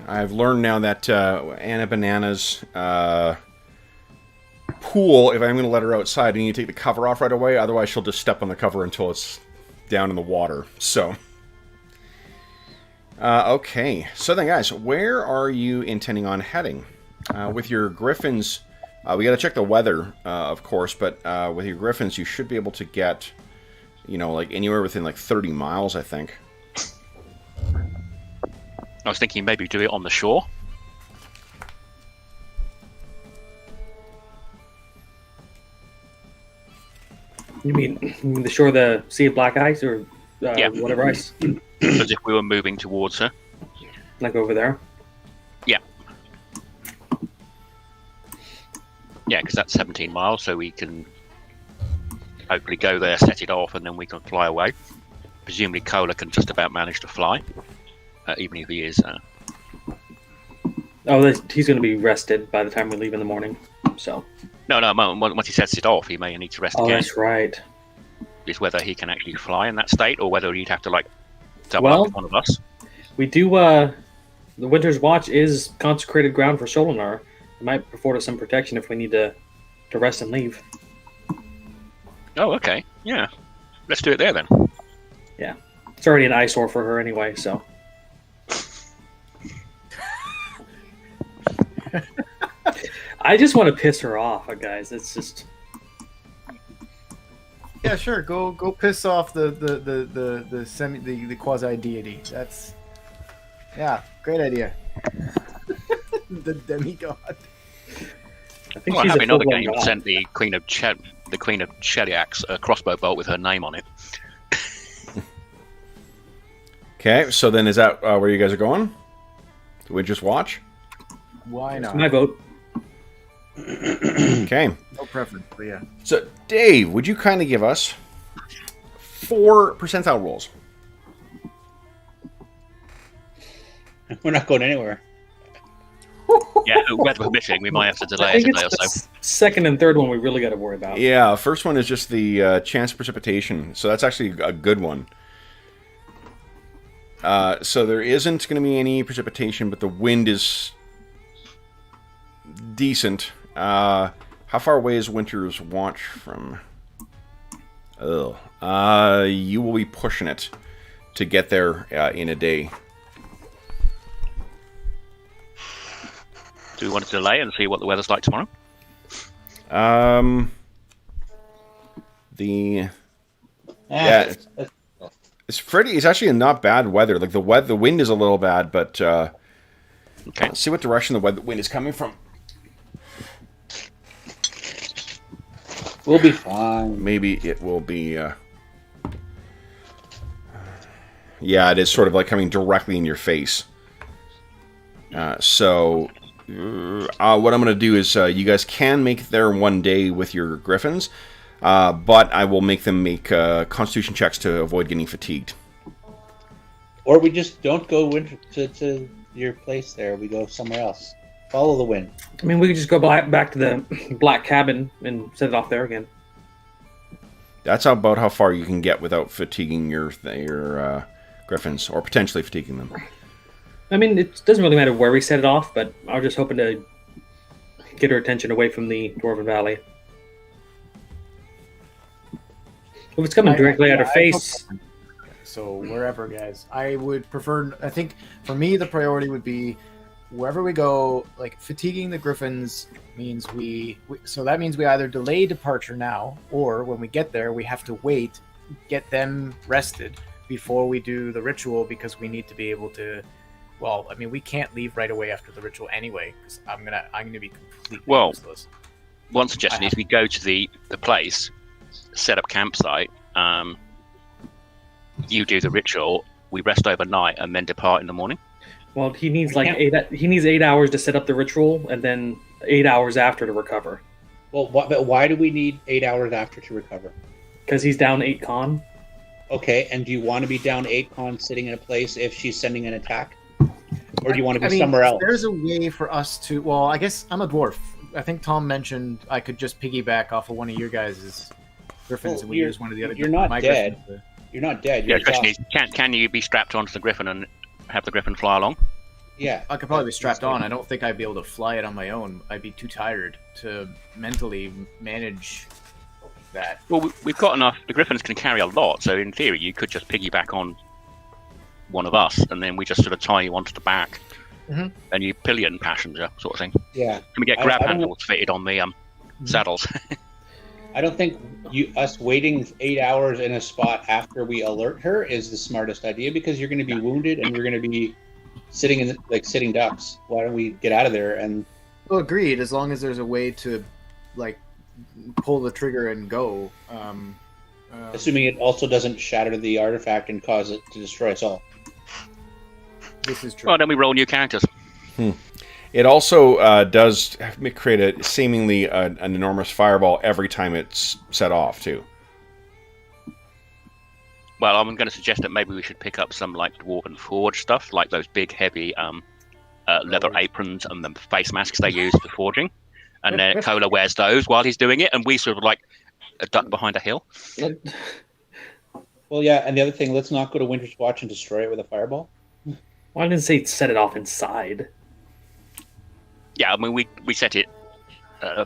I've learned now that Anna Banana's pool, if I'm going to let her outside, I need to take the cover off right away. Otherwise, she'll just step on the cover until it's down in the water. So, okay. So then, guys, where are you intending on heading? With your griffins, we got to check the weather, of course, but with your griffins, you should be able to get, you know, like anywhere within like 30 miles, I think. I was thinking maybe do it on the shore. You mean the shore of the Sea of Black Ice, or Yeah. whatever ice? As if we were moving towards her. Like over there? Yeah, because that's 17 miles, so we can hopefully go there, set it off, and then we can fly away. Presumably Cola can just about manage to fly, even if he is... Oh, he's going to be rested by the time we leave in the morning. So. No, once he sets it off, he may need to rest Oh, again. that's right. Is whether he can actually fly in that state, or whether he'd have to, like, double Well, up with one of us. We do, the Winter's Watch is consecrated ground for Solinar. It might afford us some protection if we need to rest and leave. Oh, okay. Yeah. Let's do it there, then. Yeah. It's already an eyesore for her anyway, so. I just want to piss her off, guys. It's just... Yeah, sure. Go piss off the quasi deity. That's great idea. The demigod. I think Well, she's having another full-blown game god. sent the Queen of Cheliax a crossbow bolt with her name on it. Okay, so then is that where you guys are going? Do we just watch? Why It's not? my vote. Okay. No preference, but yeah. So, Dave, would you kind of give us 4 percentile rolls? We're not going anywhere. Yeah, weather permitting, we might have to delay I it a think day or it's the so. second and third one we really got to worry about. Yeah, first one is just the chance of precipitation. So that's actually a good one. So there isn't going to be any precipitation, but the wind is decent. How far away is Winter's Watch from? You will be pushing it to get there in a day. Do we want to delay and see what the weather's like tomorrow? It's actually not bad weather. Like the wind is a little bad, but Okay. let's see what direction the wind is coming from. We'll be fine. Maybe it will be. Yeah, it is sort of like coming directly in your face. So what I'm going to do is you guys can make it there one day with your griffins, but I will make them make constitution checks to avoid getting fatigued. Or we just don't go to your place there. We go somewhere else. Follow the wind. I mean, we could just go back to the black cabin and set it off there again. That's about how far you can get without fatiguing your griffins, or potentially fatiguing them. I mean, it doesn't really matter where we set it off, but I was just hoping to get her attention away from the Dwarven Valley. If it's coming directly at her face, So wherever, guys, I would prefer. I think for me, the priority would be wherever we go. Like fatiguing the griffins means so that means we either delay departure now, or when we get there, we have to wait, get them rested before we do the ritual, because we need to be able to. Well, I mean, we can't leave right away after the ritual anyway, because I'm gonna be completely useless. One suggestion is we go to the place, set up campsite. You do the ritual. We rest overnight and then depart in the morning. Well, he needs He needs 8 hours to set up the ritual, and then 8 hours after to recover. Well, but why do we need 8 hours after to recover? Because he's down 8 con. Okay, and do you want to be down 8 con sitting in a place if she's sending an attack? Or do you want to be somewhere else? There's a way for us to... Well, I guess I'm a dwarf. I think Tom mentioned I could just piggyback off of one of your guys' griffins and we use one of the other... You're not dead. You're not dead. Yeah, the question is, can you be strapped onto the griffin and have the griffin fly along? Yeah. I could probably be strapped on. I don't think I'd be able to fly it on my own. I'd be too tired to mentally manage that. Well, we've got enough... The griffins can carry a lot, so in theory you could just piggyback on one of us, and then we just sort of tie you onto the back, and you pillion passenger sort of thing. Yeah. Can we get grab handles fitted on the saddles? I don't think us waiting 8 hours in a spot after we alert her is the smartest idea, because you're going to be wounded and we're going to be sitting sitting ducks. Why don't we get out of there? And well, agreed. As long as there's a way to pull the trigger and go. Assuming it also doesn't shatter the artifact and cause it to destroy us all. This is true. Well, then we roll new characters. It also does create a seemingly an enormous fireball every time it's set off, too. Well, I'm going to suggest that maybe we should pick up some Dwarven Forge stuff, like those big, heavy leather aprons and the face masks they use for forging. And then Cola wears those while he's doing it, and we sort of a duck behind a hill. Well, yeah, and the other thing, let's not go to Winter's Watch and destroy it with a fireball. Well, I didn't say set it off inside. Yeah, I mean, we set it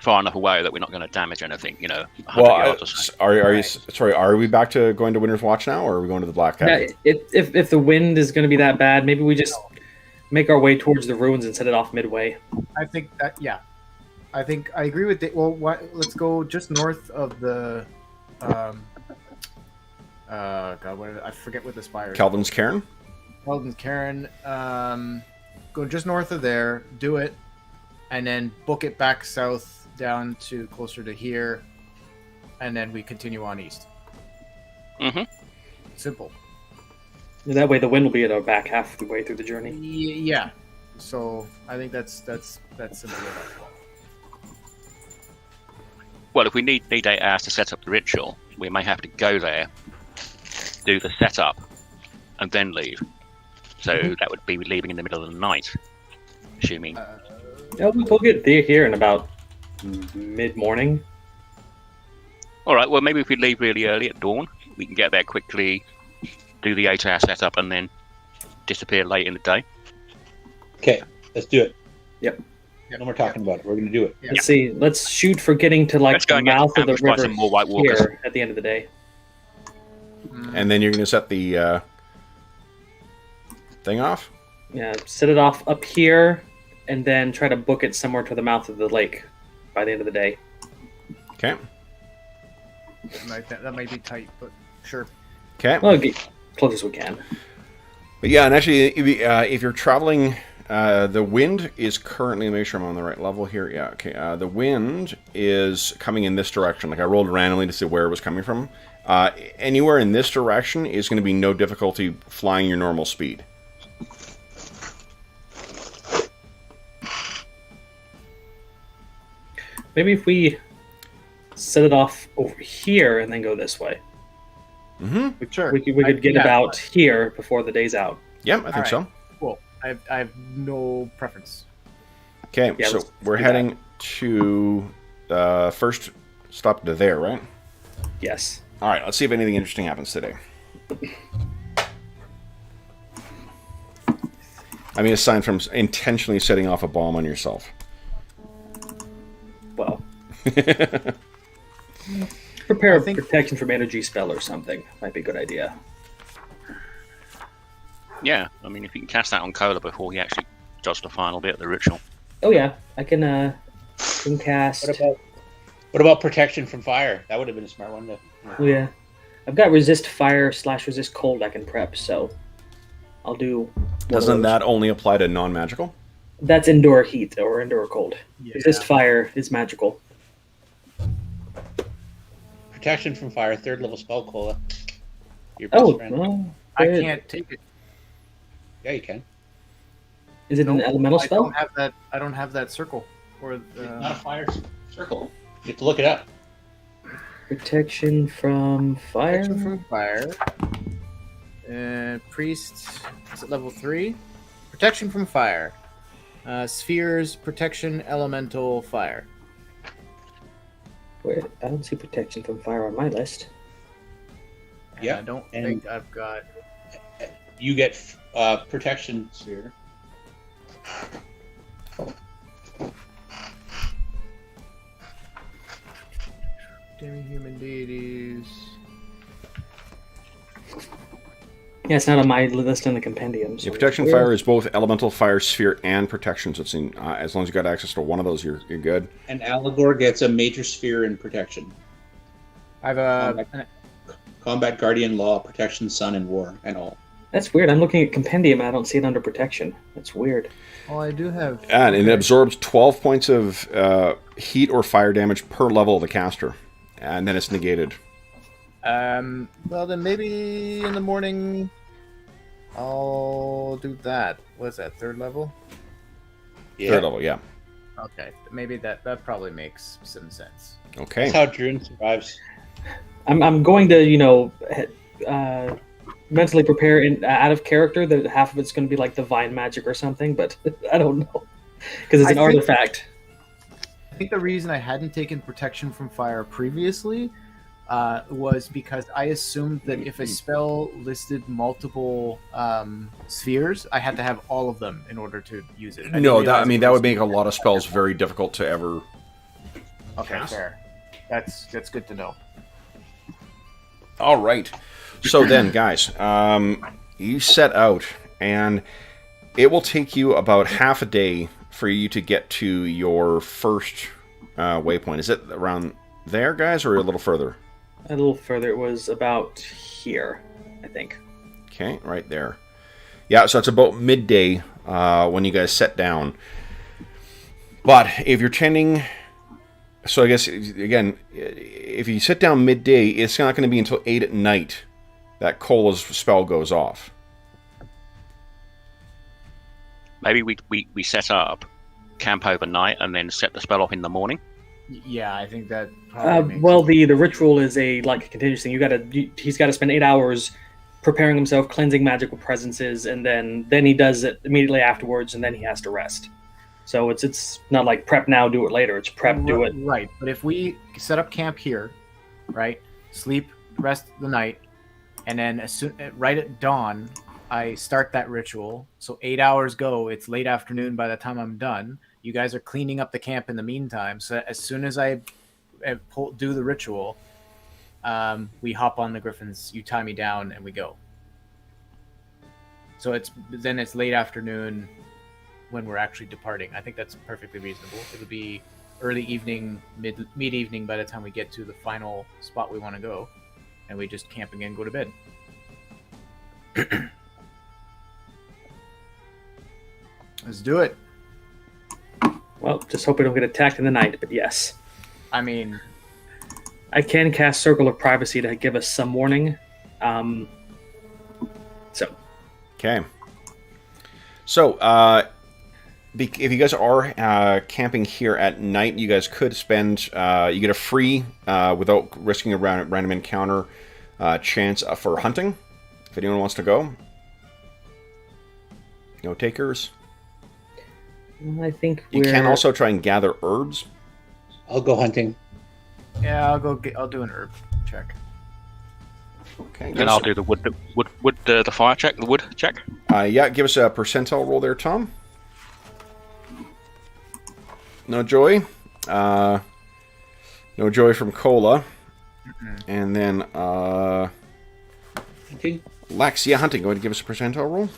far enough away that we're not going to damage anything, 100 Well, yards or so. are we back to going to Winter's Watch now, or are we going to the Black Cavern? Yeah, if the wind is going to be that bad, maybe we just make our way towards the ruins and set it off midway. I think that, yeah. I think I agree with it. Well, let's go just north of the... I forget what the spire is. Calvin's Cairn? Calvin's Cairn. Go just north of there, do it, and then book it back south down to closer to here, and then we continue on east. Simple. That way the wind will be at our back half of the way through the journey. Yeah. So I think that's simple enough. Well, if we need 8 hours to set up the ritual, we may have to go there, do the setup, and then leave. So that would be leaving in the middle of the night, assuming. Yeah, we'll get here in about mid-morning. All right. Well, maybe if we leave really early at dawn, we can get there quickly, do the 8 hour setup, and then disappear late in the day. Okay, let's do it. Yep. No more talking about it. We're going to do it. Let's see. Let's shoot for getting to the mouth of the river some more White Walkers here at the end of the day. And then you're going to set the thing off? Yeah, set it off up here, and then try to book it somewhere to the mouth of the lake by the end of the day. Okay. That might be tight, but sure. Okay. Well, get close as we can. But yeah, and actually, if you're traveling, the wind is currently, make sure I'm on the right level here. Yeah, okay. The wind is coming in this direction. I rolled randomly to see where it was coming from. Anywhere in this direction is going to be no difficulty flying your normal speed. Maybe if we set it off over here and then go this way. Sure. We could get about here before the day's out. Yeah, I think so. Cool. I have no preference. Okay, Yeah, so we're heading to first stop to there, right? Yes. All right, let's see if anything interesting happens today. I mean, aside from intentionally setting off a bomb on yourself. Well. Prepare a protection from energy spell or something. Might be a good idea. Yeah, I mean, if you can cast that on Cola before he actually does the final bit of the ritual. Oh yeah, I can cast. What about protection from fire? That would have been a smart one. Oh yeah, I've got resist fire / resist cold I can prep, so I'll do. Doesn't that only apply to non-magical? That's indoor heat or indoor cold. Yeah. Resist fire is magical. Protection from fire, 3rd level spell, Cola. Your best friend. Well, I can't take it. Yeah, you can. Is it an elemental I spell? don't have that. I don't have that circle. Or It's not a fire circle. You have to look it up. Protection from fire. protection from fire. Priest is at level 3. Protection from fire. Spheres, protection, elemental, fire. Wait, I don't see protection from fire on my list. And Yeah, I don't and- think I've got. You get protection sphere. Demi-human deities. Yeah, it's not on my list in the compendium. So Yeah, protection fire is both elemental, fire, sphere, and protection. So it's in, as long as you got access to one of those, you're good. And Allegor gets a major sphere in protection. I have a. Combat, Guardian, Law, Protection, Sun, and War, and all. That's weird. I'm looking at compendium and I don't see it under protection. That's weird. Well, I do have. And it absorbs 12 points of heat or fire damage per level of the caster. And then it's negated. Well, then maybe in the morning I'll do that. What's that, 3rd level? Yeah. 3rd level, yeah. Okay, maybe that probably makes some sense. Okay. That's how Drune survives. I'm going to, mentally prepare out of character that half of it's going to be like divine magic or something, but I don't know. Because it's an artifact. I think the reason I hadn't taken protection from fire previously was because I assumed that if a spell listed multiple spheres, I had to have all of them in order to use it. No, that would make a lot of spells very difficult to ever. Okay, fair. That's good to know. All right. So then, guys, you set out, and it will take you about half a day for you to get to your first waypoint. Is it around there, guys, or a little further? A little further. It was about here, I think. Okay, right there. Yeah, so it's about midday when you guys set down. But if you're tending... So I guess, again, if you sit down midday, it's not going to be until 8 at night that Cola's spell goes off. Maybe we set up, camp overnight, and then set the spell off in the morning. Yeah, I think that probably makes Well, sense. the ritual is a contingency thing. He's got to spend 8 hours preparing himself, cleansing magical presences, and then he does it immediately afterwards, and then he has to rest. So it's not like prep now, do it later. It's prep, do it. Right, but if we set up camp here, right, sleep, rest the night, and then right at dawn, I start that ritual. So 8 hours go. It's late afternoon by the time I'm done. You guys are cleaning up the camp in the meantime. So as soon as I do the ritual, we hop on the griffins. You tie me down, and we go. So it's late afternoon when we're actually departing. I think that's perfectly reasonable. It'll be early evening, mid-evening by the time we get to the final spot we want to go, and we just camp again, go to bed. Let's do it. Well, just hope we don't get attacked in the night, but yes. I mean, I can cast Circle of Privacy to give us some warning. Okay. So, if you guys are camping here at night, you guys could spend, you get a free, without risking a random encounter, chance for hunting, if anyone wants to go. No takers. I think You can also try and gather herbs. I'll go hunting. yeah, I'll do an herb check. Okay. And I'll do the the fire check, the wood check. Yeah, give us a percentile roll there, Tom. No joy. No joy from Cola. And then Hunting. Lex, yeah, hunting. Go ahead and give us a percentile roll.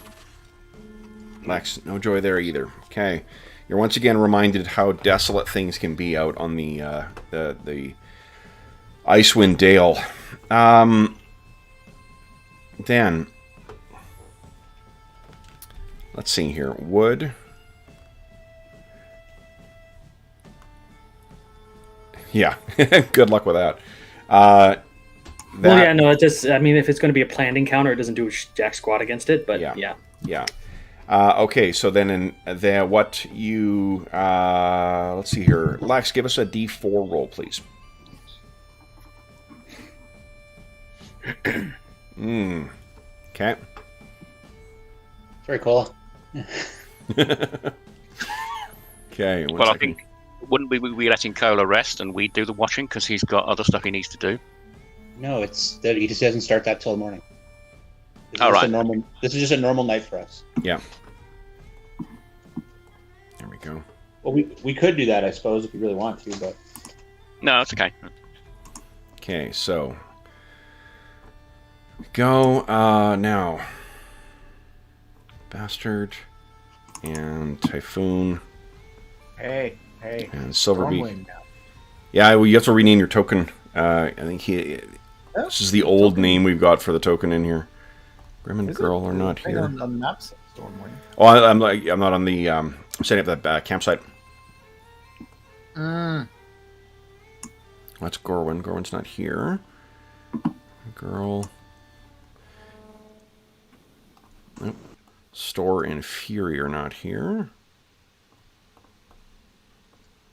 Lex, no joy there either. Okay. You're once again reminded how desolate things can be out on the Icewind Dale. Then, let's see here. Wood. Yeah, good luck with that. Well, yeah, no, it just, I mean, if it's going to be a planned encounter, it doesn't do jack squat against it, but yeah. Okay, so then in the what you let's see here. Lex, give us a D4 roll, please. Okay. Very cool. Okay. Well, I think wouldn't we be letting Cola rest and we do the watching because he's got other stuff he needs to do? No, it's that he just doesn't start that till the morning. This is just a normal night for us. Yeah. There we go. Well, we could do that, I suppose, if you really want to, but No, it's okay. Okay, so go now. Bastard and Typhoon. Hey. And Silverbeak. Yeah, well, you have to rename your token. I think this is the old name we've got for the token in here. Grim and Girl are not here. On the maps. Oh, I'm not on the setting up that campsite. That's Gorwin. Gorwin's not here. Girl. Nope. Store and Fury are not here.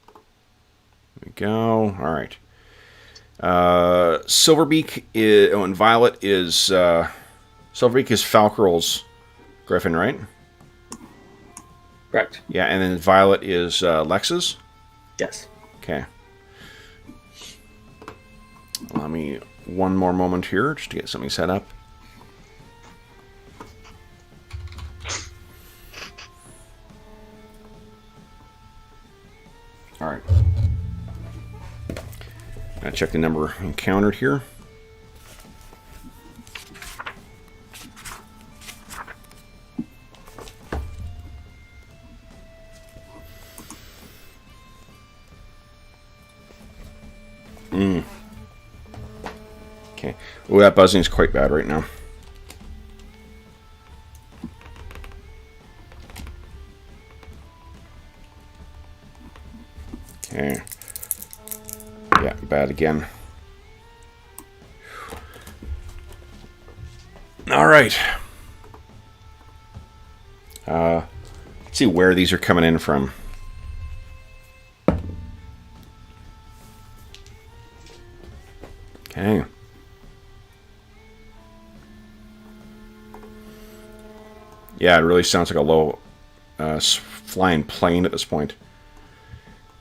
There we go. All right. Silverbeak is, and Violet is Silverbeak is Falkerl's Griffin, right? Correct. Yeah, and then Violet is Lex's. Yes. Okay. Allow me one more moment here just to get something set up. All right. Gotta check the number encountered here. Okay. Oh, that buzzing is quite bad right now. Okay. Yeah, bad again. All right. Let's see where these are coming in from. Okay. Yeah, it really sounds like a low flying plane at this point.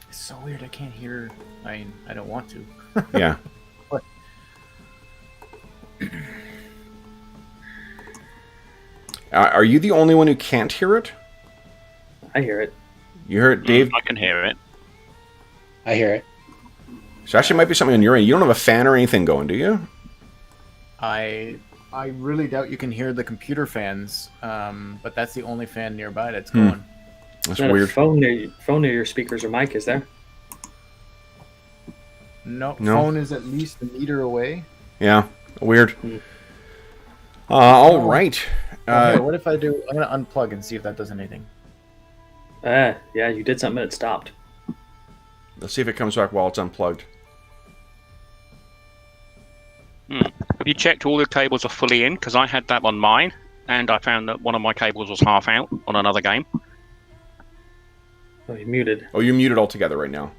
It's so weird. I can't hear. I don't want to. Yeah. What? Are you the only one who can't hear it? I hear it. You hear it, Dave? I can hear it. I hear it. So actually, it might be something on your end. You don't have a fan or anything going, do you? I really doubt you can hear the computer fans, but that's the only fan nearby that's going. That's Not weird. a phone near your speakers or mic, is there? No, No. phone is at least a meter away. Yeah, weird. All right. Here, what if I do? I'm gonna unplug and see if that does anything. Yeah, you did something and it stopped. Let's see if it comes back while it's unplugged. Have you checked all the cables are fully in? Because I had that on mine, and I found that one of my cables was half out on another game. Oh, you muted. Oh, you're muted altogether right now.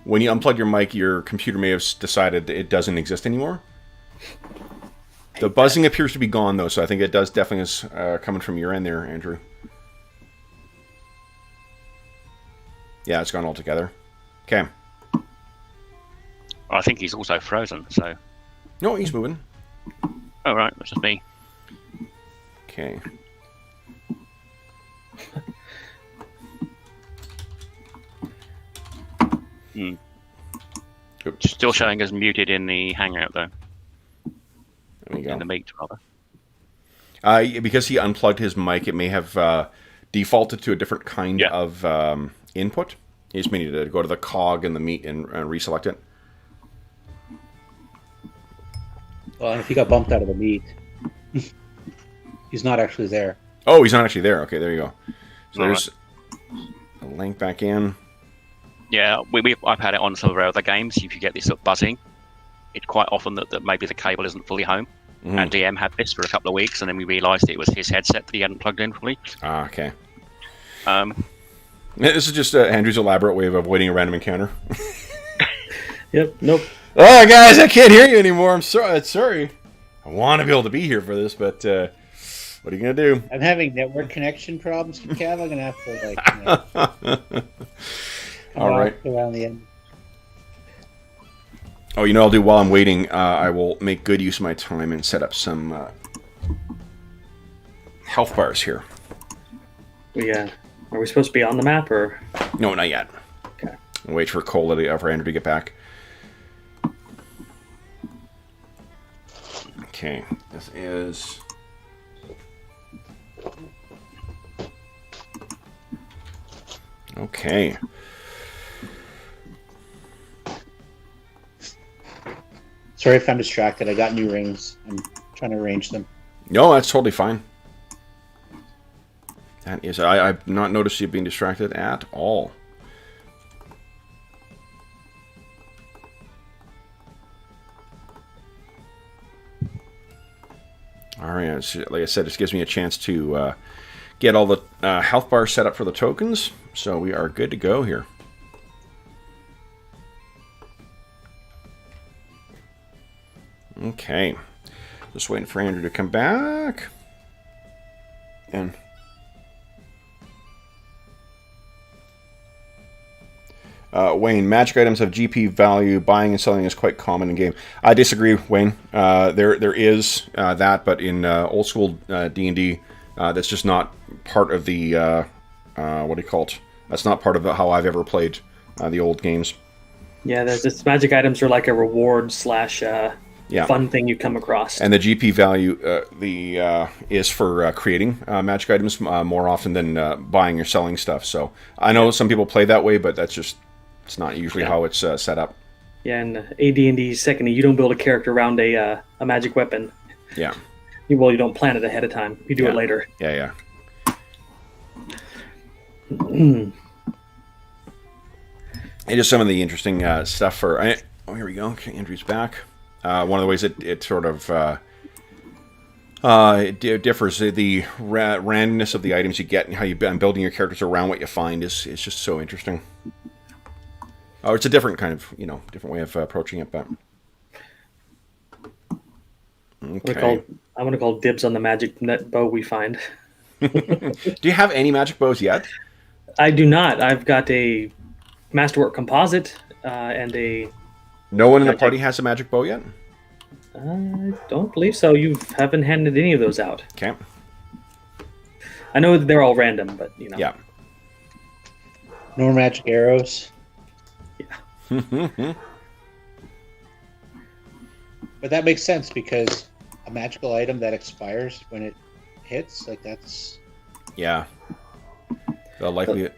When you unplug your mic, your computer may have decided that it doesn't exist anymore. The buzzing appears to be gone, though, so I think it does definitely is coming from your end there, Andrew. Yeah, it's gone altogether. Okay. I think he's also frozen, so... No, he's moving. Oh, right, that's just me. Okay. Oops. Still showing as muted in the Hangout, though. There we go. In the Meet, rather. Because he unplugged his mic, it may have defaulted to a different kind of input. You just may need to go to the cog and the meat and reselect it. Well, if he got bumped out of the meat, he's not actually there. Oh, he's not actually there. Okay, there you go. So All there's a link back in. Yeah, I've had it on some of our other games. If you get this sort of buzzing, it's quite often that maybe the cable isn't fully home. Mhm. And DM had this for a couple of weeks, and then we realised it was his headset that he hadn't plugged in fully. Ah, okay. This is just Andrew's elaborate way of avoiding a random encounter. Yep. Nope. Oh, guys, I can't hear you anymore. I'm sorry. I want to be able to be here for this, but what are you going to do? I'm having network connection problems, Kev. I'm going to have to, like, All right. Around the end. Oh, you know what I'll do while I'm waiting? I will make good use of my time and set up some health bars here. Are we supposed to be on the map, or? No, not yet. Okay. I'll wait for for Andrew to get back. Okay, this is... Okay. Sorry if I'm distracted. I got new rings. I'm trying to arrange them. No, that's totally fine. That is... I've not noticed you being distracted at all. All right, like I said, this gives me a chance to get all the health bars set up for the tokens, so we are good to go here. Okay, just waiting for Andrew to come back. And Wayne, magic items have GP value. Buying and selling is quite common in game. I disagree, Wayne. There is that, but in old school D&D, that's just not part of the what do you call it? That's not part of how I've ever played the old games. Yeah, there's this magic items are like a reward / fun thing you come across. And the GP value is for creating magic items more often than buying or selling stuff. So I know some people play that way, but that's just it's not usually how it's set up. Yeah, and AD&D, secondly, you don't build a character around a magic weapon. Yeah. Well, you don't plan it ahead of time. You do it later. Yeah. And just some of the interesting stuff for... oh, here we go. Okay, Andrew's back. One of the ways it sort of it differs. The randomness of the items you get and how you're building your characters around what you find is just so interesting. Oh, it's a different kind of, different way of approaching it, but... Okay. I'm going to call dibs on the magic net bow we find. Do you have any magic bows yet? I do not. I've got a Masterwork Composite and a... No one in the party has a magic bow yet? I don't believe so. You haven't handed any of those out. Okay. I know that they're all random, but, Yeah. No magic arrows. Yeah. But that makes sense because a magical item that expires when it hits, like that's... Yeah. The likely...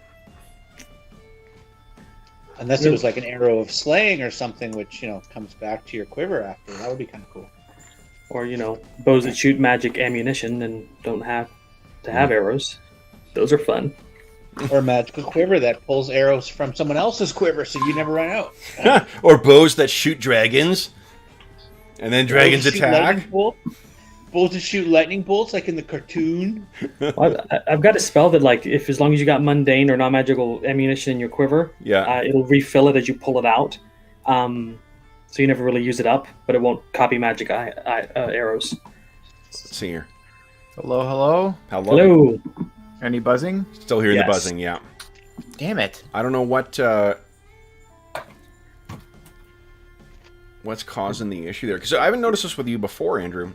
Unless it was like an arrow of slaying or something, which, comes back to your quiver after. That would be kind of cool. Or, bows that shoot magic ammunition and don't have to have arrows. Those are fun. Or a magical quiver that pulls arrows from someone else's quiver so you never run out. Or bows that shoot dragons. And then dragons attack. Bows to shoot lightning bolts like in the cartoon. Well, I've got a spell that, like, if as long as you got mundane or non-magical ammunition in your quiver, it'll refill it as you pull it out. So you never really use it up, but it won't copy magic arrows. Let's see here. Hello? Hello. Any buzzing? Still hearing the buzzing, yeah. Damn it. I don't know what's causing the issue there. Because I haven't noticed this with you before, Andrew.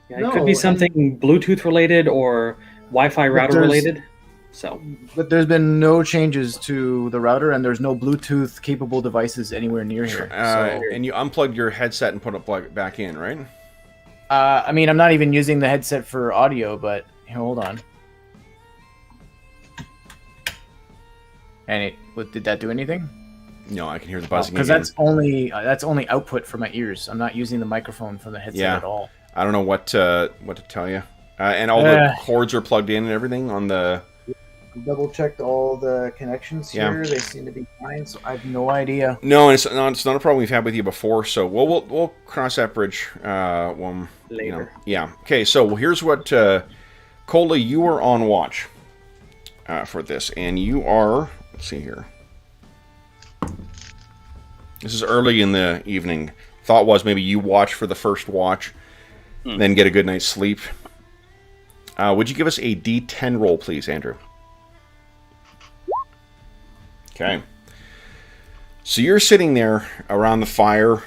Yeah, it could be something Bluetooth related or Wi-Fi router related. But there's been no changes to the router, and there's no Bluetooth capable devices anywhere near here. And you unplugged your headset and put it back in, right? I mean, I'm not even using the headset for audio, but here, hold on. And did that do anything? No, I can hear the buzzing Because again. that's only output for my ears. I'm not using the microphone from the headset at all. I don't know what to tell you. And all the cords are plugged in and everything on the... Double checked all the connections here. They seem to be fine, so I have no idea. No, it's not a problem we've had with you before, so we'll cross that bridge when... Later. You know, yeah. Okay, so here's what... Cola, you are on watch for this, and you are... Let's see here. This is early in the evening. Thought was maybe you watch for the first watch, then get a good night's sleep. Would you give us a D10 roll, please, Andrew? Okay. So you're sitting there around the fire.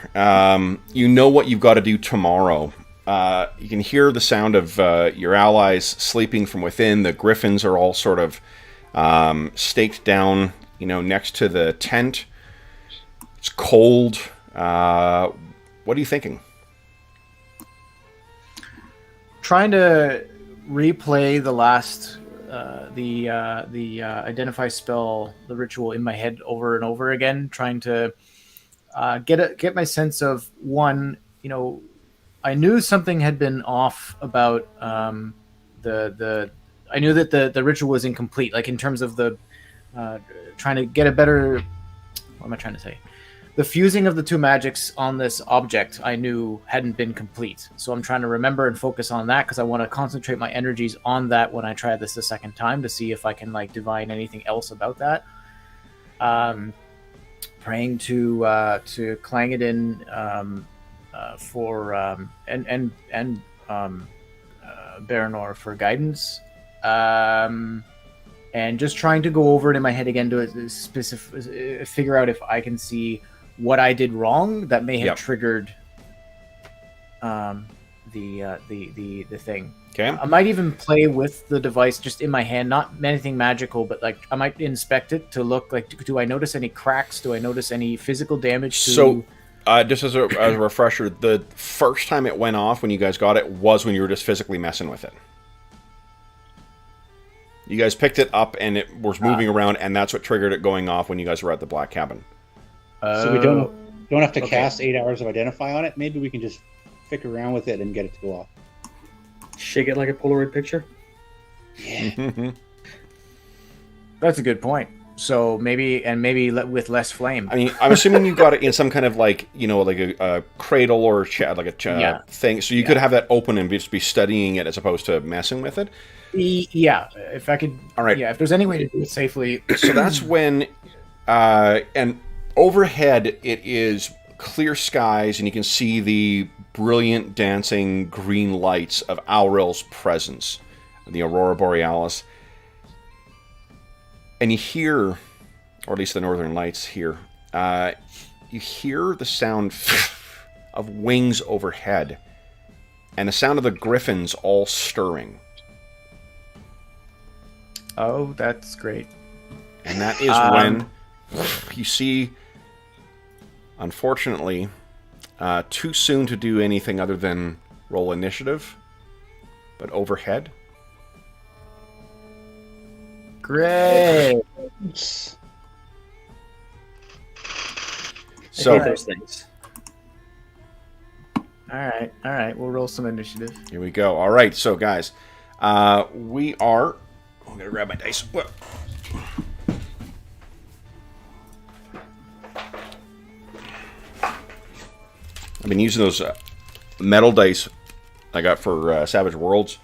You know what you've got to do tomorrow. You can hear the sound of your allies sleeping from within. The griffins are all sort of staked down, next to the tent. It's cold. What are you thinking? Trying to replay the last, the identify spell, the ritual in my head over and over again. Trying to get my sense of one. I knew something had been off about the. I knew that the ritual was incomplete, like in terms of the trying to get a better. What am I trying to say? The fusing of the two magics on this object I knew hadn't been complete. So I'm trying to remember and focus on that because I want to concentrate my energies on that when I try this the second time to see if I can divine anything else about that. Praying to Clangadin for and Baranor for guidance. And just trying to go over it in my head again to figure out if I can see what I did wrong that may have triggered the thing. Okay. I might even play with the device just in my hand, not anything magical, but I might inspect it to look do I notice any cracks? Do I notice any physical damage? So, just as a refresher, the first time it went off when you guys got it was when you were just physically messing with it. You guys picked it up and it was moving around, and that's what triggered it going off when you guys were at the Black Cabin. So we don't have to cast 8 hours of Identify on it. Maybe we can just fick around with it and get it to go off. Shake it like a Polaroid picture? Yeah. That's a good point. So maybe with less flame. I mean, I'm assuming you got it in some kind of like a cradle or a thing. So you could have that open and just be studying it as opposed to messing with it. Yeah, if I could. All right. Yeah, if there's any way to do it safely. So that's when, and overhead it is clear skies, and you can see the brilliant dancing green lights of Aurel's presence, the Aurora Borealis. And you hear, or at least the Northern Lights here, you hear the sound of wings overhead, and the sound of the griffins all stirring. Oh, that's great. And that is when you see, unfortunately, too soon to do anything other than roll initiative, but overhead. Great. So I hate those things. All right. We'll roll some initiative. here we go. All right, so guys, we are. I'm gonna grab my dice. Whoa. I've been using those metal dice I got for Savage Worlds,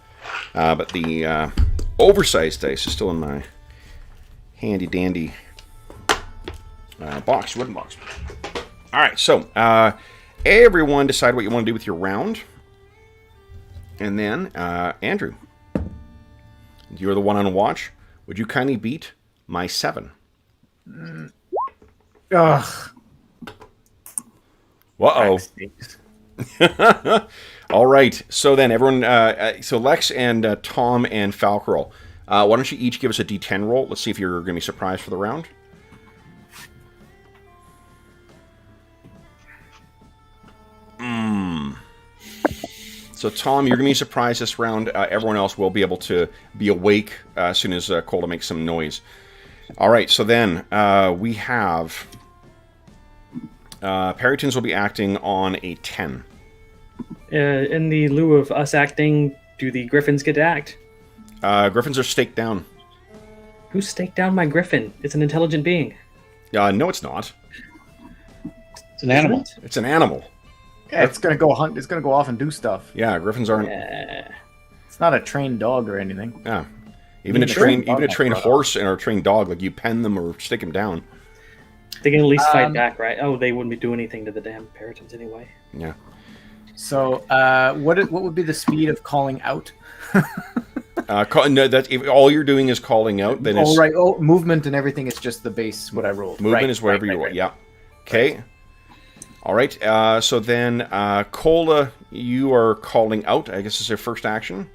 but the oversized dice is still in my handy dandy wooden box. All right, so everyone decide what you want to do with your round, and then Andrew, you're the one on watch. Would you kindly beat my 7? Ugh. Uh-oh. All right. So then, everyone. So Lex and Tom and Falcarol, why don't you each give us a D10 roll? Let's see if you're going to be surprised for the round. So, Tom, you're going to be surprised this round. Everyone else will be able to be awake as soon as Cola makes some noise. All right, so then we have... Perrytons will be acting on a 10. In the lieu of us acting, do the griffins get to act? Griffins are staked down. Who staked down my griffin? It's an intelligent being. No, it's not. It's an animal. It's an animal. Yeah, it's gonna go hunt. It's gonna go off and do stuff. Yeah, griffins aren't. It's not a trained dog or anything. Yeah, even a trained horse or a trained dog, like you pen them or stick them down. They can at least fight back, right? Oh, they wouldn't be doing anything to the damn Perrytons anyway. Yeah. So, what would be the speed of calling out? No, that's if all you're doing is calling out. Then it's right. Oh, movement and everything is just the base what I rolled. movement is whatever you want. Yeah. Okay. Right. All right. So then, Cola, you are calling out. I guess it's your first action.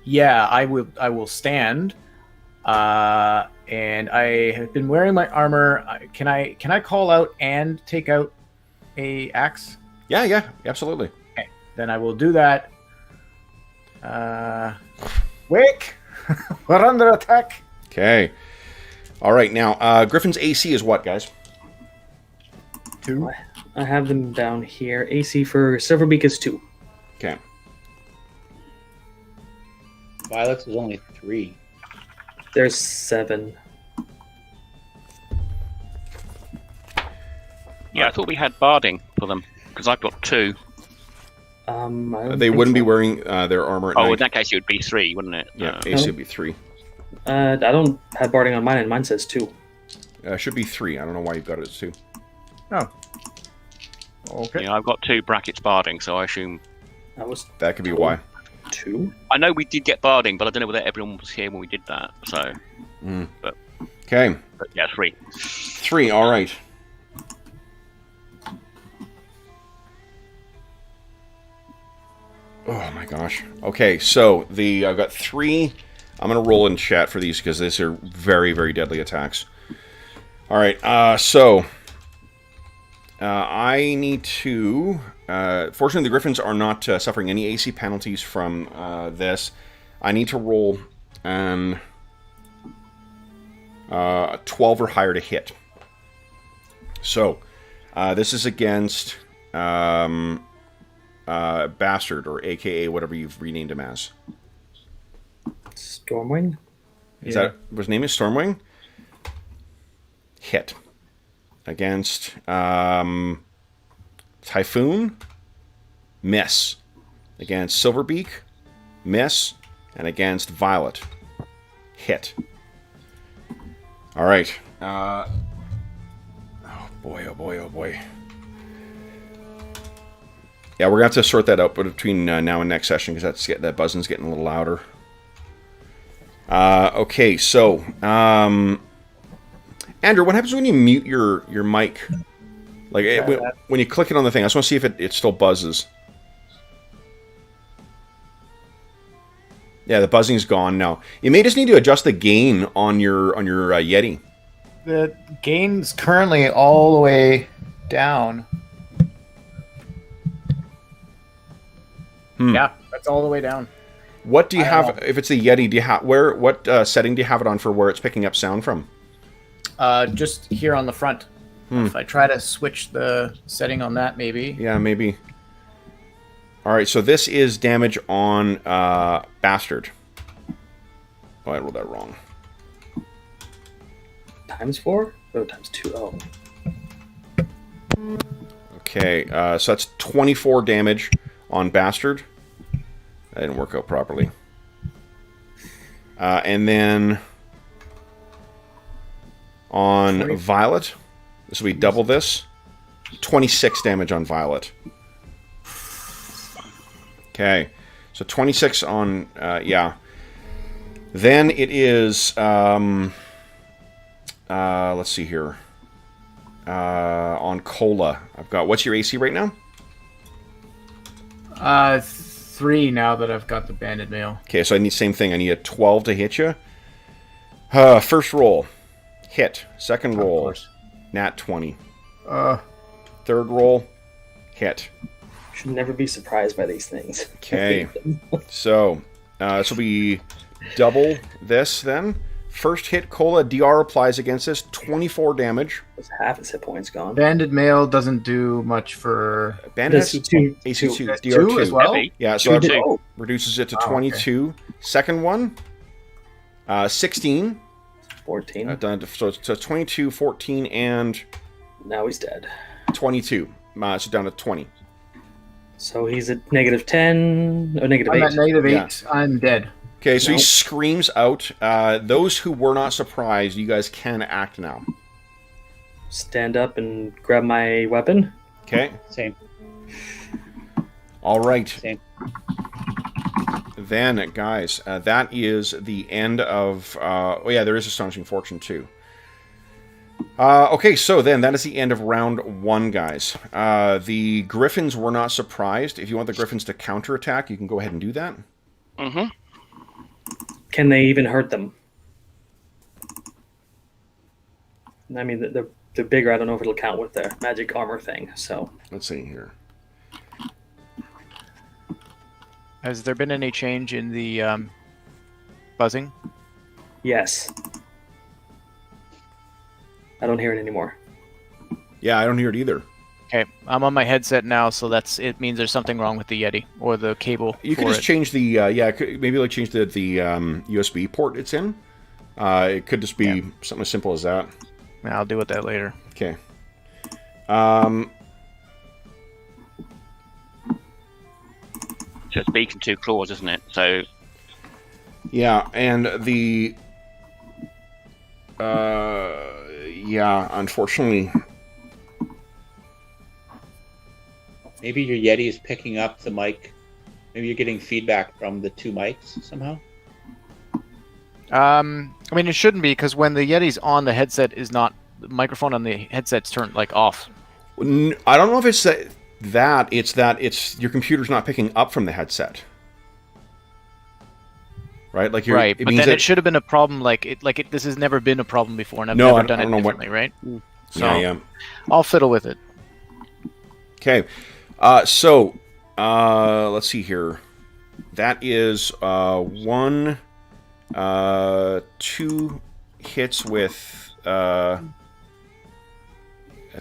Yeah, I will stand. And I have been wearing my armor. Can I call out and take out a axe? Yeah, absolutely. Okay, then I will do that. Wake! We're under attack. Okay. All right, now Griffin's AC is what, guys? 2. I have them down here. AC for Silverbeak is 2. Okay. Violet's is only 3. There's 7. Yeah, I thought we had barding for them because I've got 2. I don't They think wouldn't be so. wearing their armor at Oh, night. in that case, it would be 3, wouldn't it? Yeah, AC would be 3. I don't have barding on mine, and mine says 2. Should be 3. I don't know why you've got it as 2. Oh. Okay. Yeah, I've got 2 brackets barding, so I assume. That could be why. 2? I know we did get barding, but I don't know whether everyone was here when we did that. So, but Okay. yeah, 3. 3. All right. Oh my gosh. Okay, so I've got 3. I'm gonna roll in chat for these because these are very, very deadly attacks. All right. I need to. Fortunately, the Griffins are not suffering any AC penalties from this. I need to roll a 12 or higher to hit. So, this is against Bastard, or AKA whatever you've renamed him as. Stormwing? Is that his name is Stormwing? Hit. Against Typhoon, miss. Against Silverbeak, miss. And against Violet, hit. All right. Oh boy, oh boy, oh boy. Yeah, we're going to have to sort that out between now and next session because that buzzing's getting a little louder. Okay, so... Andrew, what happens when you mute your mic? Like, when you click it on the thing, I just want to see if it still buzzes. Yeah, the buzzing's gone now. You may just need to adjust the gain on your Yeti. The gain's currently all the way down. Yeah, that's all the way down. What do you have, if it's a Yeti, do you have, what setting do you have it on for where it's picking up sound from? Just here on the front. If I try to switch the setting on that, maybe. Yeah, maybe. All right, so this is damage on Bastard. Oh, I rolled that wrong. Times 4? Oh, times 2. Oh. Okay, so that's 24 damage on Bastard. That didn't work out properly. And then on 20. Violet, this will be double this. 26 damage on Violet. Okay, so 26 on, yeah. Then it is, let's see here. On Cola, I've got, what's your AC right now? 3 now that I've got the banded mail. Okay, so I need same thing. I need a 12 to hit you. First roll, hit. Second roll, nat 20. Third roll, hit. Should never be surprised by these things. Okay. So, this will be double this then. First hit, Cola, DR applies against this, 24 damage. It's half his hit points gone. Banded mail doesn't do much for Bandit This is two- AC2, two. DR2 as well. Heavy. Yeah, so Two that did- reduces it to Wow, 22. Second one, 16. 14. So it's 22, 14, and Now he's dead. 22. So down to 20. So he's at negative 10 or negative I'm 8. at -8. Yeah. I'm dead. Okay, so he Nope. screams out. Those who were not surprised, you guys can act now. Stand up and grab my weapon. Okay, Same. all right. Same. Then, guys, that is the end of... oh, yeah, there is Astonishing Fortune, too. Okay, so then that is the end of round 1, guys. The Griffins were not surprised. If you want the Griffins to counterattack, you can go ahead and do that. Mm-hmm. Can they even hurt them? I mean, they're bigger. I don't know if it'll count with their magic armor thing. So Let's see here. Has there been any change in the buzzing? yes, I don't hear it anymore. Yeah, I don't hear it either. Okay, I'm on my headset now, so it means there's something wrong with the Yeti or the cable. You can for just it. change the... maybe like change the USB port it's in. It could just be something as simple as that. I'll deal with that later. Okay. So it's beak and 2 claws, isn't it? So Yeah, and the... yeah, unfortunately... Maybe your Yeti is picking up the mic. Maybe you're getting feedback from the 2 mics somehow. I mean, it shouldn't be because when the Yeti's on, the headset is not. The microphone on the headset's turned like off. I don't know if it's that. It's your computer's not picking up from the headset. Right? Like you're, Right, it but means then that, it should have been a problem. This has never been a problem before, and I've No, never I done it don't know what- differently, right? So Yeah. I'll fiddle with it. Okay. Let's see here. That is 1, 2 hits with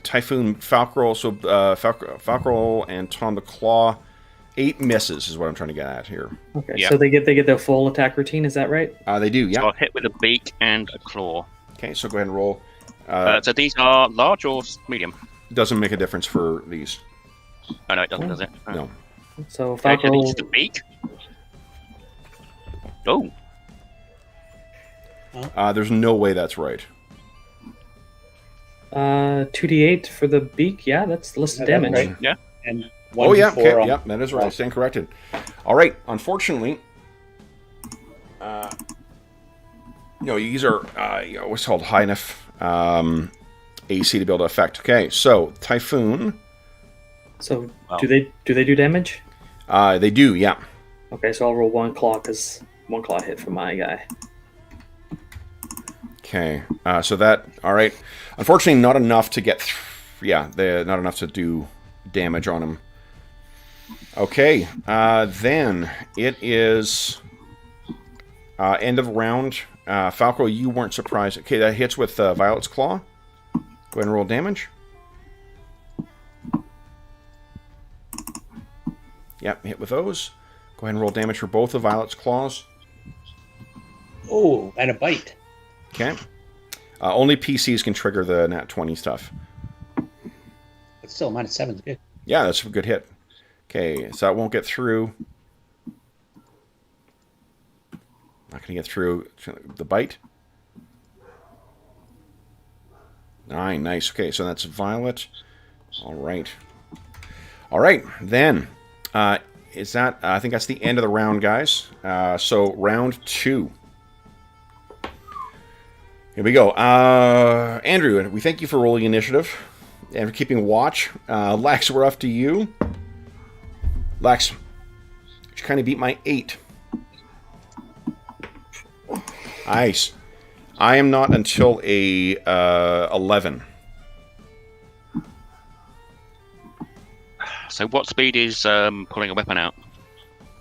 Typhoon, Falcrol, so Falcrol and Tom the Claw. 8 misses is what I'm trying to get at here. Okay, Yeah. so they get their full attack routine. Is that right? They do, so yeah. I'll hit with a beak and a claw. Okay, so go ahead and roll. So these are large or medium? Doesn't make a difference for these. Oh no, it doesn't, does it? Oh. No. So Okay, so Falco. it's the beak. Oh, There's no way that's right. 2d8 for the beak. Yeah, that's listed Yeah, that's damage. right. yeah. And 1 Oh, yeah, d4 okay, on- yep, that is right. I stand corrected. All right, unfortunately, these are what's called high enough AC to be able to affect. Okay, so Typhoon, So Wow. do they do damage? they do, yeah. Okay, so I'll roll 1 claw because 1 claw hit for my guy. Okay, so that, all right. Unfortunately, not enough to get, not enough to do damage on him. Okay, then it is end of round. Falco, you weren't surprised. Okay, that hits with Violet's Claw. Go ahead and roll damage. Yep, hit with those. Go ahead and roll damage for both of Violet's Claws. Oh, and a bite. Okay. Only PCs can trigger the nat 20 stuff. But still, -7 is good. Yeah, that's a good hit. Okay, so that won't get through. Not going to get through the bite. 9, nice. Okay, so that's Violet. All right. All right, then. Is that... I think that's the end of the round, guys. So, round 2. Here we go. Andrew, we thank you for rolling initiative and for keeping watch. Lex, we're up to you. Lex, you kind of beat my 8. Nice. I am not until a 11. So what speed is pulling a weapon out?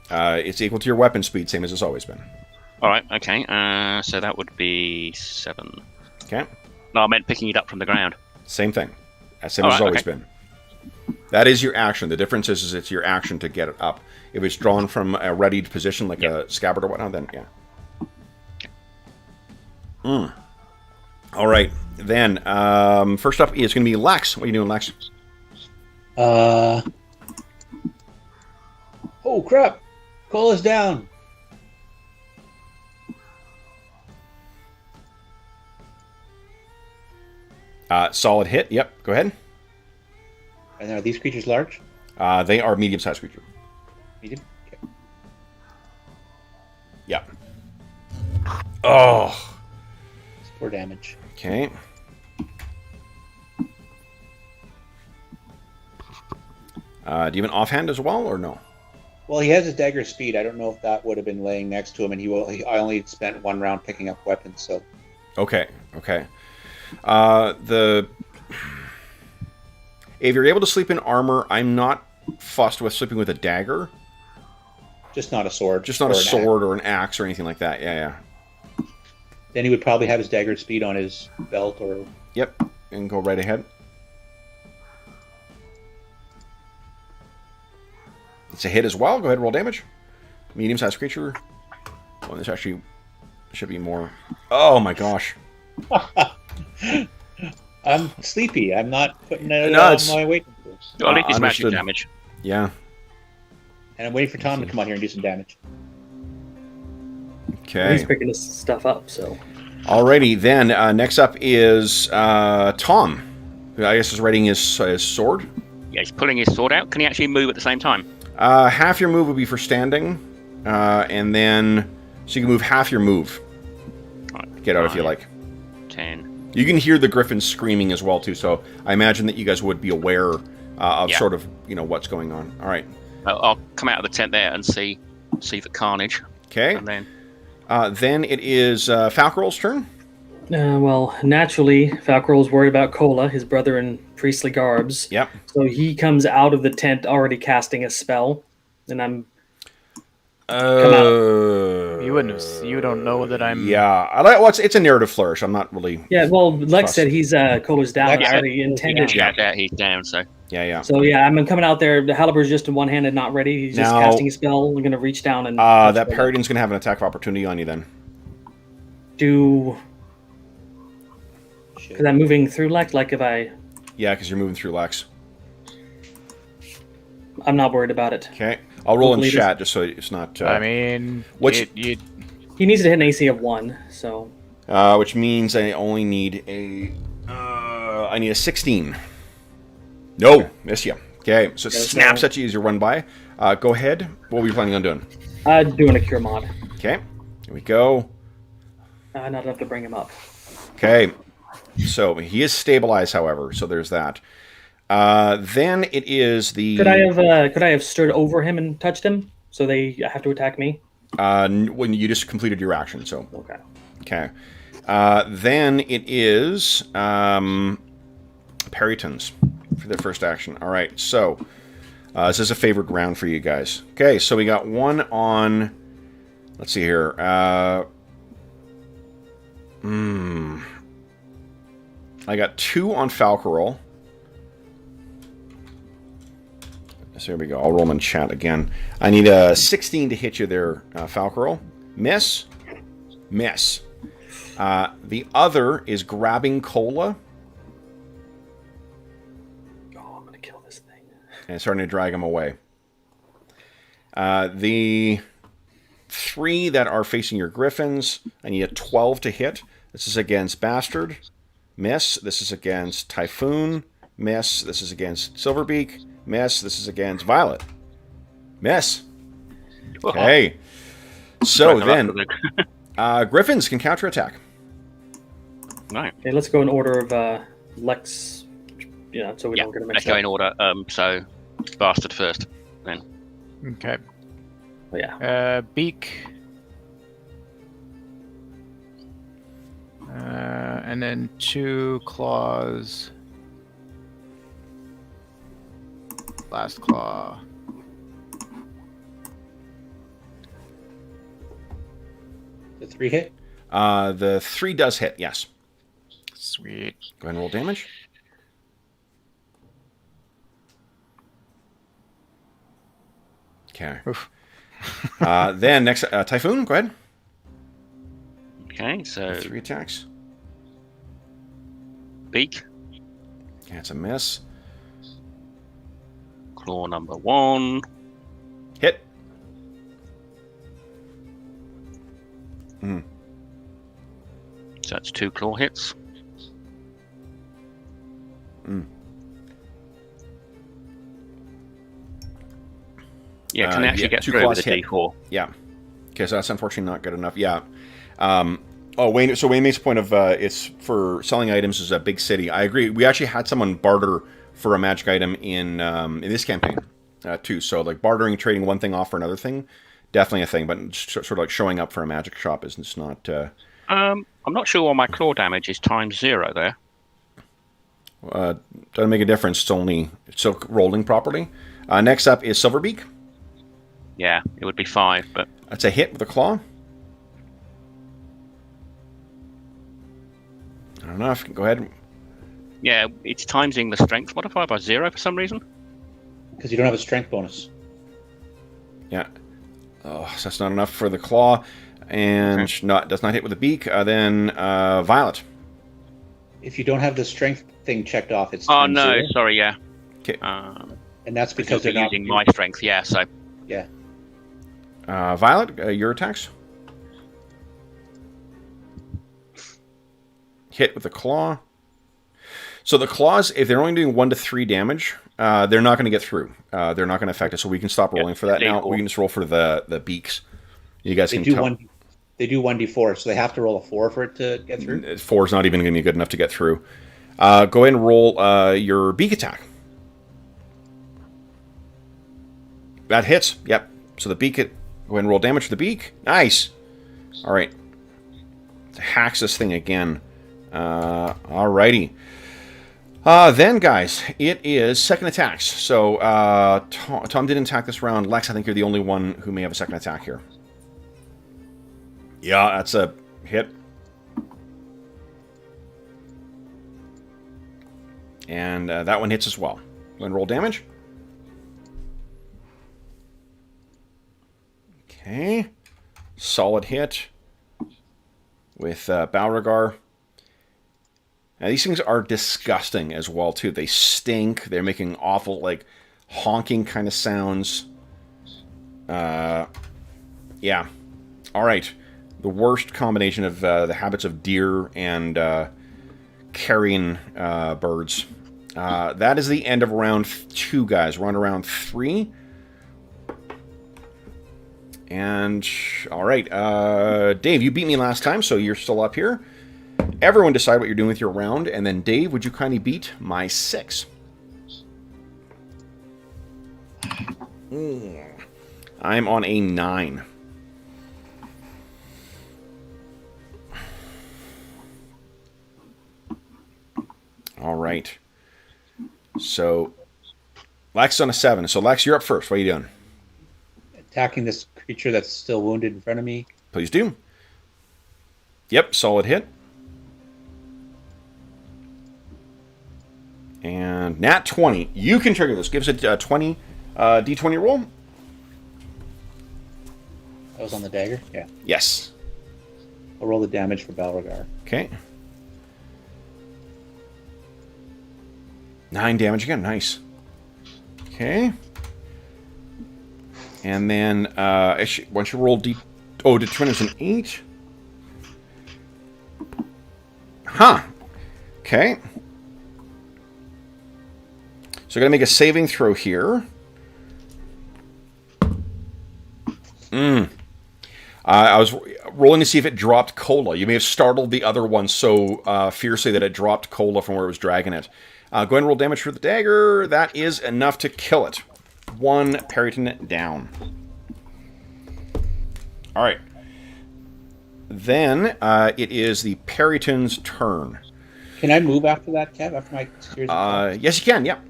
It's equal to your weapon speed, same as it's always been. All right. Okay. So that would be 7. Okay. No, I meant picking it up from the ground. Same thing. Same as it's always okay. been. That is your action. The difference is it's your action to get it up. If it's drawn from a readied position, like a scabbard or whatnot, then yeah. All right. Then, first up is going to be Lex. What are you doing, Lex? Oh crap! Call us down. Solid hit. Yep. Go ahead. And are these creatures large? They are medium-sized creature. Medium. Okay. Yep. Oh. It's 4 damage. Okay. Do you have an offhand as well, or no? Well, he has his dagger speed. I don't know if that would have been laying next to him, and I only spent 1 round picking up weapons. So. Okay. Okay. If you're able to sleep in armor, I'm not fussed with sleeping with a dagger. Just not a sword. Just not a sword or an axe or anything like that. Yeah, yeah. Then he would probably have his dagger speed on his belt or... Yep, and go right ahead. It's a hit as well. Go ahead and roll damage. Medium-sized creature. Oh, this actually should be more... Oh my gosh. I'm sleepy. I'm not putting it on my weight. Well, at least he's magic damage. Yeah. And I'm waiting for Tom to come out here and do some damage. Okay. He's picking this stuff up, so. Alrighty, then next up is Tom, who I guess is readying his sword. Yeah, he's pulling his sword out. Can he actually move at the same time? Half your move would be for standing, and then so you can move half your move. Right, Get out if you like. 10. You can hear the griffins screaming as well too, so I imagine that you guys would be aware of sort of what's going on. All right. I'll come out of the tent there and see the carnage. Okay. And then it is Falcarol's turn. Well, naturally, Falcarol's worried about Cola, his brother in priestly garbs. Yep. So he comes out of the tent already casting a spell, and I'm You don't know that I'm. Yeah. It's a narrative flourish. I'm not really. Yeah. Well, Lex said he's Cola's down. Lex I already intended. Yeah, he's down. So Yeah. So yeah, I'm coming out there. The Halibur's just in one handed, not ready. He's just Now- casting a spell. I'm gonna reach down and. That Paradin's going to have an attack of opportunity on you then. Because I'm moving through Lex. Like if I. Yeah, because you're moving through Lex. I'm not worried about it. Okay. I'll roll in Hopefully chat just so it's not... I mean, He needs to hit an AC of 1, so... which means I only need a... I need a 16. No! Miss you. Okay, so it snaps at you as you run by. Go ahead. What were you planning on doing? Doing a cure mod. Okay. Here we go. Not enough to bring him up. Okay. So, he is stabilized, however, so there's that. Then it is the... Could I have stood over him and touched him? So they have to attack me? When you just completed your action, so... Okay. Okay. Then it is Periton's for their first action. All right, so this is a favorite round for you guys. Okay, so we got one on... Let's see here. I got 2 on Falcarol. So here we go. I'll roll them in chat again. I need a 16 to hit you there, Falcarol. Miss. Miss. The other is grabbing Cola. Oh, I'm going to kill this thing. And starting to drag him away. The 3 that are facing your griffins, I need a 12 to hit. This is against Bastard. Miss. This is against Typhoon. Miss. This is against Silverbeak. Miss. This is against Violet. Miss. Okay. So then, Griffins can counterattack. Right. Okay, let's go in order of Lex. Yeah, so we don't get a Let's mixed go up. in order. So, Bastard first, then. Okay. Oh, yeah. Beak. And then 2 claws. Last claw. The 3 hit. The 3 does hit, yes. Sweet. Go ahead and roll damage. Okay. Then next, Typhoon, go ahead. Okay, so 3 attacks. beak, That's a miss. claw number 1, Hit. so that's 2 claw hits. Yeah, can they actually get 2 through with claws a hit. D4? Yeah. Okay, so that's unfortunately not good enough. Yeah. Wayne. So Wayne makes a point of it's for selling items is a big city. I agree. We actually had someone barter for a magic item in this campaign too. So like bartering, trading one thing off for another thing, definitely a thing. But sort of like showing up for a magic shop is it's not. I'm not sure why my claw damage is ×0 there. Doesn't make a difference. It's still rolling properly. Next up is Silverbeak. Yeah, it would be 5, but That's a hit with a claw. I don't know if you can go ahead. yeah, it's timesing the strength modifier by 0 for some reason. Because you don't have a strength bonus. Yeah. Oh, so that's not enough for the claw. And does not hit with the beak. Then Violet. If you don't have the strength thing checked off, it's Oh times no, 0, sorry, yeah. Okay. and that's Because because they're they're not using my strength, yeah, so Yeah. Violet, your attacks. Hit with the claw. So the claws, if they're only doing 1 to 3 damage, they're not going to get through. They're not going to affect it. So we can stop rolling for that now. We can just roll for the beaks. You guys They can do tell. They do 1d4, so they have to roll a 4 for it to get through. 4 is not even going to be good enough to get through. Go ahead and roll your beak attack. That hits. Yep. So the beak, go ahead and roll damage for the beak. Nice. All right. Hacks this thing again. Alrighty. Then, guys, it is second attacks. So Tom didn't attack this round. Lex, I think you're the only one who may have a second attack here. Yeah, that's a hit. And that one hits as well. Go ahead and roll damage. Okay. Solid hit with Beauregard. Now, these things are disgusting as well, too. They stink. They're making awful, like, honking kind of sounds. Yeah. All right. The worst combination of the habits of deer and carrion birds. That is the end of round 2, guys. We're on to round 3. And, all right. Dave, you beat me last time, so you're still up here. Everyone decide what you're doing with your round, and then Dave, would you kindly beat my 6? I'm on a 9. All right. So, Lex on a 7. So, Lex, you're up first. What are you doing? Attacking this creature that's still wounded in front of me. Please do. Yep, solid hit. And nat 20. You can trigger this. Gives it a 20 d20 roll. That was on the dagger? Yeah. Yes. I'll roll the damage for Balroggar. Okay. 9 damage again. Nice. Okay. And then once you roll d20 is an 8. Huh. Okay. So I'm going to make a saving throw here. I was rolling to see if it dropped Cola. You may have startled the other one so fiercely that it dropped Cola from where it was dragging it. Go ahead and roll damage for the dagger. That is enough to kill it. 1 Periton down. All right. Then it is the Periton's turn. Can I move after that, Kev? After my series of attacks? Yes, you can. Yep.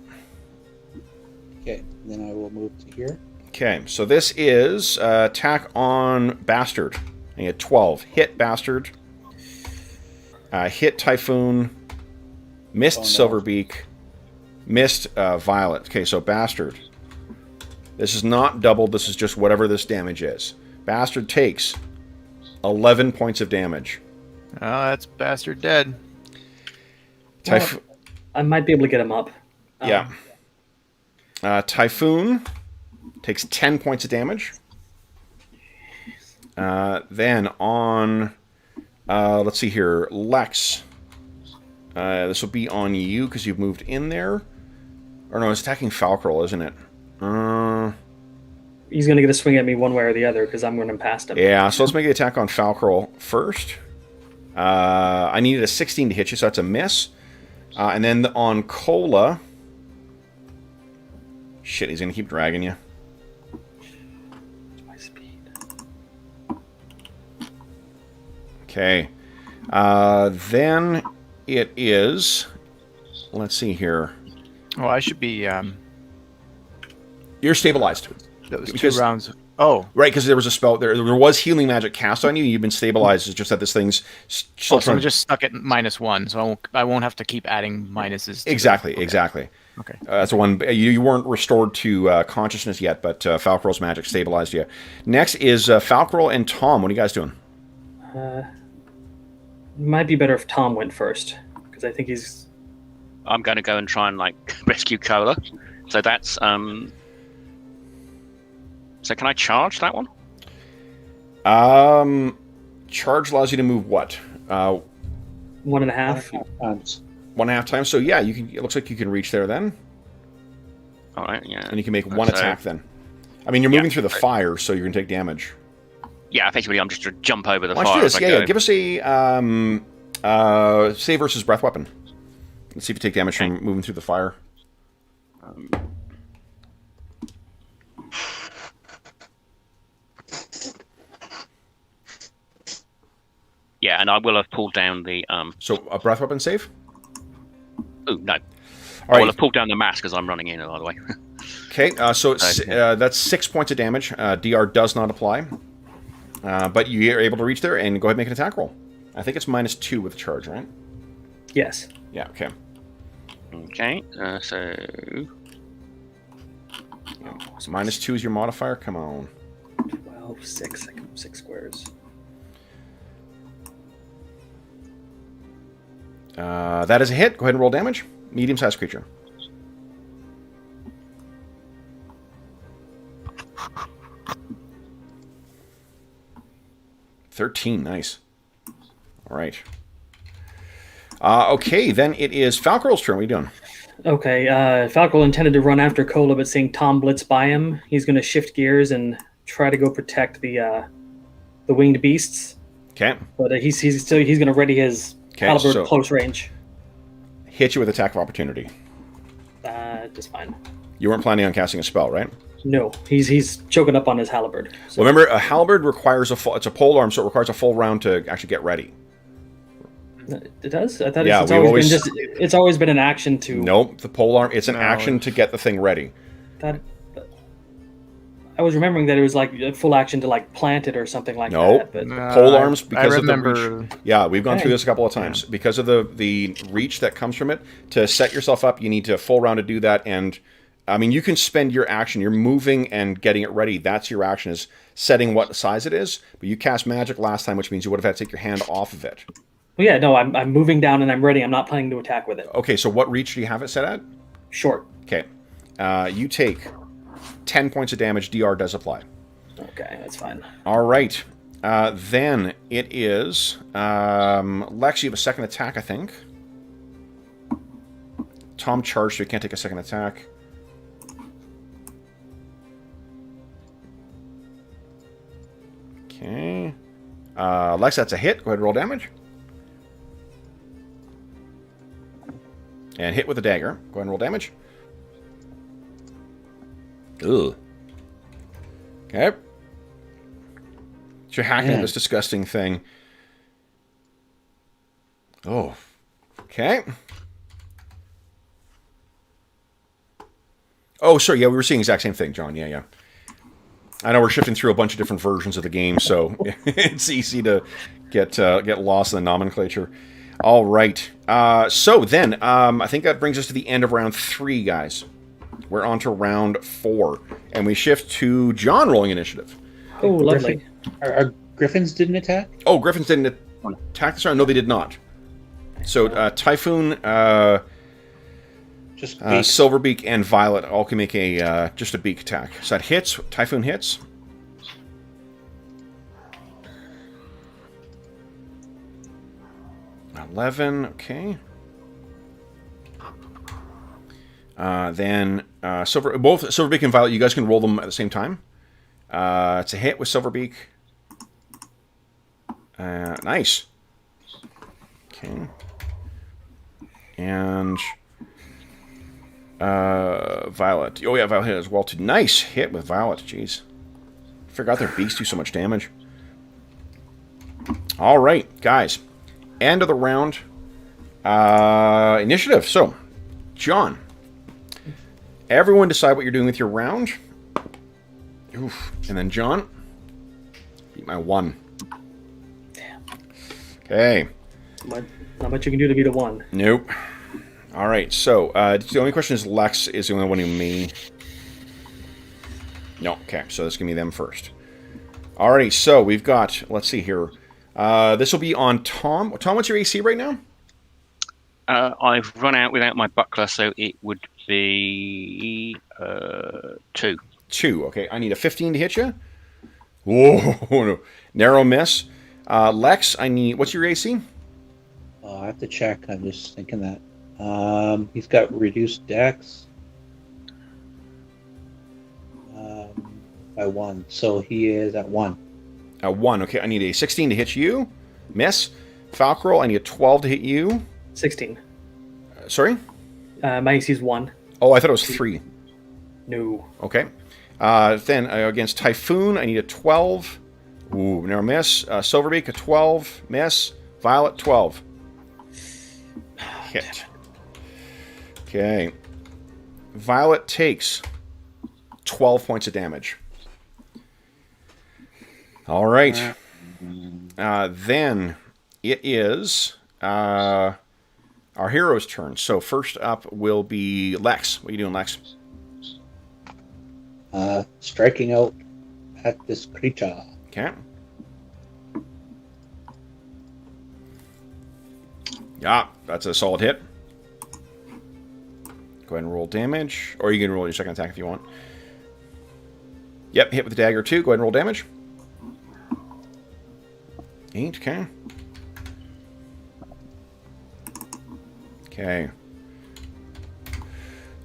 Okay, then I will move to here. Okay, so this is attack on Bastard. And you get 12. Hit Bastard. Hit Typhoon. Missed Oh, no. Silverbeak. Missed Violet. Okay, so Bastard. This is not doubled. This is just whatever this damage is. Bastard takes 11 points of damage. Oh, that's bastard dead. I might be able to get him up. Yeah. Typhoon takes 10 points of damage. Then on, let's see here, Lex. This will be on you because you've moved in there. Or no, it's attacking Falkrel, isn't it? He's going to get a swing at me one way or the other because I'm running past him. Yeah, so let's make the attack on Falkrel first. I needed a 16 to hit you, so that's a miss. And then on Cola... Shit, he's going to keep dragging you. My speed. Okay. Then it is... Let's see here. Oh, I should be. You're stabilized. That was Because- 2 rounds. Oh, Right, because there was a spell... There was healing magic cast on you. You've been stabilized. It's just that this thing's... so I'm just stuck at -1, so I won't have to keep adding minuses. Exactly, Okay. exactly. Okay. That's the one. You weren't restored to consciousness yet, but Falkrel's magic stabilized you. Next is Falkrel and Tom. What are you guys doing? Might be better if Tom went first because I think he's. I'm going to go and try and like rescue Cola. So that's So can I charge that one? Charge allows you to move what? 1.5. Times. 1.5 times. So yeah, you can. It looks like you can reach there then, All right, yeah. and you can make one So- attack then. I mean, you're moving Yeah. through the fire, so you're gonna take damage. Yeah, effectively, I'm just to jump over the Why don't fire. you do as this? I Yeah, go. give us a save versus breath weapon. Let's see if you take damage from moving through the fire. Yeah, and I will have pulled down the So a breath weapon save. Oh no! All I will right. have pulled down the mask as I'm running in. By the way. Okay, so it's, Okay. that's 6 points of damage. DR does not apply. But you are able to reach there and go ahead and make an attack roll. I think it's -2 with charge, right? Yes. Yeah, okay. Okay, so So -2 is your modifier. Come on. 12, 6. I can move 6 squares. That is a hit. Go ahead and roll damage. Medium-sized creature. $13, nice. All right. Okay, then it is Falkrel's turn. What are you doing? Okay, Falco intended to run after Cola, but seeing Tom blitz by him, he's going to shift gears and try to go protect the winged beasts. Okay. But he's going to ready his halberd so- close range. Hit you with attack of opportunity. Just fine. You weren't planning on casting a spell, right? No, he's choking up on his halberd. So, Well, remember, a halberd requires it's a pole arm, so it requires a full round to actually get ready. it does. I thought Yeah, it's we always always- been it's always been an action to. Nope, the pole arm, it's an No, action it's- to get the thing ready. That, I was remembering that it was like a full action to like plant it or something like No. that. But Pole arms, because I of the remember. reach. Yeah, we've gone through Okay. this a couple of times. Because of the reach that comes from it, to set yourself up, you need to full round to do that. And, I mean, you can spend your action. You're moving and getting it ready. That's your action, is setting what size it is. But you cast magic last time, which means you would have had to take your hand off of it. well, yeah, no, I'm moving down and I'm ready. I'm not planning to attack with it. Okay, so what reach do you have it set at? Short. Okay. You take 10 points of damage. DR does apply. Okay, that's fine. All right. Then it is Lex. You have a second attack, I think. Tom charged, so you can't take a second attack. Okay. Lex, that's a hit. Go ahead and roll damage. And hit with a dagger. Go ahead and roll damage. Ugh. Okay. So you're hacking at Man. this disgusting thing. Oh. Okay. Oh, sorry. Yeah, we were seeing the exact same thing, John. Yeah, yeah. I know we're shifting through a bunch of different versions of the game, so it's easy to get lost in the nomenclature. All right. So then, I think that brings us to the end of round 3, guys. We're on to round 4, and we shift to John rolling initiative. Oh, lovely. Our Griffins didn't attack? Oh, Griffins didn't attack this round? No, they did not. So Typhoon, Just Silverbeak, and Violet all can make a just a beak attack. So that hits. Typhoon hits. $11, okay. Then both Silverbeak and Violet, you guys can roll them at the same time. It's a hit with Silverbeak. Nice. Okay. And Violet. Oh yeah, Violet hit as well too. Nice hit with Violet. Jeez, forgot their beaks do so much damage. All right, guys. End of the round. Initiative. So, John. Everyone decide what you're doing with your round. Oof. And then John. Beat my 1. Damn. Okay. Not much you can do to beat a 1. Nope. All right. So the only question is Lex is the only one who may. No. Okay. So that's gonna be them first. Alrighty. So we've got. Let's see here. This will be on Tom. Tom, what's your AC right now? I've run out without my buckler, so it would be 2. 2. Okay. I need a 15 to hit you. Whoa. No. Narrow miss. Lex, I need. What's your AC? I have to check. I'm just thinking that. He's got reduced dex by 1, so he is at 1. At 1. Okay, I need a 16 to hit you. Miss. Falcroll, I need a 12 to hit you. 16. Sorry? My AC is 1. Oh, I thought it was 3. No. Okay. Then against Typhoon, I need a 12. Ooh, narrow miss. Silverbeak, a 12. Miss. Violet, 12. Hit. Okay. Violet takes 12 points of damage. All right. Then it is our hero's turn. So first up will be Lex. What are you doing, Lex? Striking out at this creature. Okay. Yeah, that's a solid hit. Go ahead and roll damage. Or you can roll your second attack if you want. Yep, hit with the dagger too. Go ahead and roll damage. 8, okay. Okay.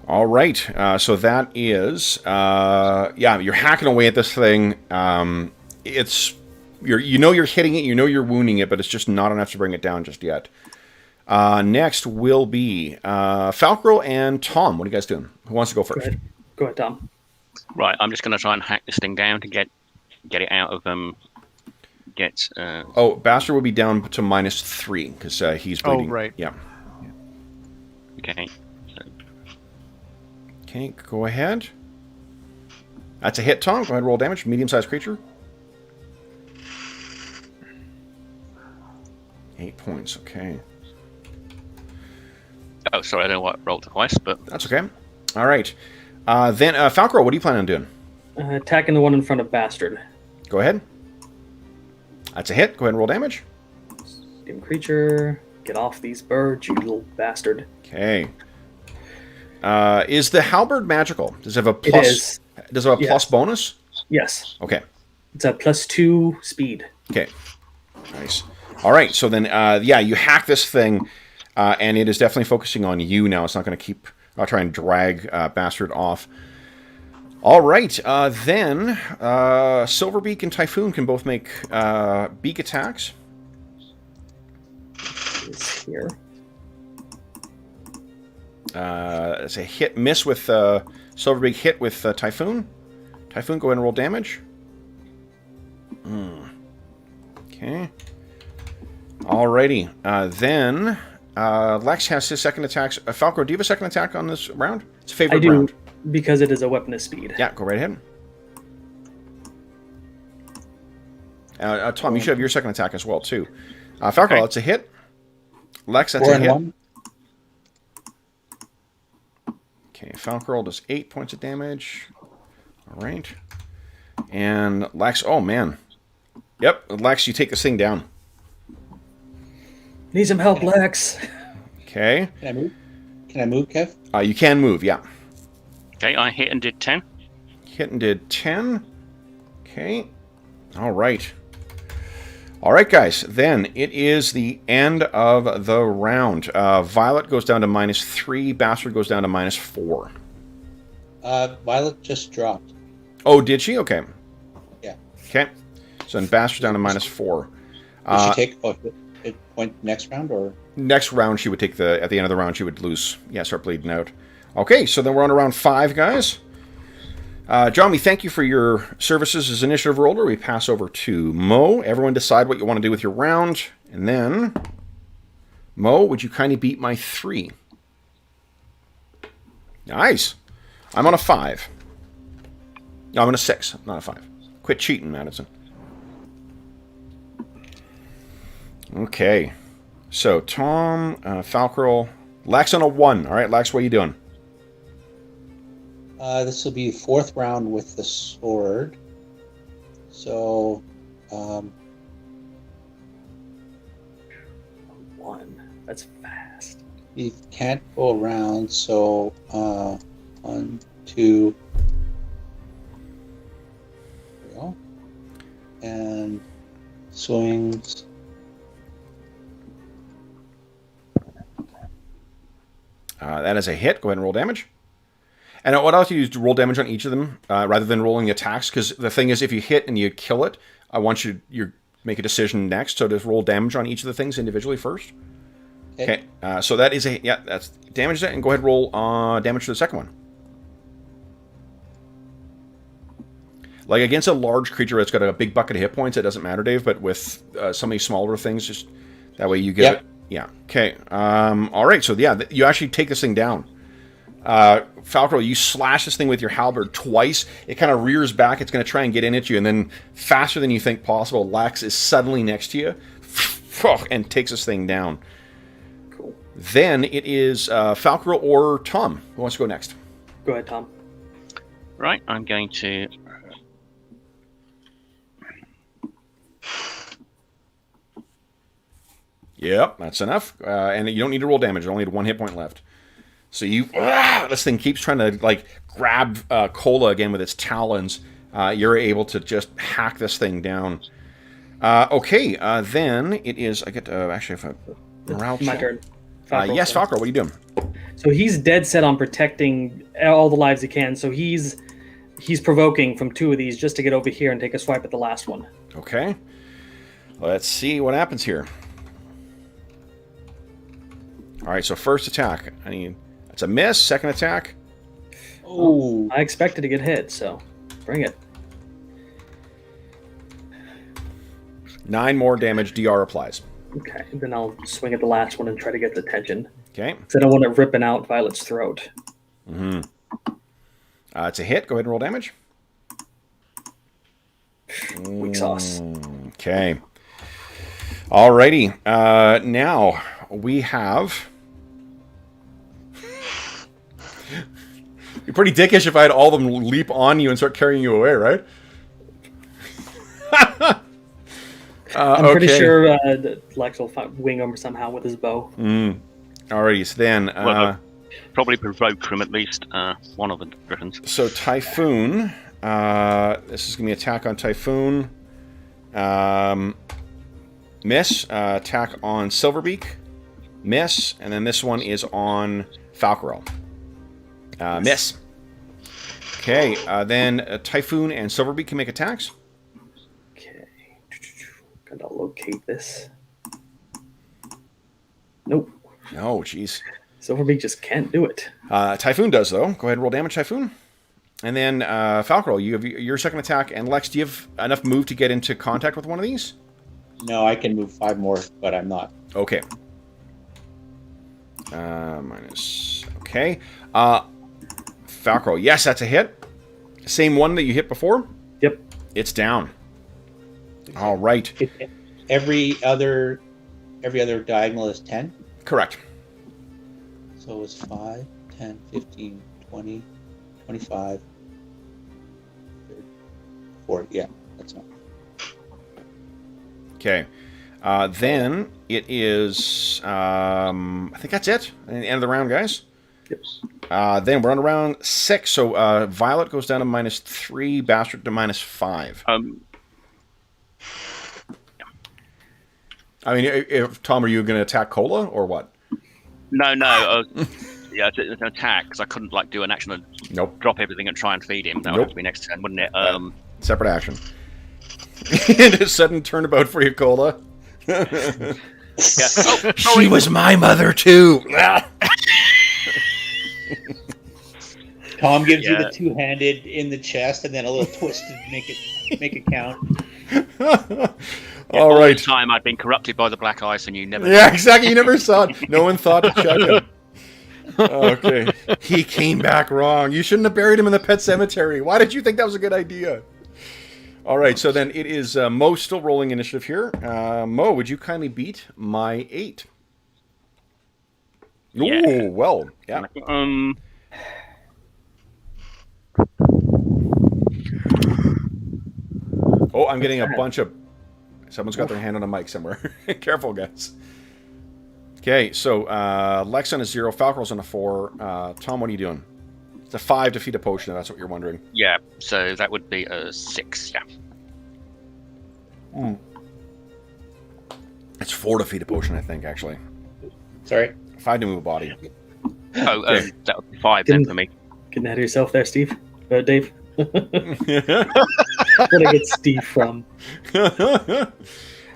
All right. So that is, yeah, you're hacking away at this thing. You know you're hitting it, you know you're wounding it, but it's just not enough to bring it down just yet. Next will be Falcro and Tom. What are you guys doing? Who wants to go first? Go ahead, Tom. Right, I'm just going to try and hack this thing down to get it out of Oh, Bastard will be down to -3 because he's bleeding. Oh, right. Yeah. Okay. Okay, go ahead. That's a hit, Tom. Go ahead and roll damage. Medium-sized creature. 8 points, okay. Oh, sorry, I don't know what I rolled twice, but That's okay. All right. Then, Falcro, what do you plan on doing? Attacking the one in front of Bastard. Go ahead. That's a hit. Go ahead and roll damage. Dim creature. Get off these birds, you little bastard. Okay. Is the halberd magical? Does it have a plus? It is. Does it have a Yes. plus bonus? Yes. Okay. It's a +2 speed. Okay. Nice. All right. So then, yeah, you hack this thing, and it is definitely focusing on you now. It's not going to keep. I'll try and drag Bastard off. All right. Then Silverbeak and Typhoon can both make beak attacks. Is here. It's a hit miss with Silverbeak, hit with Typhoon. Typhoon, go ahead and roll damage. Okay. Alrighty. Then Lex has his second attack. Falco, do you have a second attack on this round? It's a favorite round. Because it is a weapon of speed. Yeah, go right ahead. Tom, you should have your second attack as well, too. Falco, Okay. that's a hit. Lex, that's 4 a and hit. 1. Okay, Falco does 8 points of damage. All right. And Lex, oh, man. Yep, Lex, you take this thing down. Need some help, Lex. Okay. Can I move? Can I move, Kev? You can move, yeah. Okay, I hit and did 10. Hit and did 10. Okay. All right. All right, guys. Then it is the end of the round. Violet goes down to -3. Bastard goes down to -4. Violet just dropped. Oh, did she? Okay. Yeah. Okay. So then Bastard's down to -4. Did she take a point next round, or? Next round, she would take at the end of the round, she would lose. Yeah, start bleeding out. Okay, so then we're on to round 5, guys. John, we thank you for your services as initiative roller. We pass over to Mo. Everyone decide what you want to do with your round. And then, Mo, would you kindly beat my 3? Nice. I'm on a 5. No, I'm on a 6, not a 5. Quit cheating, Madison. Okay. So, Tom, Falcrel, Lex on a 1. All right, Lex, what are you doing? This will be 4th round with the sword. So, 1. That's fast. you can't go around. So, 1, 2, 3, and swings. That is a hit. Go ahead and roll damage. And what else you use to roll damage on each of them rather than rolling the attacks? Because the thing is, if you hit and you kill it, I want you to make a decision next. So just roll damage on each of the things individually first. Okay. So that is that's damage that, and go ahead and roll damage to the second one. Like against a large creature that's got a big bucket of hit points, it doesn't matter, Dave. But with some of these smaller things, just that way you get it. Yeah. Okay. All right. So yeah, you actually take this thing down. Falco, you slash this thing with your halberd twice. It kind of rears back. It's going to try and get in at you, and then faster than you think possible, Lex is suddenly next to you and takes this thing down. Cool. Then it is Falco or Tom. Who wants to go next? Go ahead, Tom. Right, I'm going to... Yep, that's enough. And you don't need to roll damage. You only had 1 hit point left. So this thing keeps trying to like grab Cola again with its talons. You're able to just hack this thing down. Okay, then it is. I get to actually have a morale My check. turn. Yes, Falco, what are you doing? So he's dead set on protecting all the lives he can. So he's provoking from 2 of these just to get over here and take a swipe at the last one. Okay. Let's see what happens here. All right, so first attack. It's a miss. Second attack. Oh, I expected to get hit, so bring it. 9 more damage. DR applies. Okay, then I'll swing at the last one and try to get the attention. Okay. Because I don't want it ripping out Violet's throat. Mm-hmm. It's a hit. Go ahead and roll damage. Weak sauce. Okay. Alrighty. Now we have. You're pretty dickish if I had all of them leap on you and start carrying you away, right? I'm pretty sure that Lex will wing him somehow with his bow. Alrighty, so then... probably provoke from at least one of the griffins. So Typhoon, this is going to be attack on Typhoon. Miss. Attack on Silverbeak. Miss. And then this one is on Falcarel. Miss. Okay, then Typhoon and Silverbeak can make attacks. Okay. Gotta locate this. Nope. No, jeez. Silverbeak just can't do it. Typhoon does, though. Go ahead and roll damage, Typhoon. And then, Falcarel, you have your second attack. And Lex, do you have enough move to get into contact with one of these? no, I can move 5 more, but I'm not. Okay. Minus. Okay. Falco. Yes, that's a hit. Same one that you hit before. Yep. It's down. All right. Every other diagonal is 10. Correct. So it's 5, 10, 15, 20, 25, 30, 40. Yeah, that's not. Okay. Then it is. I think that's it. End of the round, guys. Yep. Then we're on round 6. So Violet goes down to -3, Bastard to -5. I mean, if Tom, are you going to attack Cola or what? No. Yeah, it's an attack because I couldn't like do an action and Nope. drop everything and try and feed him. That would have to be next turn, wouldn't it? Separate action. And a sudden turnabout for you, Cola. Yeah. Oh, She was my mother too. Tom gives you the two-handed in the chest and then a little twist to make it count. All right. This time I'd been corrupted by the black ice, and you never. Yeah, exactly. You never saw it. No one thought to check him. Okay. He came back wrong. You shouldn't have buried him in the pet cemetery. Why did you think that was a good idea? All right. So then it is Mo still rolling initiative here. Mo, would you kindly beat my 8? Yeah. Ooh, well, yeah. Oh, I'm getting a bunch of... Someone's got their hand on a mic somewhere. Careful, guys. Okay, so Lex on a 0, Falcor's on a 4. Tom, what are you doing? It's a 5 to feed a potion, if that's what you're wondering. Yeah, so that would be a 6, yeah. It's 4 to feed a potion, I think, actually. Sorry. 5 to move a body. Oh, Okay. that would be 5 then for me. Getting ahead of yourself there, Steve. Dave. Where did I get Steve from?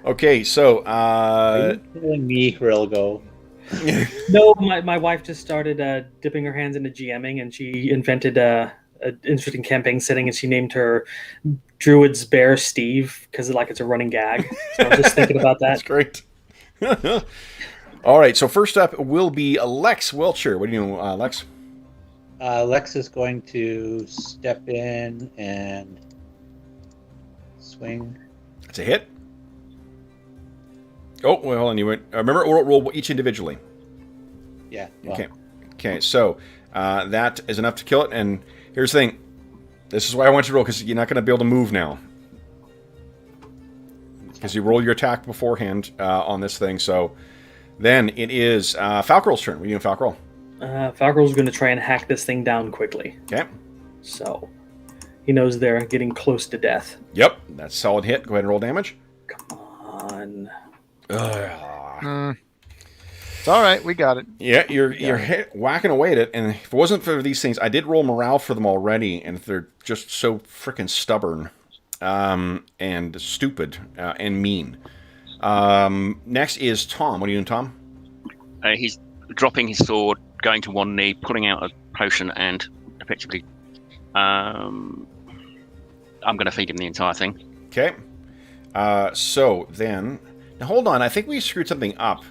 Okay, so... Are you telling me Rilgo? No, my wife just started dipping her hands into GMing, and she invented an interesting campaign setting, and she named her Druid's Bear Steve because it's a running gag. So I was just thinking about that. That's great. All right, so first up will be Lex Wiltshire. What do you know, Lex? Lex is going to step in and swing. That's a hit. Oh, well, hold on. You went. Remember, roll each individually. Yeah. Well, Okay. Okay, so that is enough to kill it. And here's the thing. This is why I want you to roll, because you're not going to be able to move now. Because you roll your attack beforehand on this thing. So then it is Falcor's turn. What are you doing, Falcor? Falcor's going to try and hack this thing down quickly. Okay. So he knows they're getting close to death. Yep, that's a solid hit. Go ahead and roll damage. Come on. It's all right. We got it. Yeah, you're whacking away at it, and if it wasn't for these things, I did roll morale for them already, and they're just so freaking stubborn, and stupid, and mean. Next is Tom. What are you doing, Tom? He's dropping his sword, going to one knee, pulling out a potion, and effectively, I'm going to feed him the entire thing. Okay. So then, now hold on. I think we screwed something up.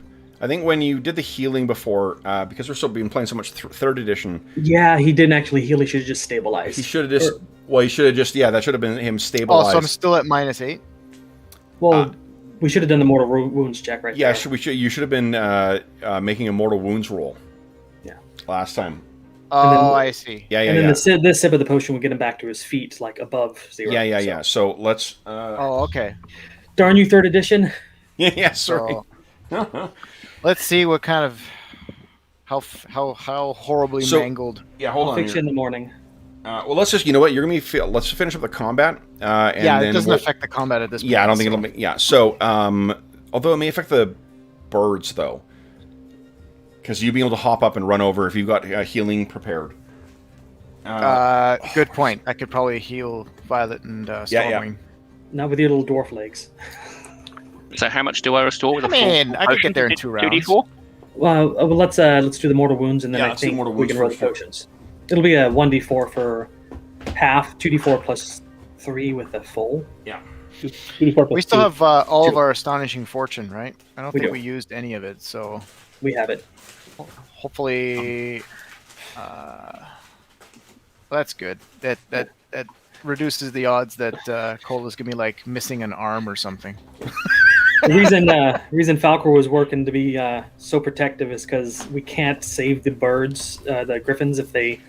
I think when you did the healing before, because we're still been playing so much 3rd edition. Yeah, he didn't actually heal. He should have just stabilized. He should have just. Well, he should have just. Yeah, that should have been him stabilized. Oh, so I'm still at -8. Well, we should have done the mortal wounds check right there. Yeah, you should have been making a mortal wounds roll. Yeah. Last time. Oh, I see. Yeah. And then this sip of the potion would get him back to his feet, like above 0. Yeah. So let's. Oh, okay. Darn you, 3rd edition. Yeah, sorry. So, let's see what kind of how horribly mangled. Yeah, hold I'll on. fix you in the morning. Well, let's just. You know what? You're gonna be. Let's finish up the combat. And Yeah, then it doesn't affect the combat at this point. Yeah, I don't think it'll. Yeah. So, although it may affect the birds, though, because you'll be able to hop up and run over if you've got healing prepared. Good point. I could probably heal Violet and Stormwing. Not with your little dwarf legs. So how much do I restore with I a full mean, I could potion? get there in 2 rounds. 2d4? Well, let's do the mortal wounds, and then Yeah, I let's do think mortal we wounds can roll the first, sure. potions. It'll be a 1d4 for half, 2d4 plus 3 with a full. Yeah. 2d4 plus We still 2. have all of our astonishing fortune, right? I don't We think do. we used any of it, so We have it. hopefully that's good. That reduces the odds that Cola's gonna be like missing an arm or something. The reason Falcor was working to be so protective is because we can't save the birds, the griffins, if they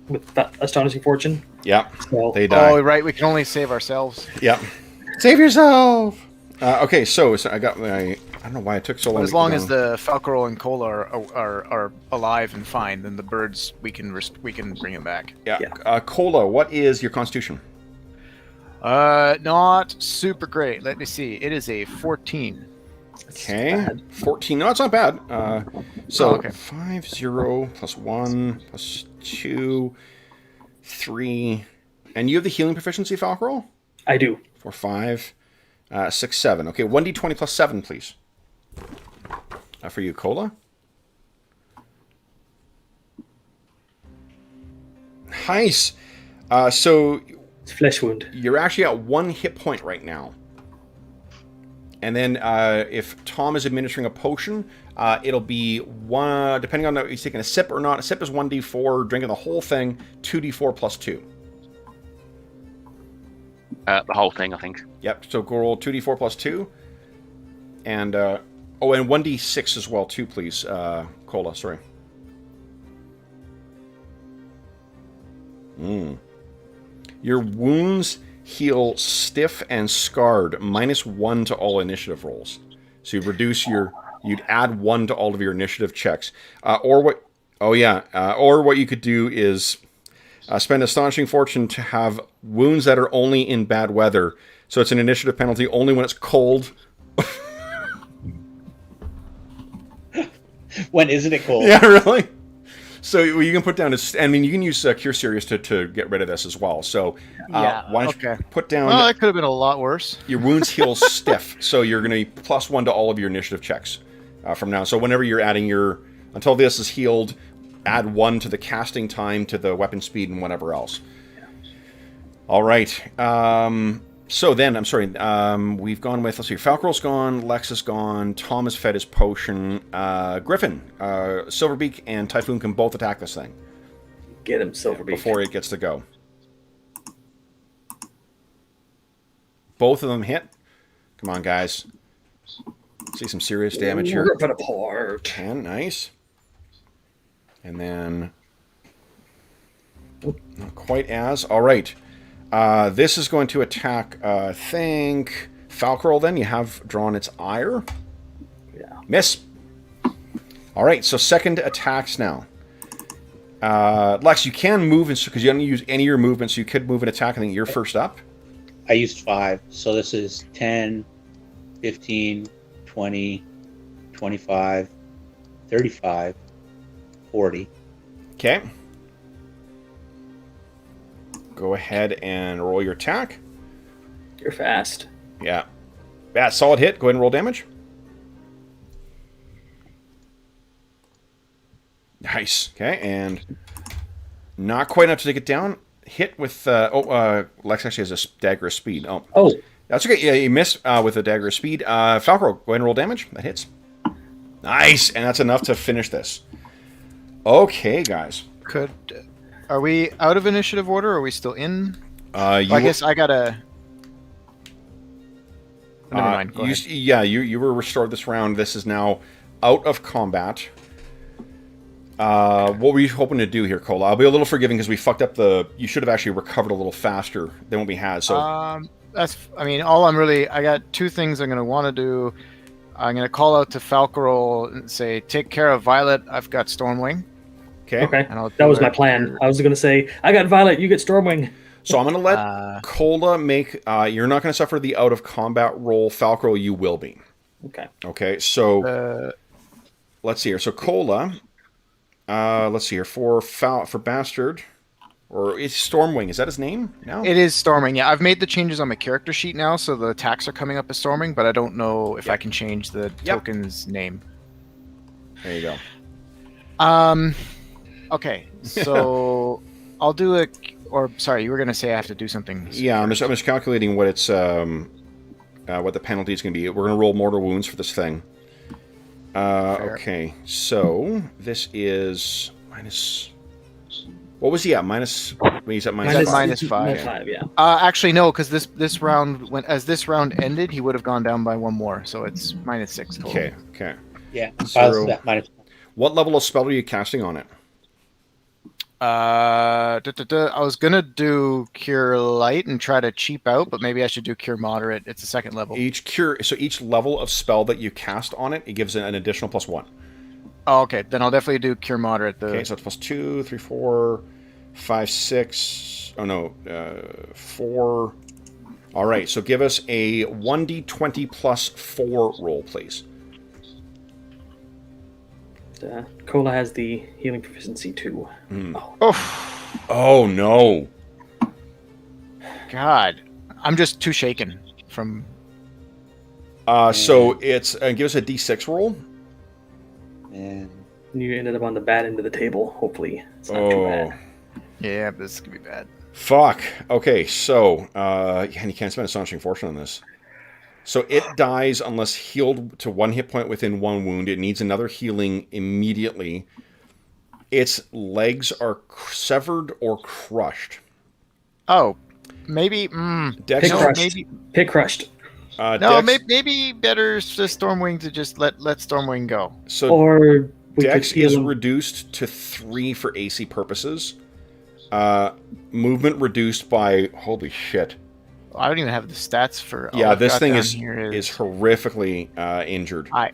with astonishing fortune. Yeah, So they die. Oh, right. We can only save ourselves. Yeah, save yourself. Okay, so I got my. I don't know why it took so long. But as long as the Falcor and Cola are alive and fine, then the birds we can bring them back. Yeah. Cola, what is your constitution? Not super great. Let me see. It is a 14. Okay, 14. No, it's not bad. So okay. 5, 0, plus 1, plus 2, 3. And you have the healing proficiency, Falcor? I do. 4, 5, 6, 7. Okay, 1d20 plus 7, please. For you, Cola. Nice. So It's flesh wound. you're actually at 1 hit point right now. And then if Tom is administering a potion, it'll be 1, depending on if he's taking a sip or not. A sip is 1d4, drinking the whole thing, 2d4 plus 2. The whole thing, I think. Yep, so go roll 2d4 plus 2. And, and 1d6 as well, too, please, Cola, sorry. Your wounds heal stiff and scarred, -1 to all initiative rolls. So you reduce you'd add 1 to all of your initiative checks. Or what you could do is spend astonishing fortune to have wounds that are only in bad weather. So it's an initiative penalty only when it's cold. When isn't it cold? Yeah, really? So you can put down, you can use Cure Serious to get rid of this as well. So why don't you put down... Well, that could have been a lot worse. Your wounds heal stiff, so you're going to be +1 to all of your initiative checks from now. So whenever you're adding until this is healed, add 1 to the casting time, to the weapon speed, and whatever else. All right. So then, I'm sorry, we've gone with, let's see, Falcor's gone, Lex is gone, Tom has fed his potion, Griffin, Silverbeak, and Typhoon can both attack this thing. Get him, Silverbeak. Before it gets to go. Both of them hit. Come on, guys. See some serious damage here. Rip it apart. 10, nice. And then... not quite as. All right. This is going to attack, I think, Falcor, then. You have drawn its ire. Yeah. Miss. All right, so second attacks now. Lex, you can move, because you don't use any of your movement, so you could move and attack. I think you're first up. I used 5, so this is 10, 15, 20, 25, 35, 40. Okay. Go ahead and roll your attack. You're fast. Yeah. Yeah, solid hit. Go ahead and roll damage. Nice. Okay, and not quite enough to take it down. Hit with... Lex actually has a dagger of speed. Oh. That's okay. Yeah, you miss with a dagger of speed. Falcor, go ahead and roll damage. That hits. Nice, and that's enough to finish this. Okay, guys. Are we out of initiative order, or are we still in? I guess I gotta... Never mind, go ahead. Yeah, you were restored this round. This is now out of combat. What were you hoping to do here, Cola? I'll be a little forgiving because we fucked up you should have actually recovered a little faster than what we had. So I got 2 things I'm going to want to do. I'm going to call out to Falcor and say, take care of Violet. I've got Stormwing. Okay. That was my plan. I was going to say, I got Violet, you get Stormwing. So I'm going to let Cola make... you're not going to suffer the out-of-combat roll. Falcor, you will be. Okay, so... let's see here. So Cola... let's see here. For Bastard... Or is Stormwing, is that his name now? It is Stormwing, yeah. I've made the changes on my character sheet now, so the attacks are coming up as Stormwing, but I don't know if I can change the token's name. There you go. Okay, so I'll do a... Or, sorry, you were going to say I have to do something. Yeah, I'm just calculating what it's... what the penalty is going to be. We're going to roll mortal wounds for this thing. Okay, so this is minus... What was he at? Minus. He's at He's at minus 5. minus 5. Yeah. Actually, no, because this round, as this round ended, he would have gone down by 1 more, so it's minus 6 total. Okay. Okay. Yeah. Zero. Minus. What level of spell are you casting on it? I was gonna do Cure Light and try to cheap out, but maybe I should do Cure Moderate. It's a 2nd level. Each level of spell that you cast on it, it gives an additional +1. Oh, okay. Then I'll definitely do Cure Moderate. Okay, so it's +2, 3, 4, 5, 6. Oh no, 4. All right, so give us a 1d20 +4 roll, please. Cola has the healing proficiency too. Oh no! God, I'm just too shaken from. So it's give us a d6 roll. And You ended up on the bad end of the table. Hopefully, it's not too bad. Yeah, this is gonna be bad. Fuck. Okay, so and you can't spend astonishing fortune on this. So it dies unless healed to 1 hit point within 1 wound. It needs another healing immediately. Its legs are severed or crushed. Oh, maybe. Dex, Pit crushed. Pit crushed. No, Dex, maybe better for Stormwing to just let Stormwing go. So Or we Dex could heal is him. reduced to 3 for AC purposes. Movement reduced by holy shit. I don't even have the stats for. Yeah, all I've this got thing down is here horrifically injured. I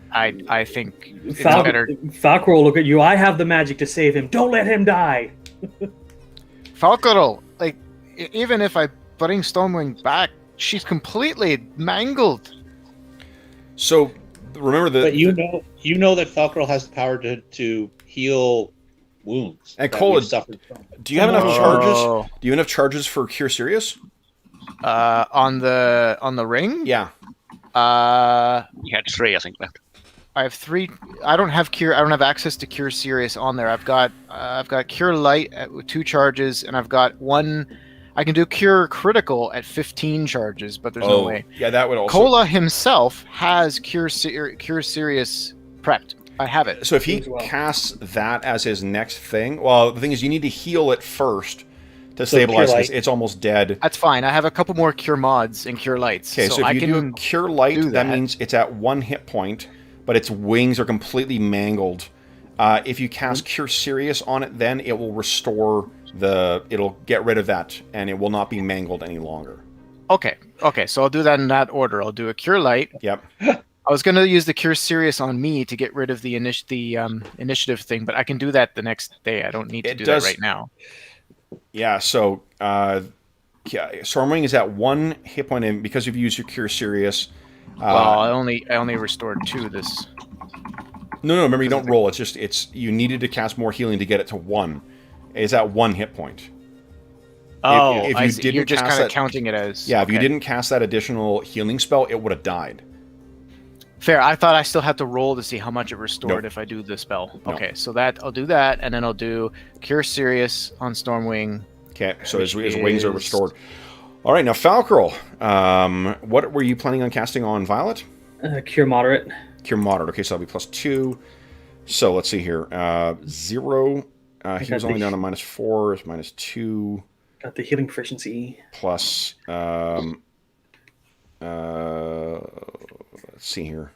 think it's better. Falcor will look at you. I have the magic to save him. Don't let him die. Falcoro, like even if I bring Stormwing back, she's completely mangled. So remember that. but you know that Falcor has the power to heal wounds. And that Cola, we've suffered from. do you have enough charges? Oh. Do you have enough charges for Cure Serious? On the ring. Yeah. You had 3, I think, left. I have 3. I don't have Cure. I don't have access to Cure Serious on there. I've got Cure Light with 2 charges, and I've got 1. I can do Cure Critical at 15 charges, but there's no way. Yeah, that would also. Cola himself has Cure Serious prepped. I have it. So if he as well. casts that as his next thing, well, the thing is, you need to heal it first to So stabilize Cure this. Light. It's almost dead. That's fine. I have a couple more Cure Mods and Cure Lights. Okay, so if I you can do Cure Light, do that that. means it's at 1 hit point, but its wings are completely mangled. If you cast Cure Serious on it, then it will restore it'll get rid of that, and it will not be mangled any longer. Okay, so I'll do that in that order. I'll do a Cure Light. Yep. I was going to use the Cure Serious on me to get rid of the initiative thing, but I can do that the next day. I don't need to do that right now. Yeah, so Stormwing is at 1 hit point, and because you've used your Cure Serious... Well, I only restored 2 this... No, remember, you don't roll. You needed to cast more healing to get it to 1. It's at 1 hit point. Oh, if I you see. didn't You're just cast kind of that- counting it as... Yeah, if you okay. didn't cast that additional healing spell, it would have died. Fair. I thought I still had to roll to see how much it restored Nope. if I do the spell. No. Okay, so I'll do that, and then I'll do Cure Serious on Stormwing. Okay, so his Which wings are is- restored. All right, now Falcrol, what were you planning on casting on Violet? Cure moderate. Cure Moderate. Okay, so that'll be +2. So let's see here. 0. He was only down to -4. It's -2. Got the healing proficiency. Plus, let's see here.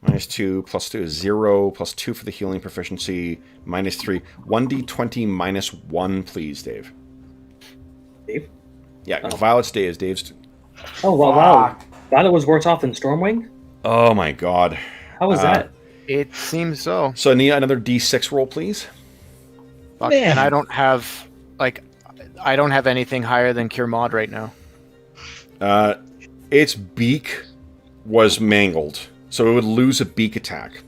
-2 +2 is 0. +2 for the healing proficiency. -3. 1d20 -1, please, Dave. Dave? Yeah, Oh. Violet's day is Dave's. Oh wow! Violet was worse off than Stormwing. Oh my god. How was that? It seems so. So I need another d6 roll, please. Fuck, Man. and I don't have anything higher than Cure Mod right now. Its beak was mangled, so it would lose a beak attack.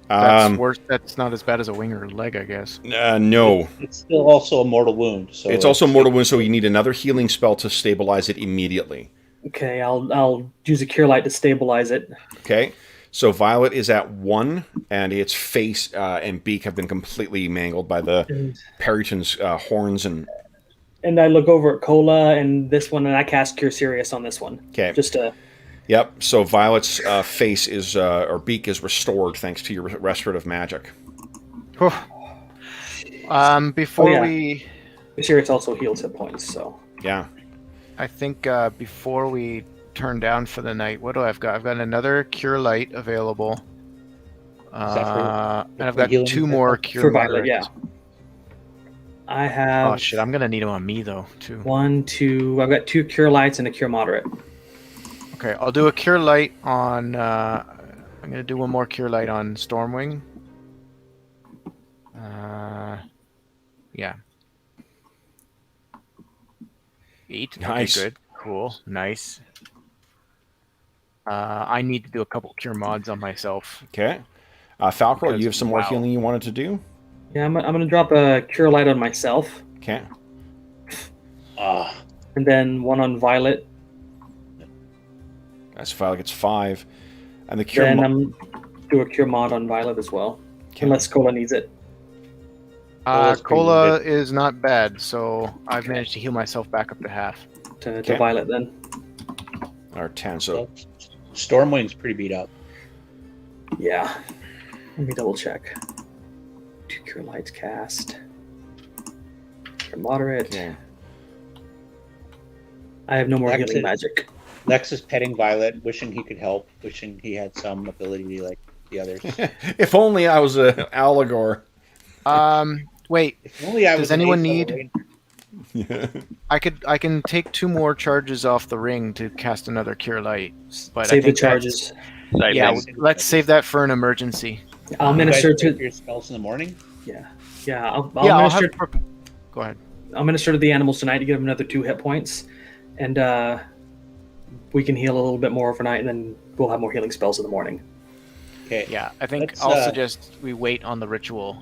That's worse. That's not as bad as a wing or leg, I guess. No. It's still also a mortal wound. So It's also a mortal wound, so you need another healing spell to stabilize it immediately. Okay, I'll use a cure light to stabilize it. Okay? So Violet is at 1, and its face and beak have been completely mangled by the Periton's horns and... And I look over at Cola and this one, and I cast Cure Serious on this one. Okay. Just to... Yep, so Violet's face is, or beak is restored thanks to your restorative magic. Before yeah. we, Sirius also heals hit points, so Yeah. I think before we turn down for the night, what do I've got? I've got another Cure Light available. that for And I've got healing 2 as more well? Cure for Violet, Moderate. yeah. I have Oh shit, I'm gonna need them on me though too. 1, 2. I've got 2 Cure Lights and a Cure Moderate. Okay, I'll do a Cure Light on. I'm gonna do one more Cure Light on Stormwing. Yeah. 8. Nice. Okay, good. Cool. Nice. I need to do a couple Cure Mods on myself. Okay. Falcor, Because, you have some more wow. healing you wanted to do? Yeah, I'm going to drop a Cure Light on myself, Okay. and then 1 on Violet. That's Violet gets 5. And the cure. Then I'm do a Cure Mod on Violet as well, Okay. unless Cola needs it. Cola's pretty Cola good. is not bad, so I've managed to heal myself back up to half. To Okay. Violet then. Or 10. So Stormwing's pretty beat up. Yeah. Let me double check. 2 Cure Lights cast. Cure Moderate. okay. I have no more Lex healing is- magic. Lex is petting Violet, wishing he could help, wishing he had some ability like the others. If only I was a Allegor. Wait, If only I was Does an anyone 8th need- level ranger. I can take 2 more charges off the ring to cast another Cure Light, but Save I the think charges. Save Yeah, them. let's save that for an emergency. I'll You guys minister take to your spells in the morning. yeah. I'll Yeah, I'll minister. have. Go ahead. I'll minister to the animals tonight to give them another 2 hit points, and we can heal a little bit more overnight, and then we'll have more healing spells in the morning. Okay. Yeah, I think Let's, I'll suggest we wait on the ritual.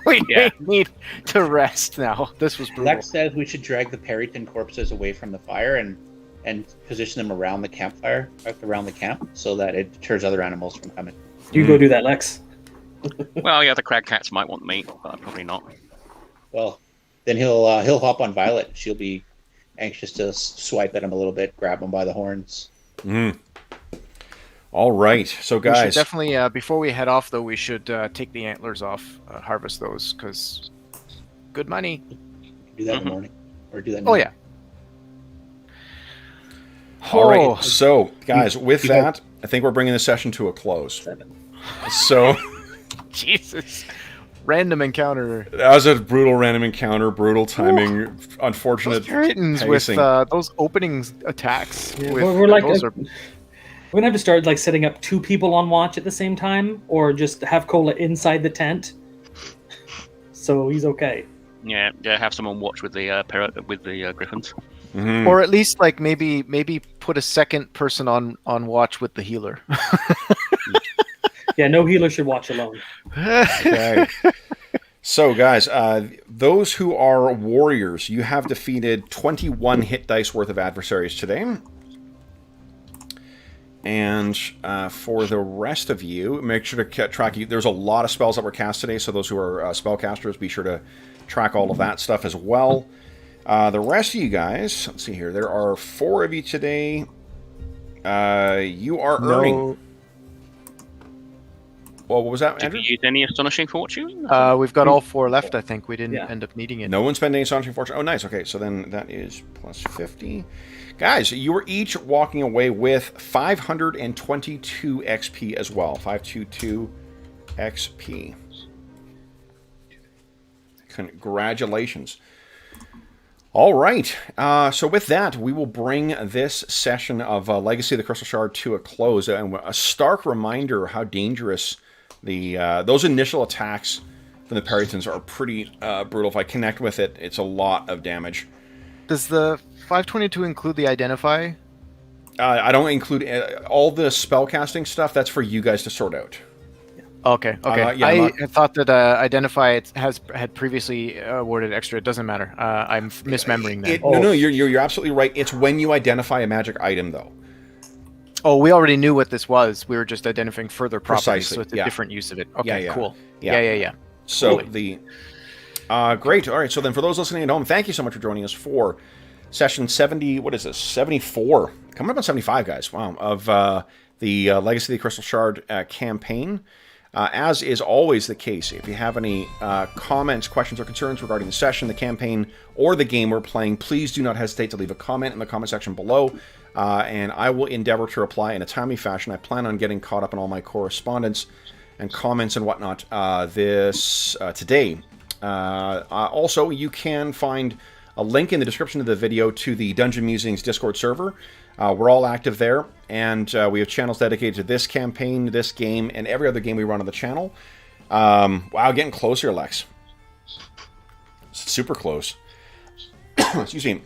We Yeah. need to rest now. This was brutal. Lex says we should drag the Perryton corpses away from the fire and position them around the campfire, around the camp, so that it deters other animals from coming. You go do that, Lex. Well, yeah, the crag cats might want meat, but probably not. Well, then he'll hop on Violet. She'll be anxious to swipe at him a little bit, grab him by the horns. All right. So, We should guys. definitely, before we head off, though, we should take the antlers off, harvest those, because good money. Do that in the morning, or do that. Oh, yeah. All right. Oh. So, guys, with you that, I think we're bringing the session to a close. 7. So, Jesus. Random encounter. that was a brutal random encounter, brutal timing, unfortunate Those Puritans with pacing. those opening attacks. Yeah, with, we're like those are, we're gonna have to start like setting up 2 people on watch at the same time, or just have Cola inside the tent, so he's okay. Yeah, have someone watch with the griffins. Mhm. or at least like maybe put a second person on watch with the healer. Yeah, no healer should watch alone. Okay. So, guys, those who are warriors, you have defeated 21 hit dice worth of adversaries today. And for the rest of you, make sure to track. There's a lot of spells that were cast today, so those who are spellcasters, be sure to track all of that stuff as well. The rest of you guys, let's see here. There are 4 of you today. You are earning. Well, what was that, Did Andrew? you use any astonishing fortune? We've got all 4 left. I think we didn't Yeah. end up needing it. No one spent any astonishing fortune. Oh, nice. Okay, so then that is plus 50. Guys, you were each walking away with 522 XP as well. 522 XP. Congratulations. All right. So with that, we will bring this session of Legacy of the Crystal Shard to a close. And a stark reminder how dangerous those initial attacks from the Perrytons are pretty brutal. If I connect with it, it's a lot of damage. Does the 522 include the identify? I don't include all the spellcasting stuff. That's for you guys to sort out. Okay. yeah, I'm I thought that identify had previously awarded extra. It doesn't matter. I'm misremembering that. No, you're absolutely right. It's when you identify a magic item, though. Oh, we already knew what this was. We were just identifying further properties, Precisely, so it's a yeah. different use of it. Okay, Yeah. cool. Yeah. Yeah. So Totally. great. All right. So then, for those listening at home, thank you so much for joining us for session 70. What is this? 74. Coming up on 75, guys. Wow. Of the Legacy of the Crystal Shard campaign. As is always the case, if you have any comments, questions, or concerns regarding the session, the campaign, or the game we're playing, please do not hesitate to leave a comment in the comment section below, and I will endeavor to reply in a timely fashion. I plan on getting caught up in all my correspondence and comments and whatnot today. Also, you can find a link in the description of the video to the Dungeon Musings Discord server. We're all active there, and we have channels dedicated to this campaign, this game, and every other game we run on the channel. Wow, getting closer, Lex. Super close. Excuse me.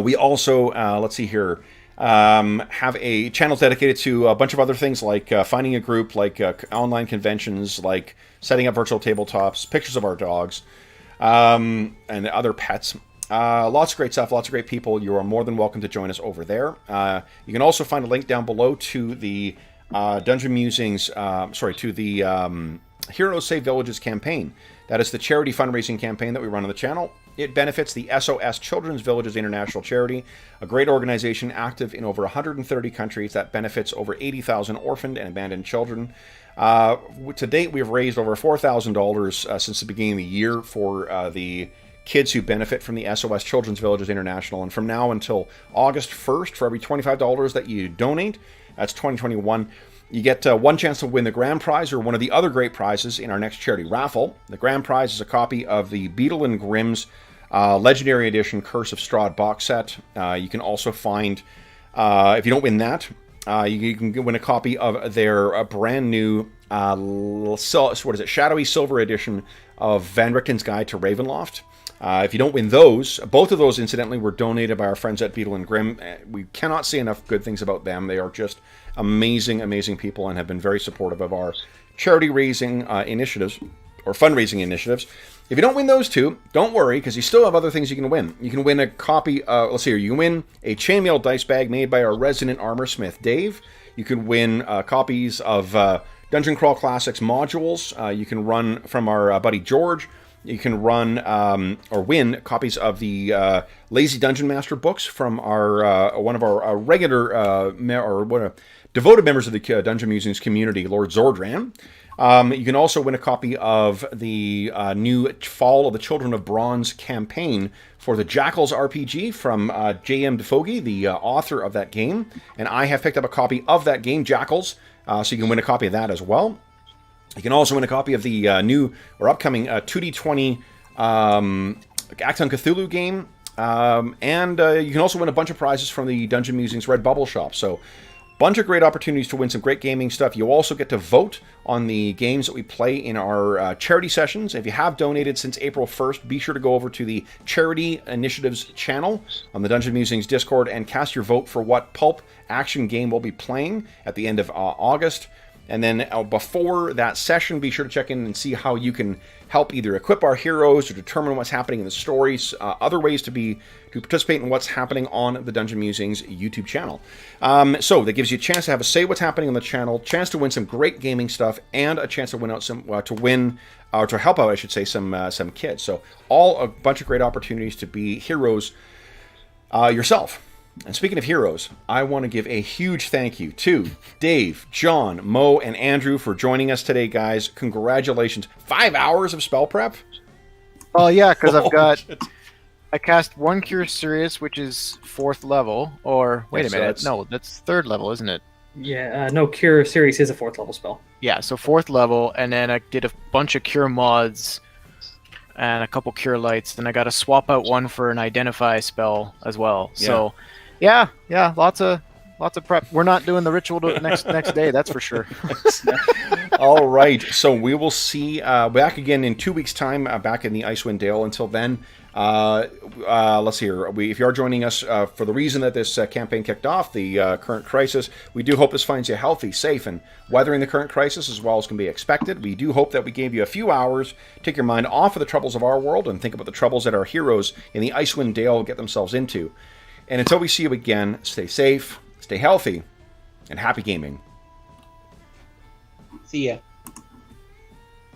We also, let's see here, have a channel dedicated to a bunch of other things, like finding a group, like online conventions, like setting up virtual tabletops, pictures of our dogs, and other pets. Lots of great stuff, lots of great people. You are more than welcome to join us over there. You can also find a link down below to the Dungeon Musings, to the Heroes Save Villages campaign. That is the charity fundraising campaign that we run on the channel. It benefits the SOS Children's Villages International Charity, a great organization active in over 130 countries that benefits over 80,000 orphaned and abandoned children. To date, we have raised over $4,000 since the beginning of the year for the kids who benefit from the SOS Children's Villages International. And from now until August 1st, for every $25 that you donate, that's 2021, you get one chance to win the grand prize or one of the other great prizes in our next charity raffle. The grand prize is a copy of the Beadle and Grimm's Legendary Edition Curse of Strahd box set. You can also find, if you don't win that, you can win a copy of their brand new Shadowy Silver Edition of Van Richten's Guide to Ravenloft. If you don't win those, both of those, incidentally, were donated by our friends at Beadle and Grimm. We cannot say enough good things about them. They are just amazing, amazing people and have been very supportive of our charity raising initiatives, or fundraising initiatives. If you don't win those two, don't worry, because you still have other things you can win. You can win a copy, let's see here, you can win a chainmail dice bag made by our resident armor smith, Dave. You can win copies of Dungeon Crawl Classics modules. You can run from our buddy George. You can run or win copies of the Lazy Dungeon Master books from our one of our regular devoted members of the Dungeon Musings community, Lord Zordran. You can also win a copy of the new Fall of the Children of Bronze campaign for the Jackals RPG from J.M. DeFoge, the author of that game. And I have picked up a copy of that game, Jackals, so you can win a copy of that as well. You can also win a copy of the new or upcoming 2D20 Achtung Cthulhu game. And you can also win a bunch of prizes from the Dungeon Musings Red Bubble Shop. So, bunch of great opportunities to win some great gaming stuff. You also get to vote on the games that we play in our charity sessions. If you have donated since April 1st, be sure to go over to the Charity Initiatives channel on the Dungeon Musings Discord and cast your vote for what pulp action game we'll be playing at the end of August. And then before that session, be sure to check in and see how you can help either equip our heroes or determine what's happening in the stories, other ways to participate in what's happening on the Dungeon Musings YouTube channel. So that gives you a chance to have a say what's happening on the channel, chance to win some great gaming stuff, and a chance to win out some to help out, I should say, some kids. So all a bunch of great opportunities to be heroes yourself. And speaking of heroes, I want to give a huge thank you to Dave, John, Mo, and Andrew for joining us today, guys. Congratulations. 5 hours of spell prep? Oh, yeah, because I cast one Cure Serious, which is 4th level, or, wait a minute, no, that's 3rd level, isn't it? Yeah, no, Cure Series is a 4th level spell. Yeah, so 4th level, and then I did a bunch of Cure mods and a couple Cure Lights, then I got to swap out one for an Identify spell as well. Yeah. So, yeah, lots of prep. We're not doing the ritual next day, that's for sure. All right, so we will see back again in 2 weeks' time, back in the Icewind Dale. Until then, let's see here. If you are joining us for the reason that this campaign kicked off, the current crisis, we do hope this finds you healthy, safe, and weathering the current crisis as well as can be expected. We do hope that we gave you a few hours, take your mind off of the troubles of our world, and think about the troubles that our heroes in the Icewind Dale get themselves into. And until we see you again, stay safe, stay healthy, and happy gaming. See ya.